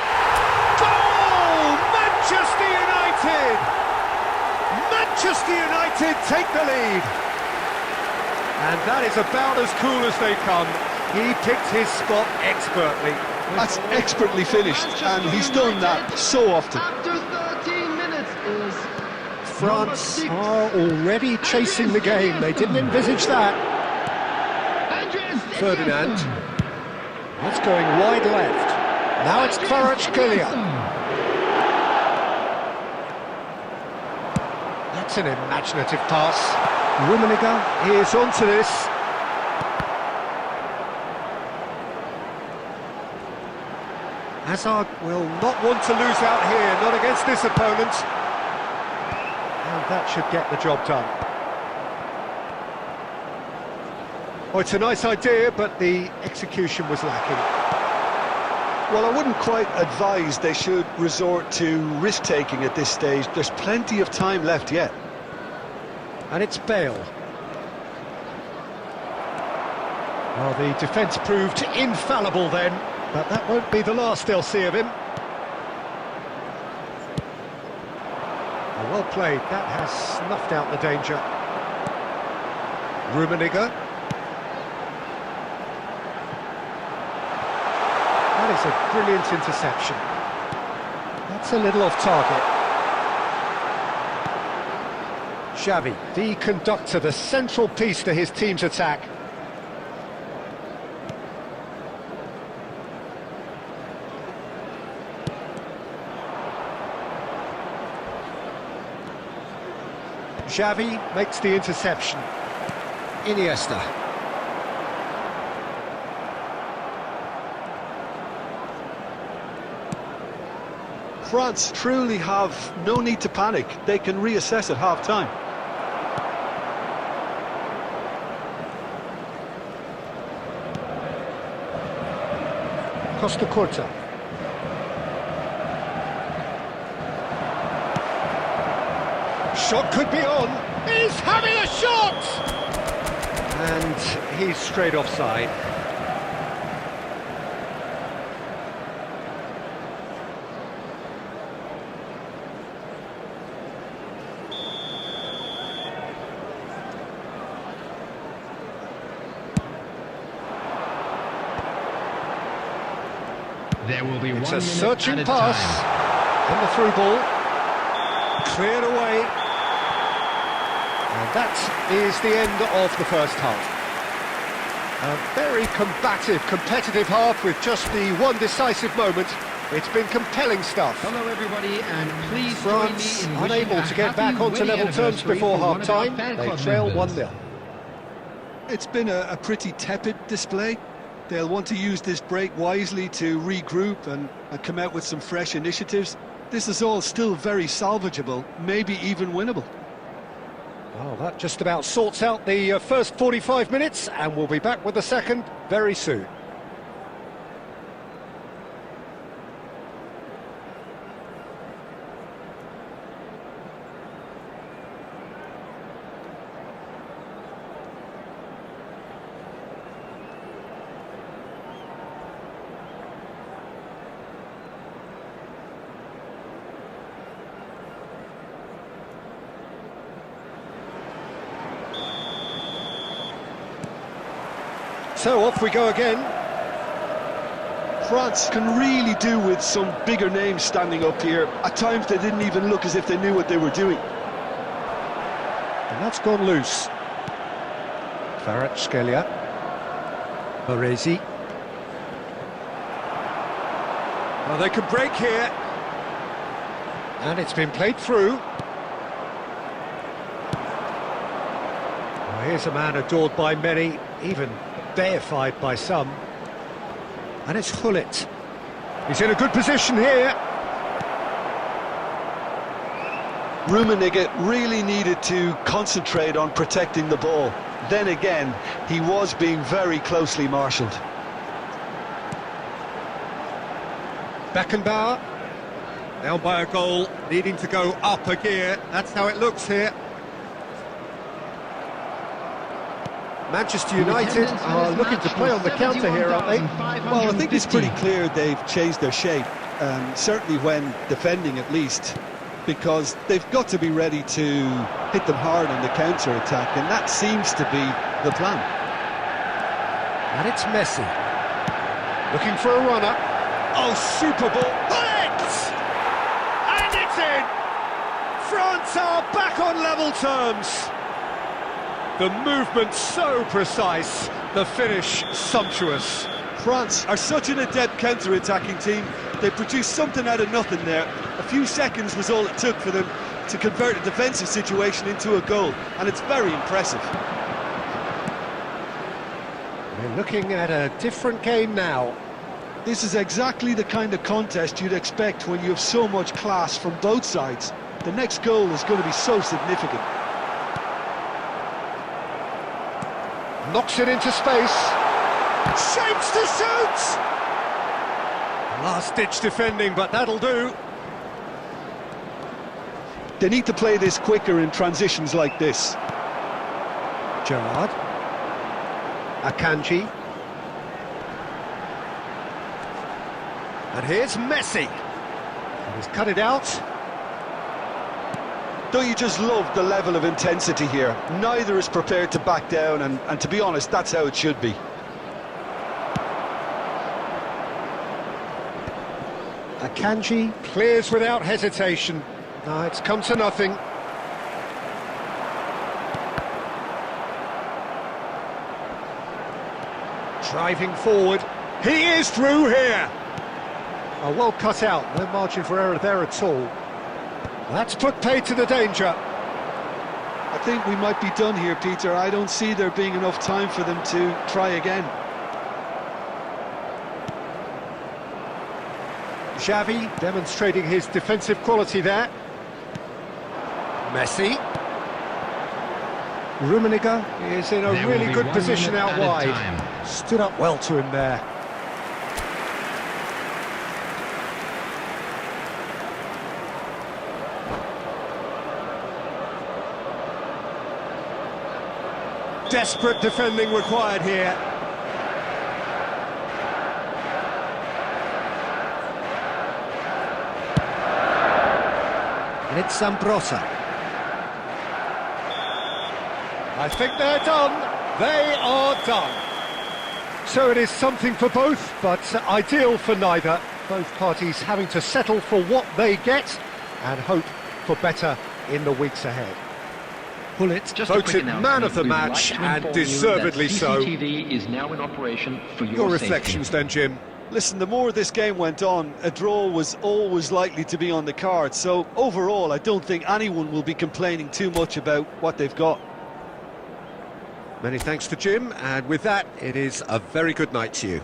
Goal! Manchester United! Manchester United take the lead. And that is about as cool as they come. He picked his spot expertly. That's expertly finished, and he's done that so often. After 13 minutes is France are already chasing the game. They didn't envisage that. Ferdinand. That's going wide left. Now it's Kvaratskhelia. That's an imaginative pass. Rummenigge is onto this. Hazard will not want to lose out here, not against this opponent. And that should get the job done. Oh, it's a nice idea, but the execution was lacking. Well, I wouldn't quite advise they should resort to risk-taking at this stage. There's plenty of time left yet. And it's Bale. Well, the defence proved infallible then, but that won't be the last they'll see of him. Oh, well played, that has snuffed out the danger. Rummenigge. That is a brilliant interception. That's a little off target. Xavi, the conductor, the central piece to his team's attack. Xavi makes the interception. Iniesta. France truly have no need to panic. They can reassess at half-time. Costa Curta. Shot could be on. He's having a shot! And he's straight offside. There will be It's 1 a minute searching added pass. time. And the through ball. Cleared away. And that is the end of the first half. A very combative, competitive half with just the one decisive moment. It's been compelling stuff. Hello, everybody, and please join me France in wishing unable a to get happy back onto wedding level terms anniversary before for one of our half-time. fan They club trail members. 1-0. It's been a pretty tepid display. They'll want to use this break wisely to regroup and come out with some fresh initiatives. This is all still very salvageable, maybe even winnable. Well, that just about sorts out the first 45 minutes, and we'll be back with the second very soon. So off we go again. France can really do with some bigger names standing up here. At times they didn't even look as if they knew what they were doing. And that's gone loose. Kvaratskhelia. Baresi. Well, they can break here. And it's been played through. Well, here's a man adored by many, even deified by some. And it's Hullet. He's in a good position here. Rummenigge really needed to concentrate on protecting the ball. Then again, he was being very closely marshalled. Beckenbauer. Down by a goal, needing to go up a gear. That's how it looks here. Manchester United are looking to play on the counter here, aren't they? Well, I think it's pretty clear they've changed their shape, certainly when defending at least, because they've got to be ready to hit them hard on the counter-attack, and that seems to be the plan. And it's Messi. Looking for a runner. Oh, super ball. Hit! And it's in! France are back on level terms. The movement so precise, the finish sumptuous. France are such an adept counter-attacking team. They produced something out of nothing there. A few seconds was all it took for them to convert a defensive situation into a goal, and it's very impressive. We're looking at a different game now. This is exactly the kind of contest you'd expect when you have so much class from both sides. The next goal is going to be so significant. Knocks it into space. Shapes to shoot! Last-ditch defending, but that'll do. They need to play this quicker in transitions like this. Gerrard. Akanji. And here's Messi. He's cut it out. Don't you just love the level of intensity here? Neither is prepared to back down, and to be honest, that's how it should be. Akanji clears without hesitation. No, it's come to nothing. Driving forward. He is through here. Oh, well cut out. No margin for error there at all. That's put paid to the danger. I think we might be done here, Peter. I don't see there being enough time for them to try again. Xavi demonstrating his defensive quality there. Messi. Rummenigge is in a There will really be good 1 position minute out added wide. time. Stood up well to him there. Desperate defending required here. And it's Zambrotta. I think they're done. They are done. So it is something for both, but ideal for neither. Both parties having to settle for what they get and hope for better in the weeks ahead. Pullet Just a quick voted announcement. man of the We would like match, to and inform you deservedly that so. CCTV is now in operation for Your safety. reflections then, Jim. Listen, the more this game went on, a draw was always likely to be on the card. So overall, I don't think anyone will be complaining too much about what they've got. Many thanks to Jim, and with that, it is a very good night to you.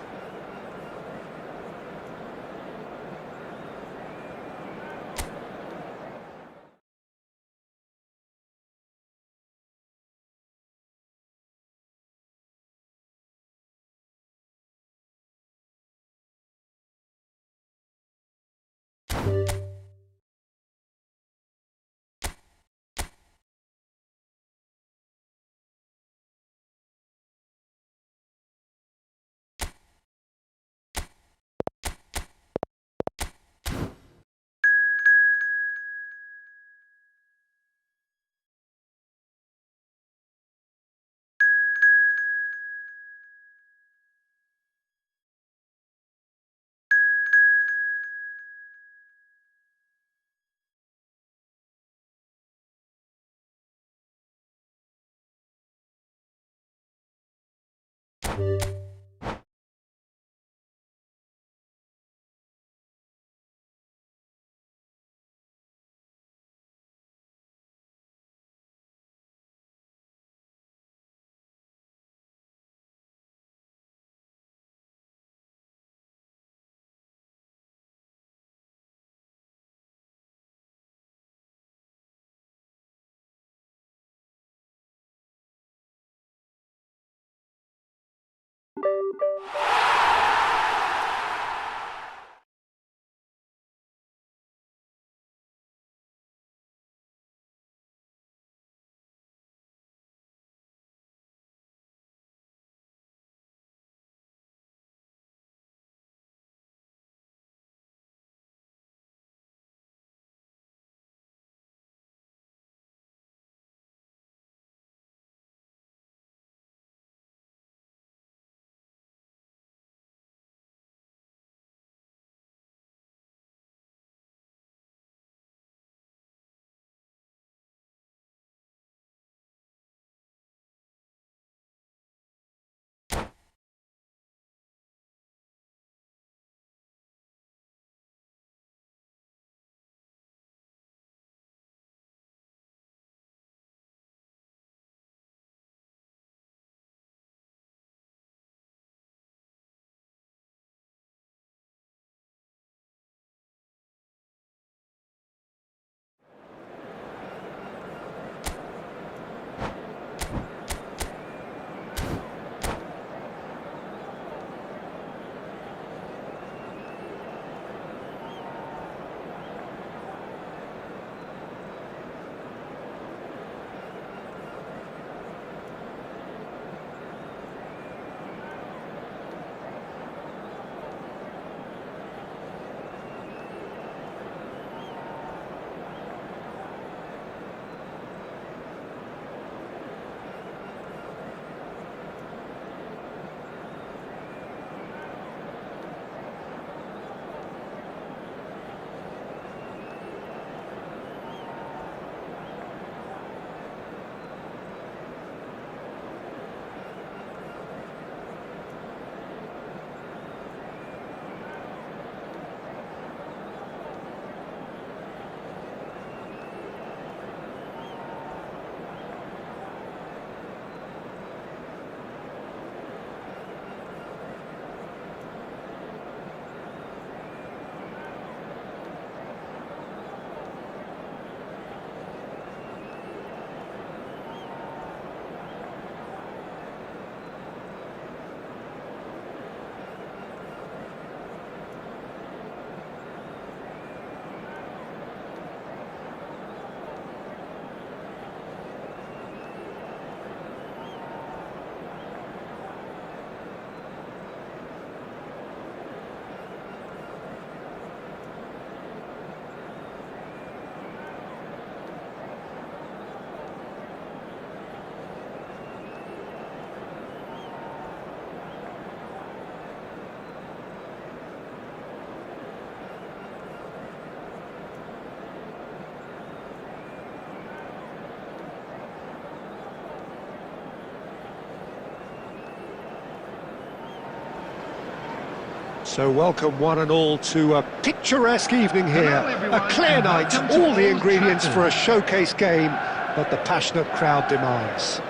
So welcome one and all to a picturesque evening here. Hello, everyone, A clear and night, welcome to all the Old ingredients Trafford. for a showcase game that the passionate crowd demands.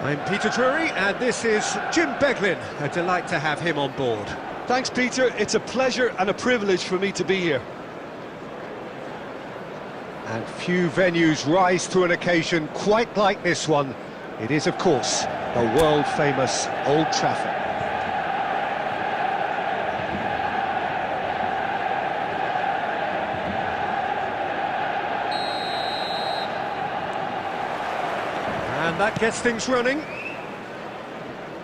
I'm Peter Drury, and this is Jim Beglin. A delight to have him on board. Thanks, Peter. It's a pleasure and a privilege for me to be here. And few venues rise to an occasion quite like this one. It is, of course, the world-famous Old Trafford. And that gets things running.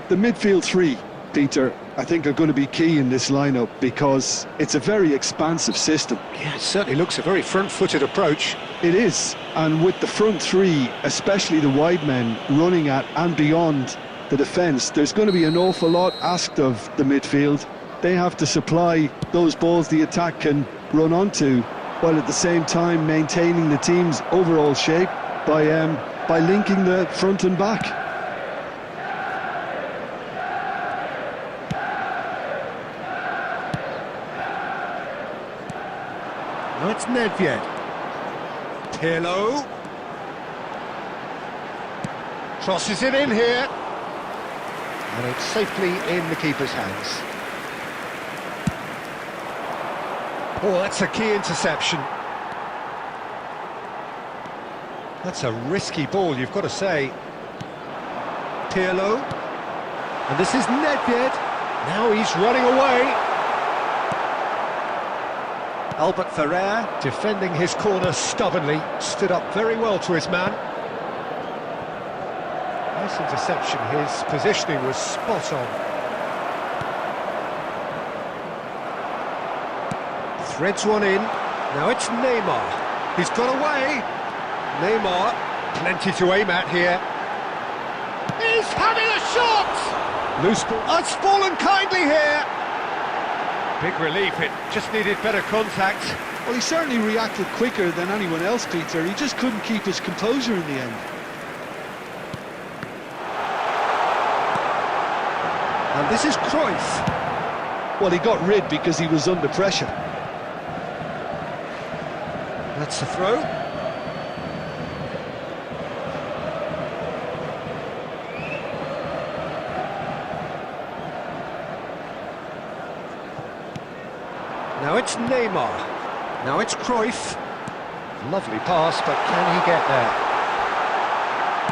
The midfield three, Peter, I think are going to be key in this lineup because it's a very expansive system. Yeah, it certainly looks a very front-footed approach. It is, and with the front three, especially the wide men, running at and beyond the defence, there's going to be an awful lot asked of the midfield. They have to supply those balls the attack can run onto, while at the same time maintaining the team's overall shape by linking the front and back. That's Nedved. Pirlo. Crosses it in here. And it's safely in the keeper's hands. Oh, that's a key interception. That's a risky ball, you've got to say. Pirlo. And this is Nedved. Now he's running away. Albert Ferrer, defending his corner stubbornly, stood up very well to his man. Nice interception, his positioning was spot on. Threads one in, now it's Neymar. He's got away. Neymar, plenty to aim at here. He's having a shot! Loose ball, it's fallen kindly here. Big relief, it just needed better contact. Well, he certainly reacted quicker than anyone else, Peter. He just couldn't keep his composure in the end. And this is Cruyff. Well, he got rid because he was under pressure. That's the throw. Now it's Neymar. Now it's Cruyff. Lovely pass, but can he get there?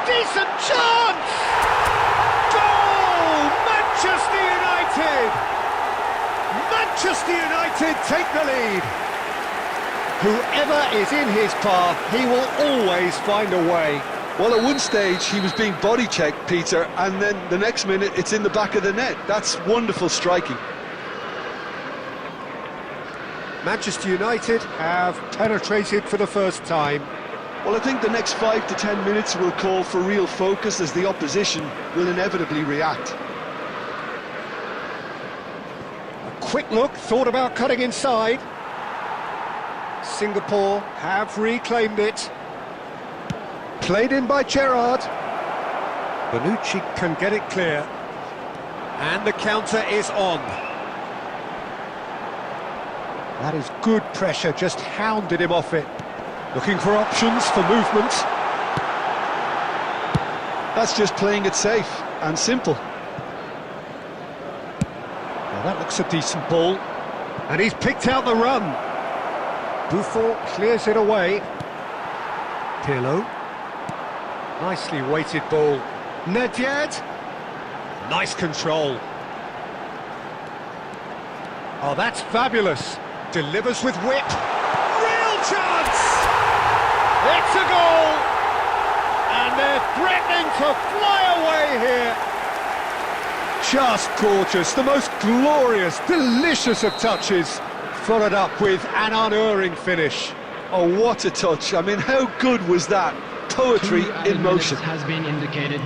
Decent chance! Goal! Manchester United! Manchester United take the lead. Whoever is in his path, he will always find a way. Well, at one stage, he was being body-checked, Peter, and then the next minute, it's in the back of the net. That's wonderful striking. Manchester United have penetrated for the first time. Well, I think the next 5 to 10 minutes will call for real focus as the opposition will inevitably react. A quick look, thought about cutting inside. Singapore have reclaimed it. Played in by Gerrard. Bonucci can get it clear. And the counter is on. That is good pressure, just hounded him off it. Looking for options for movement. That's just playing it safe and simple. Now that looks a decent ball. And he's picked out the run. Buffon clears it away. Pirlo. Nicely weighted ball. Nedved. Nice control. Oh, that's fabulous. Delivers with whip. Real chance! It's a goal! And they're threatening to fly away here. Just gorgeous. The most glorious, delicious of touches. Followed up with an unerring finish. Oh, what a touch. I mean, how good was that? Poetry 2 added in motion. minutes has been indicated.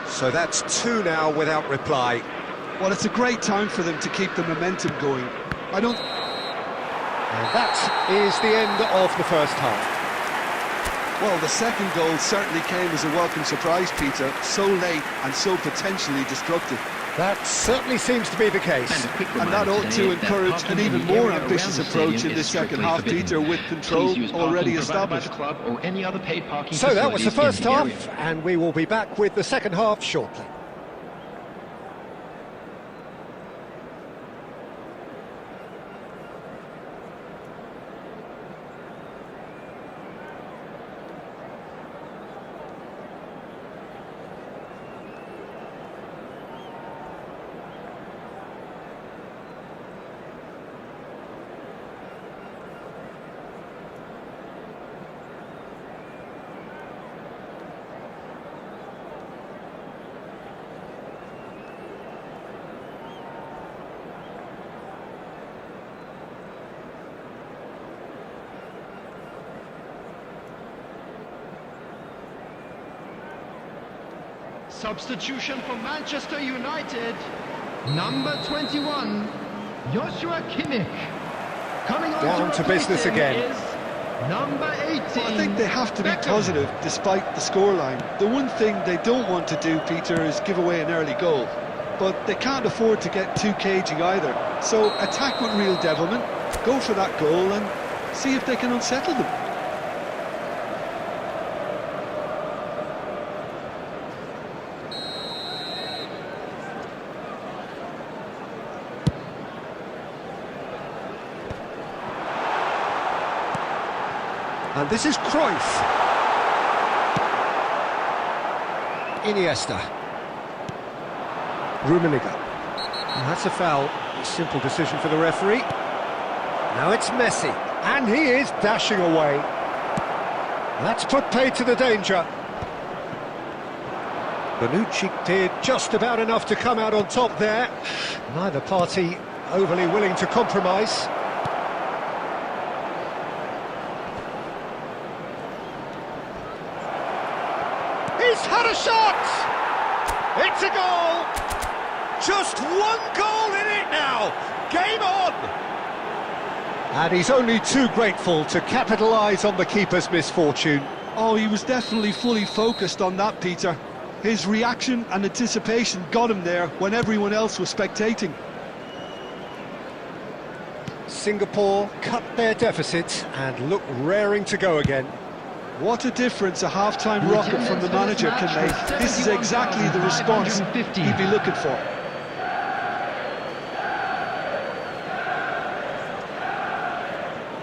So that's 2 now without reply. Well, it's a great time for them to keep the momentum going. And that is the end of the first half. Well, the second goal certainly came as a welcome surprise, Peter. So late and so potentially destructive. That certainly seems to be the case. And a quick And that reminder ought today to that encourage parking an in even the more area ambitious around the approach stadium in this is second strictly half, forbidden. Peter, with control Please use already parking provided by the established. club or any other paid parking So that was the facilities first in the area. half, and we will be back with the second half shortly. Substitution for Manchester United. Number 21, Joshua Kimmich. Coming on Down to replace business him again. is number 18. I think they have to be Beckham. positive despite the scoreline. The one thing they don't want to do, Peter, is give away an early goal. But they can't afford to get too cagey either. So attack with real devilment, go for that goal and see if they can unsettle them. And this is Cruyff. Iniesta. Rummenigge. And that's a foul. Simple decision for the referee. Now it's Messi. And he is dashing away. That's put paid to the danger. Bonucci did just about enough to come out on top there. Neither party overly willing to compromise. He's had a shot! It's a goal! Just one goal in it now! Game on! And he's only too grateful to capitalise on the keeper's misfortune. Oh, he was definitely fully focused on that, Peter. His reaction and anticipation got him there when everyone else was spectating. Singapore cut their deficit and look raring to go again. What a difference a half-time rocket from the manager can make. This is exactly the response he'd be looking for.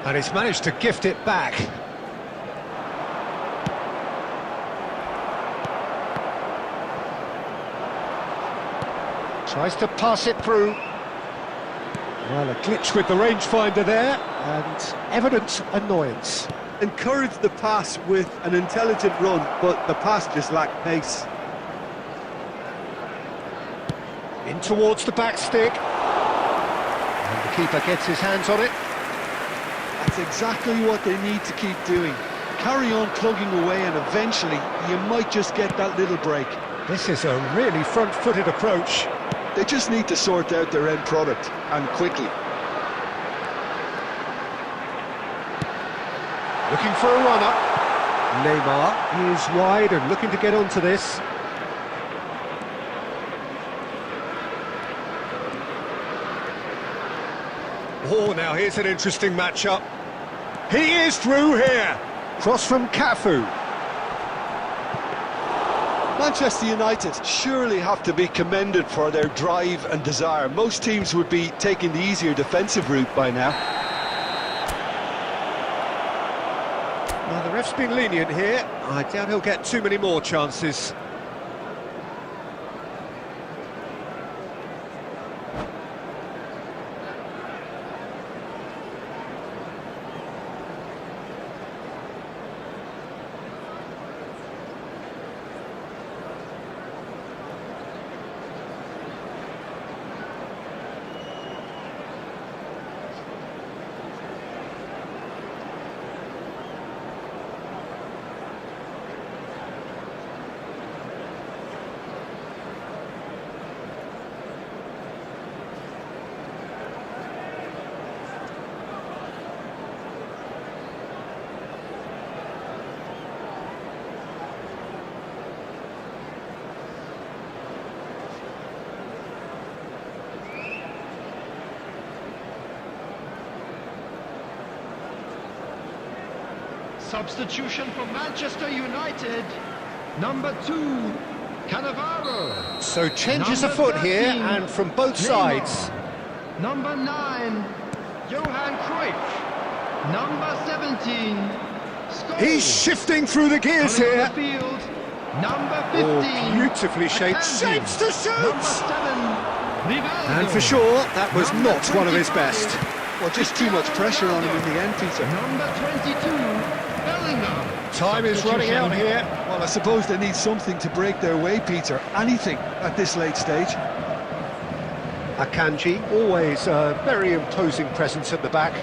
And he's managed to gift it back. Tries to pass it through. Well, a glitch with the rangefinder there, and evident annoyance. Encouraged the pass with an intelligent run, but the pass just lacked pace. In towards the back stick. And the keeper gets his hands on it. That's exactly what they need to keep doing. Carry on plugging away and eventually you might just get that little break. This is a really front-footed approach. They just need to sort out their end product, and quickly. Looking for a runner. Neymar is wide and looking to get onto this. Oh, now here's an interesting matchup. He is through here. Cross from Cafu. Manchester United surely have to be commended for their drive and desire. Most teams would be taking the easier defensive route by now. Now, the ref's been lenient here. I doubt he'll get too many more chances. Substitution for Manchester United. Number 2, Cannavaro. So changes Number afoot here, 13, and from both Neymar. sides. Number 9, Johan Cruyff. Number 17, Scholes. He's shifting through the gears Coming on here. the field, number Oh, 15. beautifully shaped. Akanji. Shapes to Number shoot! 7, Rivaldo. And for sure, that was Number not one of his 25. best. Well, just too much pressure on him in the end, Peter. Number 22, Bellingham. Time is running out here. Well, I suppose they need something to break their way, Peter. Anything at this late stage. Akanji, always a very imposing presence at the back.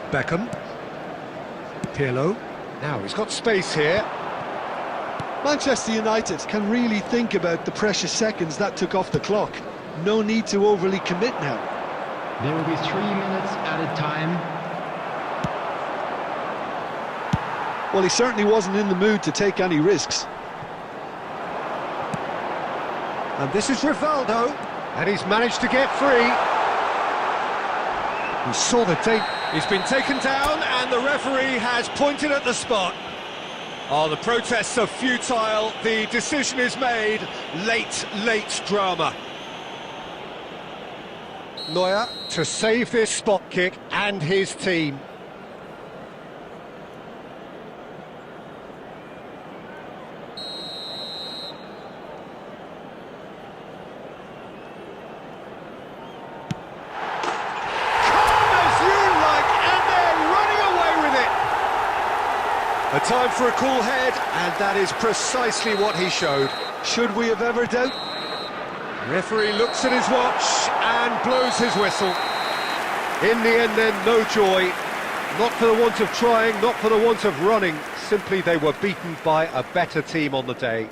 Beckham. Pirlo. Now he's got space here. Manchester United can really think about the precious seconds that took off the clock. No need to overly commit now. There will be 3 minutes added time. Well, he certainly wasn't in the mood to take any risks. And this is Rivaldo, and he's managed to get free. He saw the tape. He's been taken down, and the referee has pointed at the spot. Oh, the protests are futile. The decision is made. Late drama. Neuer to save this spot kick and his team. A time for a cool head, and that is precisely what he showed. Should we have ever doubt? Referee looks at his watch and blows his whistle. In the end then, no joy. Not for the want of trying, not for the want of running. Simply they were beaten by a better team on the day.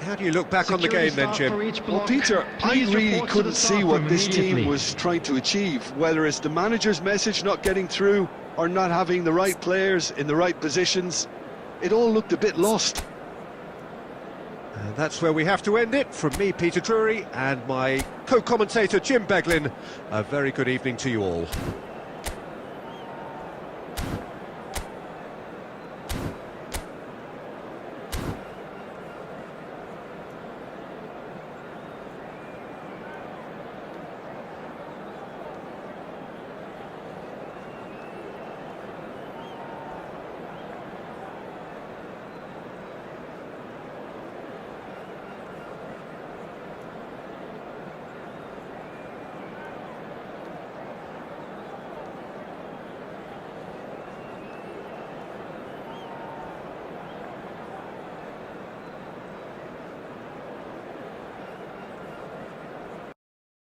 How do you look back on the game then, Jim? Well, Peter, I really couldn't see what this team was trying to achieve, whether it's the manager's message not getting through or not having the right players in the right positions. It all looked a bit lost. And that's where we have to end it. From me, Peter Drury, and my co-commentator, Jim Beglin. A very good evening to you all.